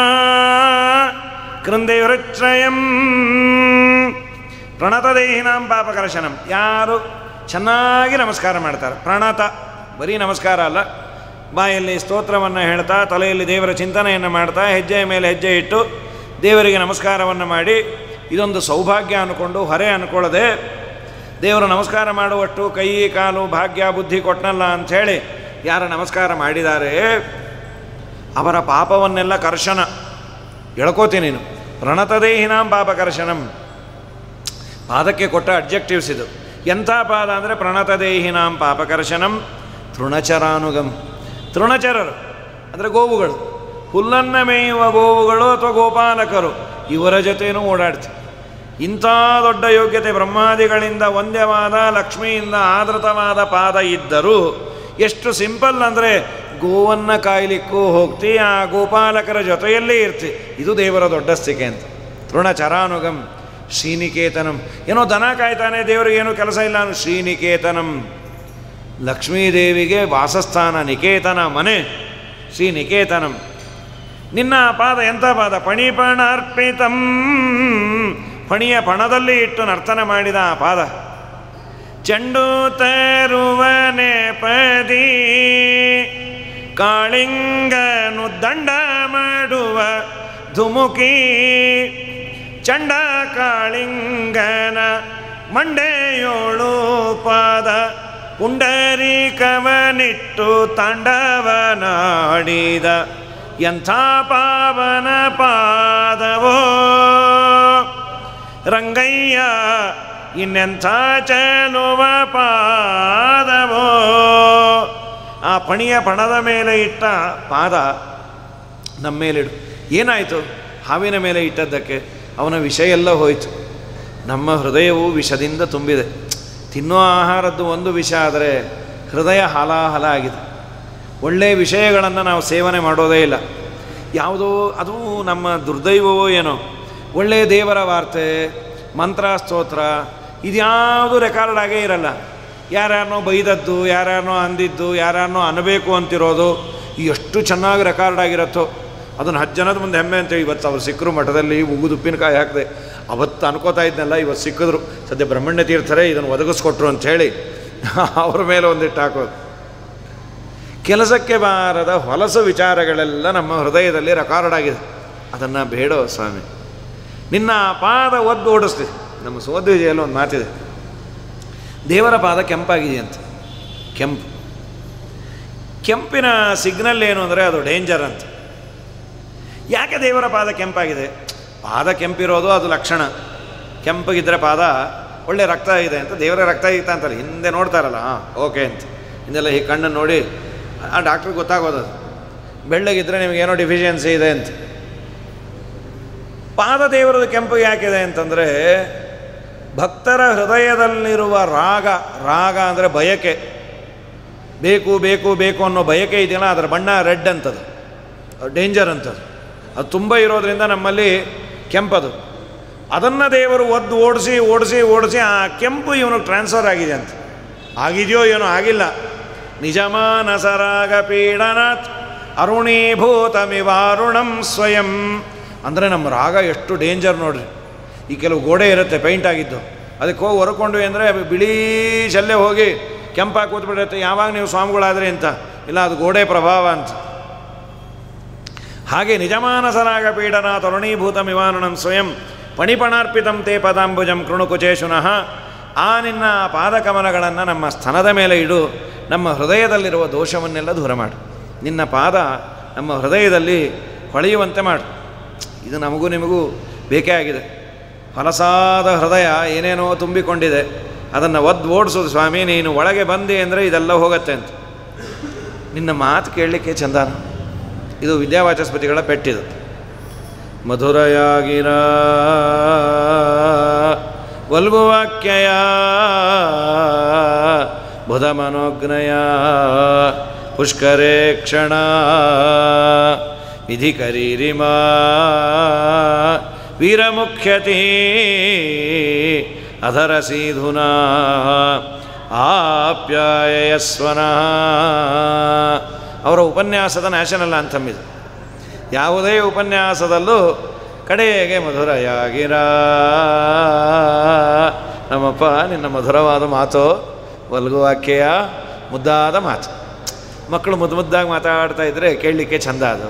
ಕೃಂದಿವೃಚ್ಛಯಂ. ಪ್ರಣತದೇಹಿನಾಂ ಪಾಪಕರ್ಶನಂ, ಯಾರು ಚೆನ್ನಾಗಿ ನಮಸ್ಕಾರ ಮಾಡ್ತಾರೆ. ಪ್ರಣತ ಬರೀ ನಮಸ್ಕಾರ ಅಲ್ಲ, ಬಾಯಲ್ಲಿ ಸ್ತೋತ್ರವನ್ನು ಹೇಳ್ತಾ, ತಲೆಯಲ್ಲಿ ದೇವರ ಚಿಂತನೆಯನ್ನು ಮಾಡ್ತಾ, ಹೆಜ್ಜೆಯ ಮೇಲೆ ಹೆಜ್ಜೆ ಇಟ್ಟು ದೇವರಿಗೆ ನಮಸ್ಕಾರವನ್ನು ಮಾಡಿ, ಇದೊಂದು ಸೌಭಾಗ್ಯ ಅಂದ್ಕೊಂಡು ಹೊರೆ ಅಂದ್ಕೊಳ್ಳದೆ, ದೇವರು ನಮಸ್ಕಾರ ಮಾಡುವಷ್ಟು ಕೈ ಕಾಲು ಭಾಗ್ಯ ಬುದ್ಧಿ ಕೊಟ್ಟನಲ್ಲ ಅಂಥೇಳಿ ಯಾರು ನಮಸ್ಕಾರ ಮಾಡಿದ್ದಾರೆ ಅವರ ಪಾಪವನ್ನೆಲ್ಲ ಕರ್ಶನ ಎಳ್ಕೋತೀನಿ ನೀನು. ಪ್ರಣತದೇಹಿನಾಂ ಪಾಪಕರ್ಶನಂ, ಪಾದಕ್ಕೆ ಕೊಟ್ಟ ಅಡ್ಜೆಕ್ಟಿವ್ಸ್ ಇದು. ಎಂಥ ಪಾದ ಅಂದರೆ ಪ್ರಣತದೇಹಿನಾಂ ಪಾಪಕರ್ಶನಂ ತೃಣಚರಾನುಗಂ. ತೃಣಚರರು ಅಂದರೆ ಗೋವುಗಳು, ಹುಲ್ಲನ್ನು ಮೇಯುವ ಗೋವುಗಳು ಅಥವಾ ಗೋಪಾಲಕರು, ಇವರ ಜೊತೆಯೂ ಓಡಾಡ್ತೀವಿ. ಇಂಥ ದೊಡ್ಡ ಯೋಗ್ಯತೆ ಬ್ರಹ್ಮಾದಿಗಳಿಂದ ವಂದ್ಯವಾದ ಲಕ್ಷ್ಮಿಯಿಂದ ಆದೃತವಾದ ಪಾದ ಇದ್ದರೂ ಎಷ್ಟು ಸಿಂಪಲ್ ಅಂದರೆ ಗೋವನ್ನು ಕಾಯಲಿಕ್ಕೂ ಹೋಗ್ತಿ, ಆ ಗೋಪಾಲಕರ ಜೊತೆಯಲ್ಲೇ ಇರ್ತಿ. ಇದು ದೇವರ ದೊಡ್ಡ ಸ್ಥಿಕೆ ಅಂತ. ತೃಣಚರಾನುಗಂ ಶ್ರೀನಿಕೇತನಂ, ಏನೋ ದನ ಕಾಯ್ತಾನೆ, ದೇವರಿಗೇನು ಕೆಲಸ ಇಲ್ಲ ಅನ್ನೋ ಶ್ರೀನಿಕೇತನಂ, ಲಕ್ಷ್ಮೀದೇವಿಗೆ ವಾಸಸ್ಥಾನ, ನಿಕೇತನ ಮನೆ, ಶ್ರೀನಿಕೇತನಂ. ನಿನ್ನ ಪಾದ ಎಂಥ ಪಾದ? ಪಣಿಪಣರ್ಪಿತಂ, ಪಣಿಯ ಪಣದಲ್ಲಿ ಇಟ್ಟು ನರ್ತನ ಮಾಡಿದ ಆ ಪಾದ. ಚೆಂಡು ತರುವನೆ ಪದಿ ಕಾಳಿಂಗನು ದಂಡ ಮಾಡುವ ಧುಮುಕಿ, ಚಂಡ ಕಾಳಿಂಗನ ಮಂಡೆಯೋಳು ಪಾದ ಪುಂಡರೀಕವನಿಟ್ಟು ತಾಂಡವನಾಡಿದ ಎಂಥ ಪಾವನ ಪಾದವೋ ರಂಗಯ್ಯ, ಇನ್ನೆಂಥ ಚೆಲುವ ಪಾದವೋ. ಆ ಪಣಿಯ ಪಣದ ಮೇಲೆ ಇಟ್ಟ ಪಾದ ನಮ್ಮ ಮೇಲಿಡು. ಏನಾಯಿತು? ಹಾವಿನ ಮೇಲೆ ಇಟ್ಟದ್ದಕ್ಕೆ ಅವನ ವಿಷ ಎಲ್ಲ ಹೋಯಿತು. ನಮ್ಮ ಹೃದಯವು ವಿಷದಿಂದ ತುಂಬಿದೆ. ತಿನ್ನೋ ಆಹಾರದ್ದು ಒಂದು ವಿಷ ಆದರೆ ಹೃದಯ ಹಾಲಾಹಲ ಆಗಿದೆ. ಒಳ್ಳೆಯ ವಿಷಯಗಳನ್ನು ನಾವು ಸೇವನೆ ಮಾಡೋದೇ ಇಲ್ಲ. ಯಾವುದೋ ಅದು ನಮ್ಮ ದುರ್ದೈವವೋ ಏನೋ. ಒಳ್ಳೆಯ ದೇವರ ವಾರ್ತೆ, ಮಂತ್ರ, ಸ್ತೋತ್ರ ಇದ್ಯಾವುದೂ ರೆಕಾರ್ಡ್ ಆಗೇ ಇರಲ್ಲ. ಯಾರ್ಯಾರನೋ ಬೈದದ್ದು, ಯಾರ್ಯಾರನೋ ಅಂದಿದ್ದು, ಯಾರ್ಯಾರನೋ ಅನ್ನಬೇಕು ಅಂತಿರೋದು ಎಷ್ಟು ಚೆನ್ನಾಗಿ ರೆಕಾರ್ಡ್ ಆಗಿರತ್ತೋ. ಅದನ್ನು 10 ಜನದ ಮುಂದೆ ಹೆಮ್ಮೆ ಅಂತೇಳಿ ಇವತ್ತು ಅವ್ರು ಸಿಕ್ಕರು ಮಠದಲ್ಲಿ ಉಪ್ಪಿನಕಾಯಿ ಹಾಕಿದೆ. ಅವತ್ತು ಅನ್ಕೋತಾ ಇದ್ನಲ್ಲ, ಇವತ್ತು ಸಿಕ್ಕಿದ್ರು. ಸದ್ಯ ಬ್ರಹ್ಮಣ್ಯ ತೀರ್ಥರೇ ಇದನ್ನು ಒದಗಿಸ್ಕೊಟ್ರು ಅಂಥೇಳಿ ಅವ್ರ ಮೇಲೆ ಒಂದಿಟ್ಟು ಹಾಕೋದು. ಕೆಲಸಕ್ಕೆ ಬಾರದ ಹೊಲಸು ವಿಚಾರಗಳೆಲ್ಲ ನಮ್ಮ ಹೃದಯದಲ್ಲಿ ರೆಕಾರ್ಡ್ ಆಗಿದೆ. ಅದನ್ನು ಬೇಡೋ ಸ್ವಾಮಿ, ನಿನ್ನ ಪಾದ ಒದ್ದು ಓಡಿಸ್ತೀವಿ. ನಮ್ಮ ಸೋದ್ವಿಜಯಲ್ಲಿ ಒಂದು ಮಾತಿದೆ, ದೇವರ ಪಾದ ಕೆಂಪಾಗಿದೆಯಂತೆ. ಕೆಂಪಿನ ಸಿಗ್ನಲ್ ಏನು ಅಂದರೆ ಅದು ಡೇಂಜರ್ ಅಂತ. ಯಾಕೆ ದೇವರ ಪಾದ ಕೆಂಪಾಗಿದೆ? ಪಾದ ಕೆಂಪಿರೋದು ಅದು ಲಕ್ಷಣ. ಕೆಂಪಗಿದ್ದರೆ ಪಾದ ಒಳ್ಳೆ ರಕ್ತ ಇದೆ ಅಂತ, ದೇವರ ರಕ್ತ ಇತ್ತ ಅಂತಾರೆ. ಹಿಂದೆ ನೋಡ್ತಾರಲ್ಲ, ಓಕೆ ಅಂತ ಹಿಂದೆಲ್ಲ ಈ ಕಣ್ಣನ್ನು ನೋಡಿ ಆ ಡಾಕ್ಟ್ರಿಗೆ ಗೊತ್ತಾಗೋದು. ಬೆಳ್ಳಗಿದ್ದರೆ ನಿಮಗೇನೋ ಡಿಫಿಷಿಯನ್ಸಿ ಇದೆ ಅಂತ. ಪಾದ ದೇವರದು ಕೆಂಪು ಯಾಕಿದೆ ಅಂತಂದರೆ ಭಕ್ತರ ಹೃದಯದಲ್ಲಿರುವ ರಾಗ ಅಂದರೆ ಬಯಕೆ, ಬೇಕು ಬೇಕು ಬೇಕು ಅನ್ನೋ ಬಯಕೆ ಇದೆಯಲ್ಲ, ಅದರ ಬಣ್ಣ ರೆಡ್ ಅಂತದು, ಡೇಂಜರ್ ಅಂತದು. ಅದು ತುಂಬ ಇರೋದ್ರಿಂದ ನಮ್ಮಲ್ಲಿ ಕೆಂಪದು. ಅದನ್ನು ದೇವರು ಒದ್ದು ಓಡಿಸಿ ಓಡಿಸಿ ಓಡಿಸಿ ಆ ಕೆಂಪು ಇವನಿಗೆ ಟ್ರಾನ್ಸ್ಫರ್ ಆಗಿದೆ ಅಂತ. ಆಗಿದೆಯೋ ಏನೋ ಆಗಿಲ್ಲ. ನಿಜಮಾನಸರಾಗ ಪೀಡನಾತ್ ಅರುಣೀಭೂತಮಿವಾರುಣಂ ಸ್ವಯಂ ಅಂದರೆ ನಮ್ಮ ರಾಗ ಎಷ್ಟು ಡೇಂಜರ್ ನೋಡ್ರಿ. ಈ ಕೆಲವು ಗೋಡೆ ಇರುತ್ತೆ ಪೇಂಟ್ ಆಗಿದ್ದು, ಅದಕ್ಕೆ ಹೋಗಿ ಹೊರಕೊಂಡ್ವಿ ಅಂದರೆ ಬಿಳಿ ಶಲ್ಲೆ ಹೋಗಿ ಕೆಂಪಾಗಿ ಕೂತ್ಬಿಟ್ಟಿರುತ್ತೆ. ಯಾವಾಗ ನೀವು ಸ್ವಾಮಿಗಳಾದ್ರಿ ಅಂತ, ಇಲ್ಲ ಅದು ಗೋಡೆ ಪ್ರಭಾವ ಅಂತ. ಹಾಗೆ ನಿಜಮಾನಸರಾಗ ಪೀಡನ ತರುಣೀಭೂತಮಿವಾರುಣಂ ಸ್ವಯಂ ಪಣಿಪಣಾರ್ಪಿತಂ ತೇ ಪದಾಂಬುಜಂ ಕೃಣುಕುಚೇಶುನಃ. ಆ ನಿನ್ನ ಪಾದಕಮಲಗಳನ್ನು ನಮ್ಮ ಸ್ತನದ ಮೇಲೆ ಇಡು, ನಮ್ಮ ಹೃದಯದಲ್ಲಿರುವ ದೋಷವನ್ನೆಲ್ಲ ದೂರ ಮಾಡು. ನಿನ್ನ ಪಾದ ನಮ್ಮ ಹೃದಯದಲ್ಲಿ ಹೊಳೆಯುವಂತೆ ಮಾಡು. ಇದು ನಮಗೂ ನಿಮಗೂ ಬೇಕೇ ಆಗಿದೆ. ಹೊಲಸಾದ ಹೃದಯ ಏನೇನೋ ತುಂಬಿಕೊಂಡಿದೆ, ಅದನ್ನು ಒದ್ದು ಓಡಿಸೋದು. ಸ್ವಾಮಿ ನೀನು ಒಳಗೆ ಬಂದೆ ಅಂದರೆ ಇದೆಲ್ಲ ಹೋಗತ್ತೆ ಅಂತ. ನಿನ್ನ ಮಾತು ಕೇಳಲಿಕ್ಕೆ ಚಂದಾನ. ಇದು ವಿದ್ಯಾವಾಚಸ್ಪತಿಗಳ ಪೆಟ್ಟಿದು. ಮಧುರಯಾಗಿರ ವಲ್ಗುವಾಕ್ಯಯ ಬುಧ ಮನೋಜ್ಞಯ ಪುಷ್ಕರೇ ಕ್ಷಣ ವಿಧಿಕರೀರಿಮಾ ವೀರಮುಖ್ಯತಿ ಅಧರಸೀಧುನಾ ಆಪ್ಯಾಯಸ್ವನಃ. ಅವರ ಉಪನ್ಯಾಸದ ನ್ಯಾಷನಲ್ ಆಂಥಮ್ ಇದು. ಯಾವುದೇ ಉಪನ್ಯಾಸದಲ್ಲೂ ಕಡೆಗೆ ಮಧುರಯಾಗಿರ ನಮ್ಮಪ್ಪ ನಿನ್ನ ಮಧುರವಾದ ಮಾತು, ವಲ್ಗುವಾಕ್ಯ, ಮುದ್ದಾದ ಮಾತು. ಮಕ್ಕಳು ಮುದ್ದು ಮುದ್ದಾಗಿ ಮಾತಾಡ್ತಾ ಇದ್ದರೆ ಕೇಳಲಿಕ್ಕೆ ಚೆಂದ. ಅದು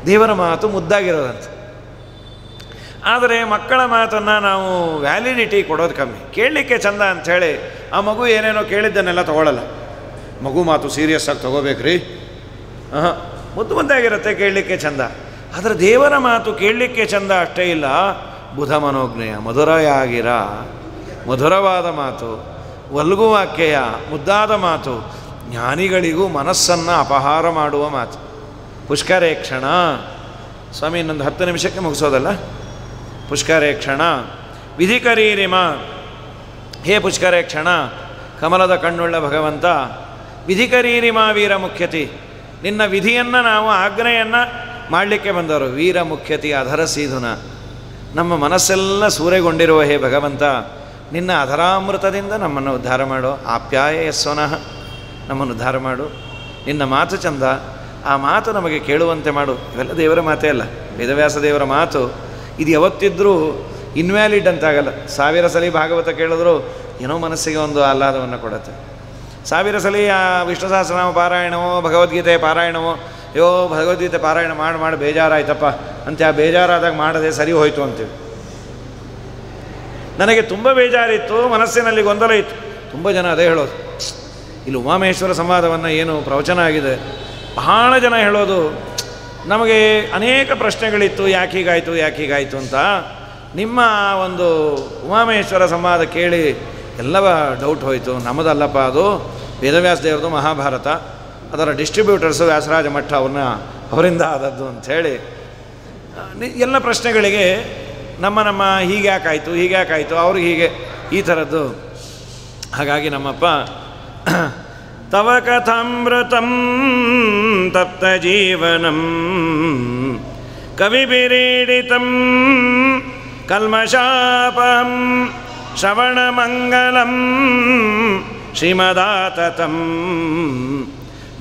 ದೇವರ ಮಾತು ಮುದ್ದಾಗಿರೋದಂತ. ಆದರೆ ಮಕ್ಕಳ ಮಾತನ್ನು ನಾವು ವ್ಯಾಲಿಡಿಟಿ ಕೊಡೋದು ಕಮ್ಮಿ. ಕೇಳಲಿಕ್ಕೆ ಚೆಂದ ಅಂಥೇಳಿ ಆ ಮಗು ಏನೇನೋ ಕೇಳಿದ್ದನ್ನೆಲ್ಲ ತೊಗೊಳ್ಳಲ್ಲ. ಮಗು ಮಾತು ಸೀರಿಯಸ್ ಆಗಿ ತೊಗೋಬೇಕ್ರಿ. ಮುದ್ದು ಮುದ್ದಾಗಿರುತ್ತೆ, ಕೇಳಲಿಕ್ಕೆ ಚೆಂದ. ಆದರೆ ದೇವರ ಮಾತು ಕೇಳಲಿಕ್ಕೆ ಚೆಂದ ಅಷ್ಟೇ ಇಲ್ಲ, ಬುಧ ಮನೋಜ್ಞೆಯ ಮಧುರಯಾಗಿರ, ಮಧುರವಾದ ಮಾತು, ವಲ್ಗುವಾಕ್ಯೆಯ ಮುದ್ದಾದ ಮಾತು, ಜ್ಞಾನಿಗಳಿಗೂ ಮನಸ್ಸನ್ನು ಅಪಹಾರ ಮಾಡುವ ಮಾತು. ಪುಷ್ಕರೇ ಕ್ಷಣ. ಸ್ವಾಮಿ ಇನ್ನೊಂದು 10 ನಿಮಿಷಕ್ಕೆ ಮುಗಿಸೋದಲ್ಲ. ಪುಷ್ಕರೇ ಕ್ಷಣ ವಿಧಿಕರೀರಿಮ. ಹೇ ಪುಷ್ಕರೇ ಕ್ಷಣ, ಕಮಲದ ಕಣ್ಣುಳ್ಳ ಭಗವಂತ, ವಿಧಿಕರೀರಿಮ ವೀರ ಮುಖ್ಯತಿ, ನಿನ್ನ ವಿಧಿಯನ್ನು ನಾವು ಆಜ್ಞೆಯನ್ನು ಮಾಡಲಿಕ್ಕೆ ಬಂದವರು. ವೀರ ಮುಖ್ಯತಿ ಅಧರಸೀಧುನ, ನಮ್ಮ ಮನಸ್ಸೆಲ್ಲ ಸೂರೆಗೊಂಡಿರುವ ಹೇ ಭಗವಂತ, ನಿನ್ನ ಅಧರಾಮೃತದಿಂದ ನಮ್ಮನ್ನು ಉದ್ಧಾರ ಮಾಡು. ಆಪ್ಯಾಯ ಯಸ್ವನಃ, ನಮ್ಮನ್ನು ಉದ್ಧಾರ ಮಾಡು. ನಿನ್ನ ಮಾತು ಚಂದ, ಆ ಮಾತು ನಮಗೆ ಕೇಳುವಂತೆ ಮಾಡು. ಇವೆಲ್ಲ ದೇವರ ಮಾತೇ ಅಲ್ಲ, ವೇದವ್ಯಾಸ ದೇವರ ಮಾತು. ಇದು ಯಾವತ್ತಿದ್ರೂ ಇನ್ವ್ಯಾಲಿಡ್ ಅಂತಾಗಲ್ಲ. 1000 ಸಲ ಭಾಗವತ ಕೇಳಿದ್ರು ಏನೋ ಮನಸ್ಸಿಗೆ ಒಂದು ಆಹ್ಲಾದವನ್ನು ಕೊಡುತ್ತೆ. 1000 ಸಲ ವಿಷ್ಣು ಸಹಸ್ರನಾಮ ಪಾರಾಯಣವೋ, ಭಗವದ್ಗೀತೆ ಪಾರಾಯಣವೋ, ಅಯ್ಯೋ ಭಗವದ್ಗೀತೆ ಪಾರಾಯಣ ಮಾಡಿ ಬೇಜಾರಾಯ್ತಪ್ಪ ಅಂತ, ಆ ಬೇಜಾರಾದಾಗ ಮಾಡದೆ ಸರಿ ಹೋಯಿತು ಅಂತೀವಿ. ನನಗೆ ತುಂಬ ಬೇಜಾರಿತ್ತು, ಮನಸ್ಸಿನಲ್ಲಿ ಗೊಂದಲ ಇತ್ತು. ತುಂಬ ಜನ ಅದೇ ಹೇಳೋದು. ಇಲ್ಲಿ ಉಮಾಮಹೇಶ್ವರ ಸಂವಾದವನ್ನು ಏನು ಪ್ರವಚನ ಆಗಿದೆ, ಬಹಳ ಜನ ಹೇಳೋದು, ನಮಗೆ ಅನೇಕ ಪ್ರಶ್ನೆಗಳಿತ್ತು, ಯಾಕೆ ಹೀಗಾಯಿತು ಅಂತ. ನಿಮ್ಮ ಒಂದು ಉಮಾಮಹೇಶ್ವರ ಸಂವಾದ ಕೇಳಿ ಎಲ್ಲವ ಡೌಟ್ ಹೋಯಿತು. ನಮ್ಮದಲ್ಲಪ್ಪ, ಅದು ವೇದವ್ಯಾಸ ದೇವರದು ಮಹಾಭಾರತ, ಅದರ ಡಿಸ್ಟ್ರಿಬ್ಯೂಟರ್ಸು ವ್ಯಾಸರಾಜ ಮಠ, ಅವರಿಂದ ಆದದ್ದು ಅಂಥೇಳಿ ಎಲ್ಲ ಪ್ರಶ್ನೆಗಳಿಗೆ ನಮ್ಮ ಹೀಗ್ಯಾಕಾಯಿತು ಅವ್ರಿಗೆ ಹೀಗೆ ಈ ಥರದ್ದು. ಹಾಗಾಗಿ ನಮ್ಮಪ್ಪ ತವ ಕಥಾಮೃತಂ ತಪ್ತ ಜೀವನಂ ಕವಿಭಿರೀಡಿತಂ ಕಲ್ಮಷಾಪಂ ಶ್ರವಣಮಂಗಲಂ ಶ್ರೀಮದಾತತಂ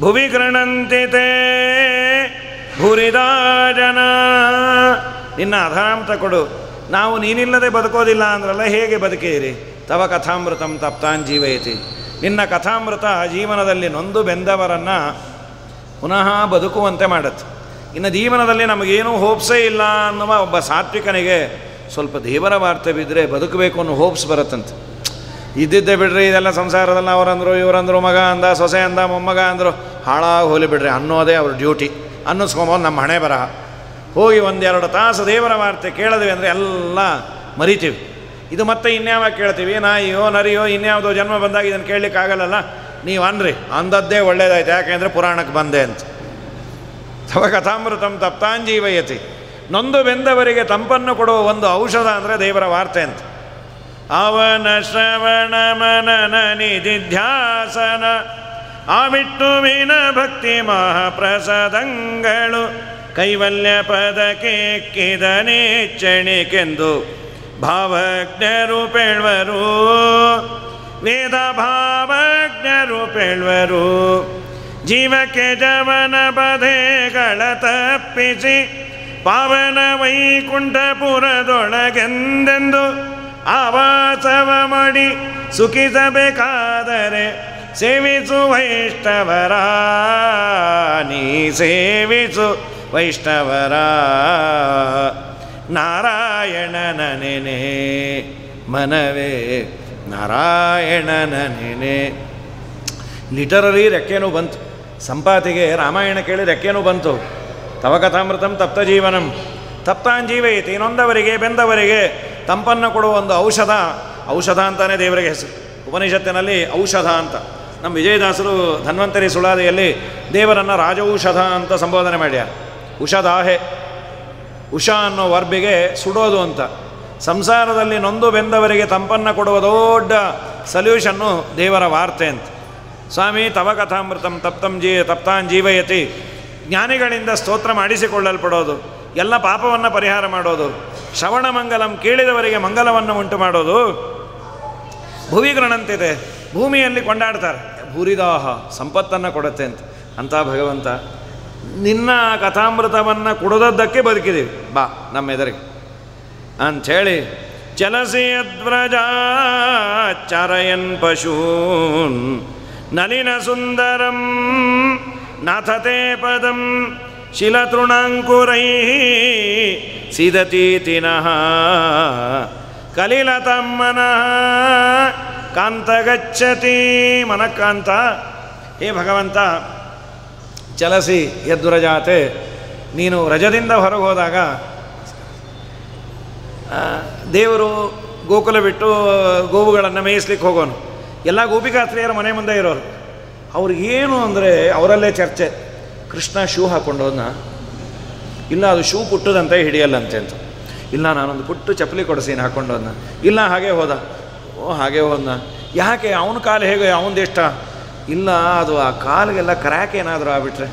ಭುವಿ ಗೃಣಂತಿ ತೇ ಭೂರಿದಾ ಜನ. ನಿನ್ನ ಅಧಾಂತ ಕೊಡು, ನಾವು ನೀನಿಲ್ಲದೆ ಬದುಕೋದಿಲ್ಲ ಅಂದ್ರಲ್ಲ, ಹೇಗೆ ಬದುಕೇರಿ? ತವ ಕಥಾಮೃತಂ ತಪ್ತಾನ್ ಜೀವಯತಿ, ನಿನ್ನ ಕಥಾಮೃತ ಜೀವನದಲ್ಲಿ ನೊಂದು ಬೆಂದವರನ್ನು ಪುನಃ ಬದುಕುವಂತೆ ಮಾಡುತ್ತೆ. ಇನ್ನು ಜೀವನದಲ್ಲಿ ನಮಗೇನೂ ಹೋಪ್ಸೇ ಇಲ್ಲ ಅನ್ನುವ ಒಬ್ಬ ಸಾತ್ವಿಕನಿಗೆ ಸ್ವಲ್ಪ ದೇವರ ವಾರ್ತೆ ಬಿದ್ದರೆ ಬದುಕಬೇಕು ಅನ್ನೋ ಹೋಪ್ಸ್ ಬರುತ್ತಂತೆ. ಇದ್ದಿದ್ದೇ ಬಿಡ್ರಿ, ಇದೆಲ್ಲ ಸಂಸಾರದಲ್ಲಿ ಅವರಂದರು ಇವರಂದರು, ಮಗ ಅಂದ, ಸೊಸೆ ಅಂದ, ಮೊಮ್ಮಗ ಅಂದರು, ಹಾಳಾಗಿ ಹೋಲಿ ಬಿಡ್ರಿ ಅನ್ನೋದೇ ಅವ್ರ ಡ್ಯೂಟಿ ಅನ್ನಿಸ್ಕೊಂಬೋದು. ನಮ್ಮ ಹಣೆ ಬರಹ. ಹೋಗಿ 1-2 ತಾಸು ದೇವರ ವಾರ್ತೆ ಕೇಳಿದ್ವಿ ಅಂದರೆ ಎಲ್ಲ ಮರಿತೀವಿ. ಇದು ಮತ್ತೆ ಇನ್ಯಾವಾಗ ಕೇಳ್ತೀವಿ, ನಾಯಿಯೋ ನರಿಯೋ ಇನ್ಯಾವುದೋ ಜನ್ಮ ಬಂದಾಗ ಇದನ್ನು ಕೇಳಲಿಕ್ಕೆ ಆಗಲ್ಲಲ್ಲ. ನೀವು ಅನ್ರಿ, ಅಂದದ್ದೇ ಒಳ್ಳೇದಾಯ್ತು, ಯಾಕೆಂದರೆ ಪುರಾಣಕ್ಕೆ ಬಂದೆ ಅಂತ. ತವ ಕಥಾಮೃತಂ ತಪ್ತಾಂಜೀವಯತಿ, ನೊಂದು ಬೆಂದವರಿಗೆ ತಂಪನ್ನು ಕೊಡುವ ಒಂದು ಔಷಧ ಅಂದರೆ ದೇವರ ವಾರ್ತೆ ಅಂತ. ಅವನ ಶ್ರವಣ ಮನನ ನಿಧಿಧ್ಯಾಸನ ಆ ವಿಷ್ಣುವಿನ ಭಕ್ತಿ ಮಹಾಪ್ರಸಾದಂಗಳು ಕೈವಲ್ಯ ಪದಕ್ಕೆಕ್ಕಿದನೇಚ್ಚಣಿಕೆಂದು ಭಾವಜ್ಞರು ಪೇಳ್ವರು, ವೇದ ಭಾವಜ್ಞರು ಪೇಳ್ವರು. ಜೀವಕ್ಕೆ ಜವನ ಬಧೆಗಳ ತಪ್ಪಿಸಿ ಪಾವನ ವೈಕುಂಠಪುರದೊಳಗೆಂದೆಂದು ಆವಾಸವ ಮಾಡಿ ಸುಖಿಸಬೇಕಾದರೆ ಸೇವಿಸು ವೈಷ್ಣವರ, ನೀ ಸೇವಿಸು ವೈಷ್ಣವರ. ನಾರಾಯಣನ ನೆನೆ ಮನವೇ ನಾರಾಯಣನ ನೆನೆ. ಲಿಟರರಿ ರೆಕ್ಕೇನೂ ಬಂತು. ಸಂಪಾತಿಗೆ ರಾಮಾಯಣ ಕೇಳಿ ರೆಕ್ಕೇನೂ ಬಂತು. ತವ ಕಥಾಮೃತಂ ತಪ್ತ ಜೀವನಂ ತಪ್ತಾಂಜೀವಯತಿ, ನೊಂದವರಿಗೆ ಬೆಂದವರಿಗೆ ತಂಪನ್ನು ಕೊಡುವ ಒಂದು ಔಷಧ. ಔಷಧ ಅಂತಾನೆ ದೇವರಿಗೆ ಹೆಸರು. ಉಪನಿಷತ್ತಿನಲ್ಲಿ ಔಷಧ ಅಂತ. ನಮ್ಮ ವಿಜಯದಾಸರು ಧನ್ವಂತರಿ ಸುಳಾದಿಯಲ್ಲಿ ದೇವರನ್ನು ರಾಜೌಷಧ ಅಂತ ಸಂಬೋಧನೆ ಮಾಡ್ಯಾರ. ಉಷಧಾಹೆ, ಉಷಾ ಅನ್ನೋ ವರ್ಬಿಗೆ ಸುಡೋದು ಅಂತ. ಸಂಸಾರದಲ್ಲಿ ನೊಂದು ಬೆಂದವರಿಗೆ ತಂಪನ್ನು ಕೊಡುವ ದೊಡ್ಡ ಸಲ್ಯೂಷನ್ನು ದೇವರ ವಾರ್ತೆ ಅಂತ. ಸ್ವಾಮಿ ತವ ಕಥಾಮೃತಂ ತಪ್ತಾನ್ ಜೀವಯತಿ, ಜ್ಞಾನಿಗಳಿಂದ ಸ್ತೋತ್ರ ಮಾಡಿಸಿಕೊಳ್ಳಲ್ಪಡೋದು, ಎಲ್ಲ ಪಾಪವನ್ನು ಪರಿಹಾರ ಮಾಡೋದು, ಶ್ರವಣ ಮಂಗಲಂ ಕೇಳಿದವರಿಗೆ ಮಂಗಲವನ್ನು ಉಂಟು ಮಾಡೋದು, ಭುವಿ ಗೃಣಂತಿದೆ ಭೂಮಿಯಲ್ಲಿ ಕೊಂಡಾಡ್ತಾರೆ, ಭೂರಿದಾಹ ಸಂಪತ್ತನ್ನು ಕೊಡುತ್ತೆ ಅಂತ ಭಗವಂತ ನಿನ್ನ ಕಥಾಮೃತವನ್ನು ಕುಡಿದದ್ದಕ್ಕೆ ಬದುಕಿದ್ದೀವಿ, ಬಾ ನಮ್ಮೆದರಿಗೆ ಅಂಥೇಳಿ ಚಲಸಿ ಅದ್ವ್ರಜ ಚರಯನ್ ಪಶೂನ್ ನಲಿನ ಸುಂದರಂ ನಾಥತೆ ಪದಂ ಶಿಲತೃಣಾಂಕುರೈ ಸಿದತೀತಿನಃ ಕಲಿಲತಂ ಮನಃ ಕಾಂತಗಚ್ಚತಿ. ಮನಃಕಾಂತ, ಹೇ ಭಗವಂತ ಚಲಸಿ ಯದ್ವ್ರಜಾತೆ, ನೀನು ರಜದಿಂದ ಹೊರಗೆ ಹೋದಾಗ ದೇವರು ಗೋಕುಲ ಬಿಟ್ಟು ಗೋವುಗಳನ್ನು ಮೇಯಿಸ್ಲಿಕ್ಕೆ ಹೋಗೋನು. ಎಲ್ಲ ಗೋಪಿಕಾಸ್ತ್ರೀಯರ ಮನೆ ಮುಂದೆ ಇರೋರು. ಅವ್ರಿಗೇನು ಅಂದರೆ ಅವರಲ್ಲೇ ಚರ್ಚೆ, ಕೃಷ್ಣ ಶೂ ಹಾಕ್ಕೊಂಡೋದ್ನ, ಇಲ್ಲ ಅದು ಶೂ ಪುಟ್ಟದಂತೆ ಹಿಡಿಯಲ್ಲಂತೆ ಅಂತ, ಇಲ್ಲ ನಾನೊಂದು ಪುಟ್ಟು ಚಪ್ಪಲಿ ಕೊಡಿಸೀನಿ ಹಾಕ್ಕೊಂಡೋದ್ನ, ಇಲ್ಲ ಹಾಗೆ ಹೋದ, ಹಾಗೆ ಹೋದ್ನ, ಯಾಕೆ ಅವನ ಕಾಲು ಹೇಗೆ ಅವನದಿಷ್ಟ, ಇಲ್ಲ ಅದು ಆ ಕಾಲಿಗೆಲ್ಲ ಕ್ರ್ಯಾಕ್ ಏನಾದರೂ ಆಗ್ಬಿಟ್ರೆ,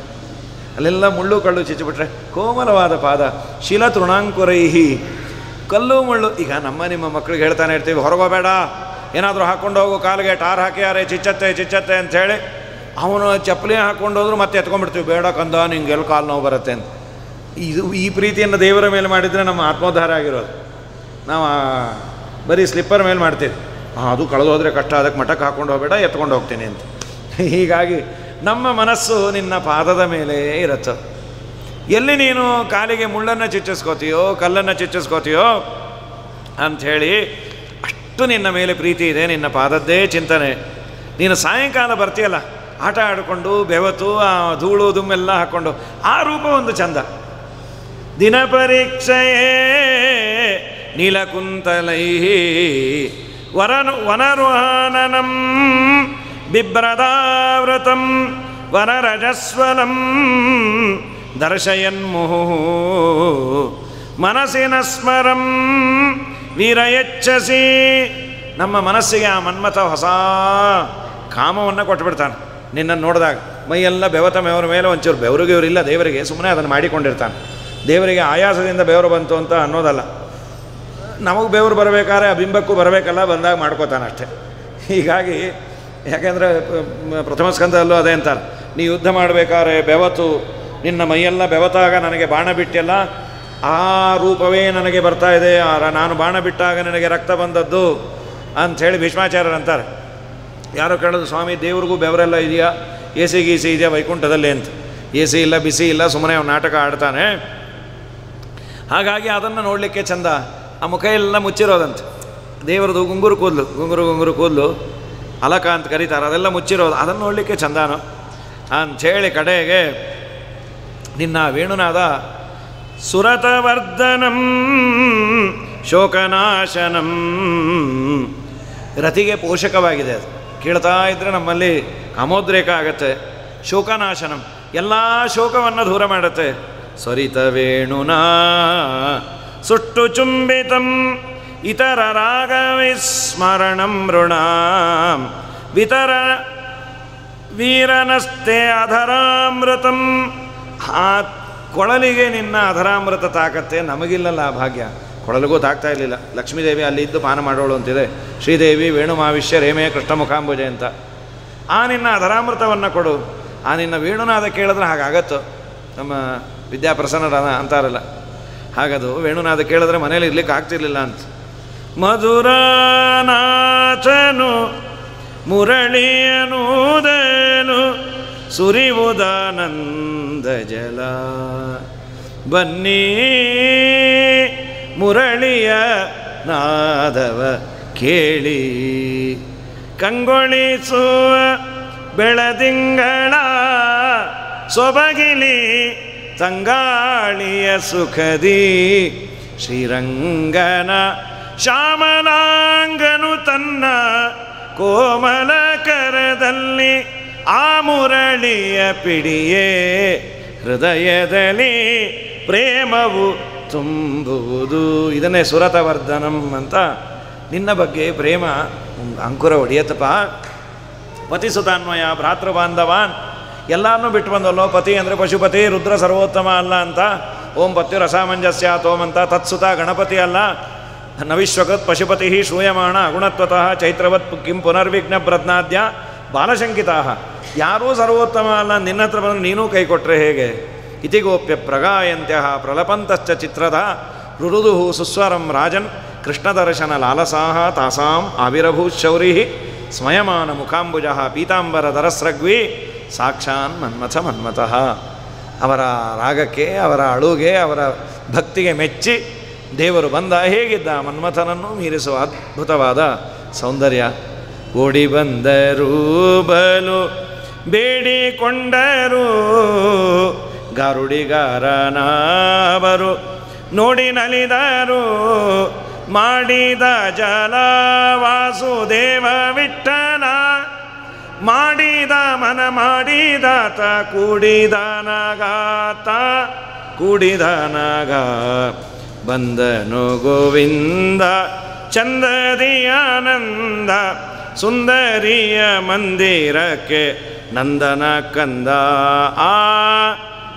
ಅಲ್ಲೆಲ್ಲ ಮುಳ್ಳು ಕಳ್ಳು ಚಿಚ್ಚಿಬಿಟ್ರೆ, ಕೋಮಲವಾದ ಪಾದ ಶಿಲ ತೃಣಾಂಕುರೈಹಿ, ಕಲ್ಲು ಮುಳ್ಳು. ಈಗ ನಿಮ್ಮ ಮಕ್ಕಳಿಗೆ ಹೇಳ್ತಾನೆ ಇರ್ತೀವಿ, ಹೊರಗೋಬೇಡ, ಏನಾದರೂ ಹಾಕ್ಕೊಂಡು ಹೋಗು, ಕಾಲಿಗೆ ಟಾರ್ ಹಾಕ್ಯಾರೆ ಚಿಚ್ಚತ್ತೆ ಅಂಥೇಳಿ ಅವನು ಚಪ್ಪಲಿ ಹಾಕ್ಕೊಂಡೋದ್ರು ಮತ್ತೆ ಎತ್ಕೊಂಡ್ಬಿಡ್ತೀವಿ, ಬೇಡ ಕಂದ ನಿಂಗೆಲ್ಲ ಕಾಲು ನೋವು ಬರುತ್ತೆ ಅಂತ. ಈ ಪ್ರೀತಿಯನ್ನು ದೇವರ ಮೇಲೆ ಮಾಡಿದರೆ ನಮ್ಮ ಆತ್ಮೋದ್ಧಾರ ಆಗಿರೋದು. ನಾವು ಬರೀ ಸ್ಲಿಪ್ಪರ್ ಮೇಲೆ ಮಾಡ್ತೀವಿ, ಅದು ಕಳೆದೋದ್ರೆ ಕಷ್ಟ, ಅದಕ್ಕೆ ಮಠಕ್ಕೆ ಹಾಕ್ಕೊಂಡು ಹೋಗಬೇಡ, ಎತ್ಕೊಂಡು ಹೋಗ್ತೀನಿ ಅಂತ. ಹೀಗಾಗಿ ನಮ್ಮ ಮನಸ್ಸು ನಿನ್ನ ಪಾದದ ಮೇಲೆ ಇರುತ್ತೆ. ಎಲ್ಲಿ ನೀನು ಕಾಲಿಗೆ ಮುಳ್ಳನ್ನು ಚುಚ್ಚಿಸ್ಕೋತೀಯೋ, ಕಲ್ಲನ್ನು ಚುಚ್ಚಿಸ್ಕೋತೀಯೋ ಅಂಥೇಳಿ ಅಷ್ಟು ನಿನ್ನ ಮೇಲೆ ಪ್ರೀತಿ ಇದೆ, ನಿನ್ನ ಪಾದದ್ದೇ ಚಿಂತನೆ. ನೀನು ಸಾಯಂಕಾಲ ಬರ್ತೀಯಲ್ಲ, ಆಟ ಆಡಿಕೊಂಡು ಬೆವತು ಆ ಧೂಳು ದುಮ್ಮೆಲ್ಲ ಹಾಕ್ಕೊಂಡು, ಆ ರೂಪ ಒಂದು ಚಂದ. ದಿನ ಪರೀಕ್ಷೆಯೇ ನೀಲಕುಂತಲೈ ವನರುಹಾನನಂ ಬಿಭ್ರದಾವೃತಂ ವನರಜಸ್ವಲಂ ದರ್ಶಯನ್ಮುಹು ಮನಸ್ಸಿನ ಸ್ಮರಂ ವೀರಯಚ್ಛಸಿ. ನಮ್ಮ ಮನಸ್ಸಿಗೆ ಆ ಮನ್ಮಥ ಹೊಸ ಕಾಮವನ್ನು ಕೊಟ್ಟುಬಿಡ್ತಾನೆ. ನಿನ್ನನ್ನು ನೋಡಿದಾಗ ಮೈಯೆಲ್ಲ ಬೆವತ ಬೆವರ ಮೇಲೆ ಒಂಚೂರು ಬೆವರಿಗೆ ಇವರಿಲ್ಲ ದೇವರಿಗೆ, ಸುಮ್ಮನೆ ಅದನ್ನು ಮಾಡಿಕೊಂಡಿರ್ತಾನೆ. ದೇವರಿಗೆ ಆಯಾಸದಿಂದ ಬೆವರು ಬಂತು ಅಂತ ಅನ್ನೋದಲ್ಲ, ನಮಗೆ ಬೆವರು ಬರಬೇಕಾದ್ರೆ ಆ ಬಿಂಬಕ್ಕೂ ಬರಬೇಕಲ್ಲ, ಬಂದಾಗ ಮಾಡ್ಕೋತಾನೆ ಅಷ್ಟೇ. ಹೀಗಾಗಿ ಯಾಕೆಂದರೆ ಪ್ರಥಮ ಸ್ಕಂದಲ್ಲೂ ಅದೇ ಅಂತಾರೆ, ನೀ ಯುದ್ಧ ಮಾಡಬೇಕಾದ್ರೆ ಬೆವತು, ನಿನ್ನ ಮೈಯೆಲ್ಲ ಬೆವತಾಗ ನನಗೆ ಬಾಣ ಬಿಟ್ಟೆಲ್ಲ, ಆ ರೂಪವೇ ನನಗೆ ಬರ್ತಾ ಇದೆ, ನಾನು ಬಾಣ ಬಿಟ್ಟಾಗ ನನಗೆ ರಕ್ತ ಬಂದದ್ದು ಅಂಥೇಳಿ ಭೀಷ್ಮಾಚಾರ್ಯರು ಅಂತಾರೆ. ಯಾರೋ ಕೇಳೋದು, ಸ್ವಾಮಿ ದೇವ್ರಿಗೂ ಬೆವರೆಲ್ಲ ಇದೆಯಾ, ಎ ಸಿ ಗೀಸಿ ಇದೆಯಾ ವೈಕುಂಠದಲ್ಲಿ ಅಂತ. ಎ ಸಿ ಇಲ್ಲ, ಬಿಸಿ ಇಲ್ಲ, ಸುಮ್ಮನೆ ಅವ್ನು ನಾಟಕ ಆಡ್ತಾನೆ. ಹಾಗಾಗಿ ಅದನ್ನು ನೋಡಲಿಕ್ಕೆ ಚಂದ. ಆ ಮುಖ ಎಲ್ಲ ಮುಚ್ಚಿರೋದಂತೆ, ದೇವರದು ಗುಂಗುರು ಕೂದಲು ಅಲಕ ಅಂತ ಕರೀತಾರೆ, ಅದೆಲ್ಲ ಮುಚ್ಚಿರೋದು, ಅದನ್ನು ನೋಡಲಿಕ್ಕೆ ಚಂದಾನು ಅಂಥೇಳಿ ಕಡೆಗೆ ನಿನ್ನ ವೇಣುನಾದ ಸುರತವರ್ಧನಂ ಶೋಕನಾಶನಂ, ರತಿಗೆ ಪೋಷಕವಾಗಿದೆ. ಅದು ಕೇಳ್ತಾ ಇದ್ದರೆ ನಮ್ಮಲ್ಲಿ ಕಾಮೋದ್ರೇಕ ಆಗತ್ತೆ. ಶೋಕನಾಶನಂ, ಎಲ್ಲ ಶೋಕವನ್ನು ದೂರ ಮಾಡುತ್ತೆ. ಸ್ವರಿತ ವೇಣುನಾ ಸುಟ್ಟು ಚುಂಬಿತಂ ಇತರ ರಾಗವಿಸ್ಮರಣಂ ಋಣಾಂ ವಿತರ ವೀರನಸ್ತೆ ಅಧರಾಮೃತಂ. ಆ ಕೊಳಲಿಗೆ ನಿನ್ನ ಅಧರಾಮೃತ ತಾಕತ್ತೆ, ನಮಗಿಲ್ಲಲ್ಲ ಆ ಭಾಗ್ಯ. ಕೊಳಲಿಗೂ ತಾಗ್ತಾ ಇರಲಿಲ್ಲ. ಲಕ್ಷ್ಮೀದೇವಿ ಅಲ್ಲಿ ಇದ್ದು ಪಾನ ಮಾಡೋಳು ಅಂತಿದೆ, ಶ್ರೀದೇವಿ ವೇಣುಮಾವಿಷ್ಯ ರೇಮೆ ಕೃಷ್ಣ ಮುಖಾಂಬುಜೆ ಅಂತ. ಆ ನಿನ್ನ ಅಧರಾಮೃತವನ್ನು ಕೊಡು. ಆ ನಿನ್ನ ವೇಣುನಾದ ಕೇಳಿದ್ರೆ ಹಾಗಾಗತ್ತೋ, ನಮ್ಮ ವಿದ್ಯಾಪ್ರಸನ್ನರ ಅಂತಾರಲ್ಲ ಹಾಗದು. ವೇಣುನಾದ ಕೇಳಿದ್ರೆ ಮನೇಲಿ ಇರ್ಲಿಕ್ಕೆ ಆಗ್ತಿರ್ಲಿಲ್ಲ ಅಂತ. ಮಧುರಾನಾಚನು ಮುರಳಿಯನೂದನು ಸುರಿವುದಾನಂದ ಜಲ, ಬನ್ನಿ ಮುರಳಿಯ ನಾದವ ಕೇಳಿ, ಕಂಗೊಳಿಸುವ ಬೆಳದಿಂಗಳ ಸೊಬಗಿಲಿ ತಂಗಾಳಿಯ ಸುಖದಿ, ಶ್ರೀರಂಗನ ಶ್ಯಾಮಲಾಂಗನು ತನ್ನ ಕೋಮಲ ಕರದಲ್ಲಿ ಆ ಮುರಳಿಯ ಪಿಡಿಯೇ, ಹೃದಯದಲ್ಲಿ ಪ್ರೇಮವು ತುಂಬುವುದು. ಇದನ್ನೇ ಸುರತವರ್ಧನಂ ಅಂತ. ನಿನ್ನ ಬಗ್ಗೆ ಪ್ರೇಮ ಅಂಕುರ ಹೊಡೆಯತ್ತಪ್ಪ. ಪತಿಸುತಾನ್ವಯ ಭ್ರಾತೃಬಾಂಧವಾನ್ ಎಲ್ಲರನ್ನೂ ಬಿಟ್ಟು ಬಂದಲ್ಲೋ. ಪತಿ ಅಂದರೆ ಪಶುಪತಿ, ರುದ್ರ ಸರ್ವೋತ್ತಮ ಅಲ್ಲ ಅಂತ. ಓಂ ಪತ್ಯುರಸಾಮಂಜಸ್ಯಾತ್ ಓಂ ಅಂತ. ತತ್ಸುತ ಗಣಪತಿ ಅಲ್ಲ. ನವಿಶ್ವಕತ್ ಪಶುಪತಿ ಶ್ರೂಯಮಾಣ ಅಗುಣತ್ವತಃ ಚೈತ್ರವತ್ ಕಿಂ ಪುನರ್ವಿಘ್ನ ಪ್ರಜ್ಞಾದ್ಯ ಬಾಲಶಂಕಿತಾ. ಯಾರೂ ಸರ್ವೋತ್ತಮ ಅಲ್ಲ, ನಿನ್ನ ಹತ್ರ ಬಂದು ನೀನೂ ಕೈ ಕೊಟ್ಟರೆ ಹೇಗೆ? ಇತಿಗೋಪ್ಯ ಪ್ರಗಾಯಂತ್ಯ ಪ್ರಲಪಂತಶ್ಚ ಚಿತ್ರದ ರುರುದು ಸುಸ್ವರಂ ರಾಜನ್ ಕೃಷ್ಣದರ್ಶನ ಲಾಲಸಾಹ ತಾಸಾಂ ಆವಿರಭೂಶೌರಿ ಸ್ಮಯಮಾನ ಮುಖಾಂಬುಜ ಪೀತಾಂಬರ ದರಸ್ರಗ್ವಿ ಸಾಕ್ಷಾನ್ ಮನ್ಮಥ ಮನ್ಮಥಃ. ಅವರ ರಾಗಕ್ಕೆ, ಅವರ ಅಳುಗೆ, ಅವರ ಭಕ್ತಿಗೆ ಮೆಚ್ಚಿ ದೇವರು ಬಂದ. ಹೇಗಿದ್ದ? ಮನ್ಮಥನನ್ನು ಮೀರಿಸುವ ಅದ್ಭುತವಾದ ಸೌಂದರ್ಯ. ಓಡಿ ಬಂದರು ಬಲು ಬೇಡಿಕೊಂಡರು ಗಾರುಡಿಗಾರನವರು ನೋಡಿ ನಲಿದರು. ಮಾಡಿದ ಜಲ ವಾಸುದೇವ ವಿಠ್ಠಲ ಮಾಡಿದ ಮನ ಮಾಡಿದಾತ ಕೂಡಿದನಗ ಬಂದನು ಗೋವಿಂದ ಚಂದದಿ ಆನಂದ ಸುಂದರಿಯ ಮಂದಿರಕ್ಕೆ ನಂದನ ಕಂದ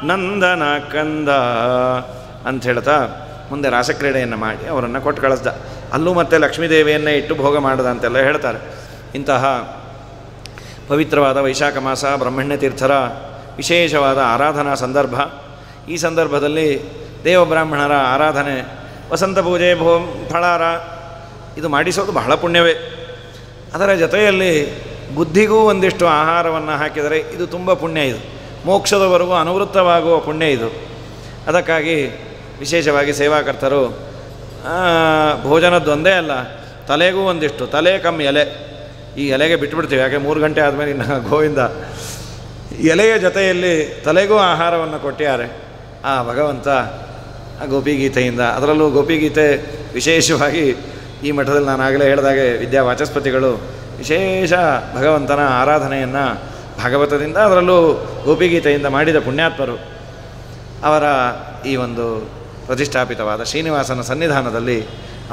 ನಂದನ ಕಂದ ಅಂತ ಹೇಳ್ತಾ ಮುಂದೆ ರಾಸಕ್ರೀಡೆಯನ್ನು ಮಾಡಿ ಅವರನ್ನು ಕೊಟ್ಟು ಕಳಿಸ್ದ. ಅಲ್ಲೂ ಮತ್ತೆ ಲಕ್ಷ್ಮೀದೇವಿಯನ್ನೇ ಇಟ್ಟು ಭೋಗ ಮಾಡಿದ ಅಂತೆಲ್ಲ ಹೇಳ್ತಾರೆ. ಇಂತಹ ಪವಿತ್ರವಾದ ವೈಶಾಖ ಮಾಸ ಬ್ರಹ್ಮಣ್ಯ ತೀರ್ಥರ ವಿಶೇಷವಾದ ಆರಾಧನಾ ಸಂದರ್ಭ. ಈ ಸಂದರ್ಭದಲ್ಲಿ ದೇವಬ್ರಾಹ್ಮಣರ ಆರಾಧನೆ, ವಸಂತ ಪೂಜೆ, ಫಳಾರ ಇದು ಮಾಡಿಸೋದು ಬಹಳ ಪುಣ್ಯವೇ. ಅದರ ಜೊತೆಯಲ್ಲಿ ಬುದ್ಧಿಗೂ ಒಂದಿಷ್ಟು ಆಹಾರವನ್ನು ಹಾಕಿದರೆ ಇದು ತುಂಬ ಪುಣ್ಯ. ಇದು ಮೋಕ್ಷದವರೆಗೂ ಅನುವೃತ್ತವಾಗುವ ಪುಣ್ಯ ಇದು. ಅದಕ್ಕಾಗಿ ವಿಶೇಷವಾಗಿ ಸೇವಾಕರ್ತರು ಭೋಜನದ್ದೊಂದೇ ಅಲ್ಲ, ತಲೆಗೂ ಒಂದಿಷ್ಟು, ತಲೆ ಕಮ್ಮಿ ಎಲೆ, ಈ ಎಲೆಗೆ ಬಿಟ್ಬಿಡ್ತೀವಿ. ಯಾಕೆ 3 ಗಂಟೆ ಆದಮೇಲೆ ಇನ್ನು ಗೋವಿಂದ ಎಲೆಯ ಜೊತೆಯಲ್ಲಿ ತಲೆಗೂ ಆಹಾರವನ್ನು ಕೊಟ್ಟಿದ್ದಾರೆ ಆ ಭಗವಂತ ಗೋಪಿಗೀತೆಯಿಂದ. ಅದರಲ್ಲೂ ಗೋಪಿಗೀತೆ ವಿಶೇಷವಾಗಿ ಈ ಮಠದಲ್ಲಿ ನಾನು ಆಗಲೇ ಹೇಳಿದಾಗೆ ವಿದ್ಯಾವಾಚಸ್ಪತಿಗಳು ವಿಶೇಷ ಭಗವಂತನ ಆರಾಧನೆಯನ್ನು ಭಾಗವತದಿಂದ ಅದರಲ್ಲೂ ಗೋಪಿಗೀತೆಯಿಂದ ಮಾಡಿದ ಪುಣ್ಯಾತ್ಮರು. ಅವರ ಈ ಒಂದು ಪ್ರತಿಷ್ಠಾಪಿತವಾದ ಶ್ರೀನಿವಾಸನ ಸನ್ನಿಧಾನದಲ್ಲಿ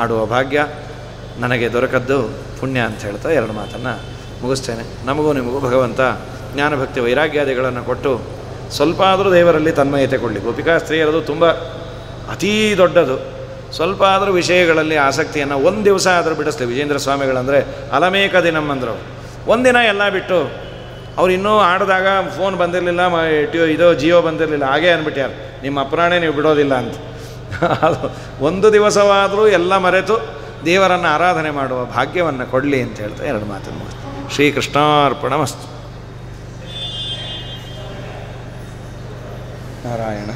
ಆಡುವ ಭಾಗ್ಯ ನನಗೆ ದೊರಕದ್ದು ಪುಣ್ಯ ಅಂತ ಹೇಳ್ತಾ 2 ಮಾತನ್ನು ಮುಗಿಸ್ತೇನೆ. ನಮಗೂ ನಿಮಗೂ ಭಗವಂತ ಜ್ಞಾನಭಕ್ತಿ ವೈರಾಗ್ಯಾದಿಗಳನ್ನು ಕೊಟ್ಟು ಸ್ವಲ್ಪ ಆದರೂ ದೇವರಲ್ಲಿ ತನ್ಮಯತೆ ಕೊಡಲಿ. ಗೋಪಿಕಾ ಸ್ತ್ರೀಯರದು ತುಂಬ ಅತೀ ದೊಡ್ಡದು. ಸ್ವಲ್ಪ ಆದರೂ ವಿಷಯಗಳಲ್ಲಿ ಆಸಕ್ತಿಯನ್ನು ಒಂದು ದಿವಸ ಆದರೂ ಬಿಡಿಸ್ಲಿ. ವಿಜೇಂದ್ರ ಸ್ವಾಮಿಗಳಂದರೆ ಅಲಮೇಕ ದಿನಂ ಅಂದರು. ಒಂದಿನ ಎಲ್ಲ ಬಿಟ್ಟು ಅವ್ರು ಇನ್ನೂ ಆಡಿದಾಗ ಫೋನ್ ಬಂದಿರಲಿಲ್ಲ, ಇದು ಜಿಯೋ ಬಂದಿರಲಿಲ್ಲ, ಹಾಗೇ ಅಂದ್ಬಿಟ್ಯಾರು ನಿಮ್ಮ ಅಪರಾಣೆ ನೀವು ಬಿಡೋದಿಲ್ಲ ಅಂತ. ಅದು ಒಂದು ದಿವಸವಾದರೂ ಎಲ್ಲ ಮರೆತು ದೇವರನ್ನು ಆರಾಧನೆ ಮಾಡುವ ಭಾಗ್ಯವನ್ನು ಕೊಡಲಿ ಅಂತ ಹೇಳ್ತಾ 2 ಮಾತನ್ನು ಮುಗಿಸ್ತೀನಿ. ಶ್ರೀಕೃಷ್ಣಾರ್ಪಣಮಸ್ತು. ನಾರಾಯಣ.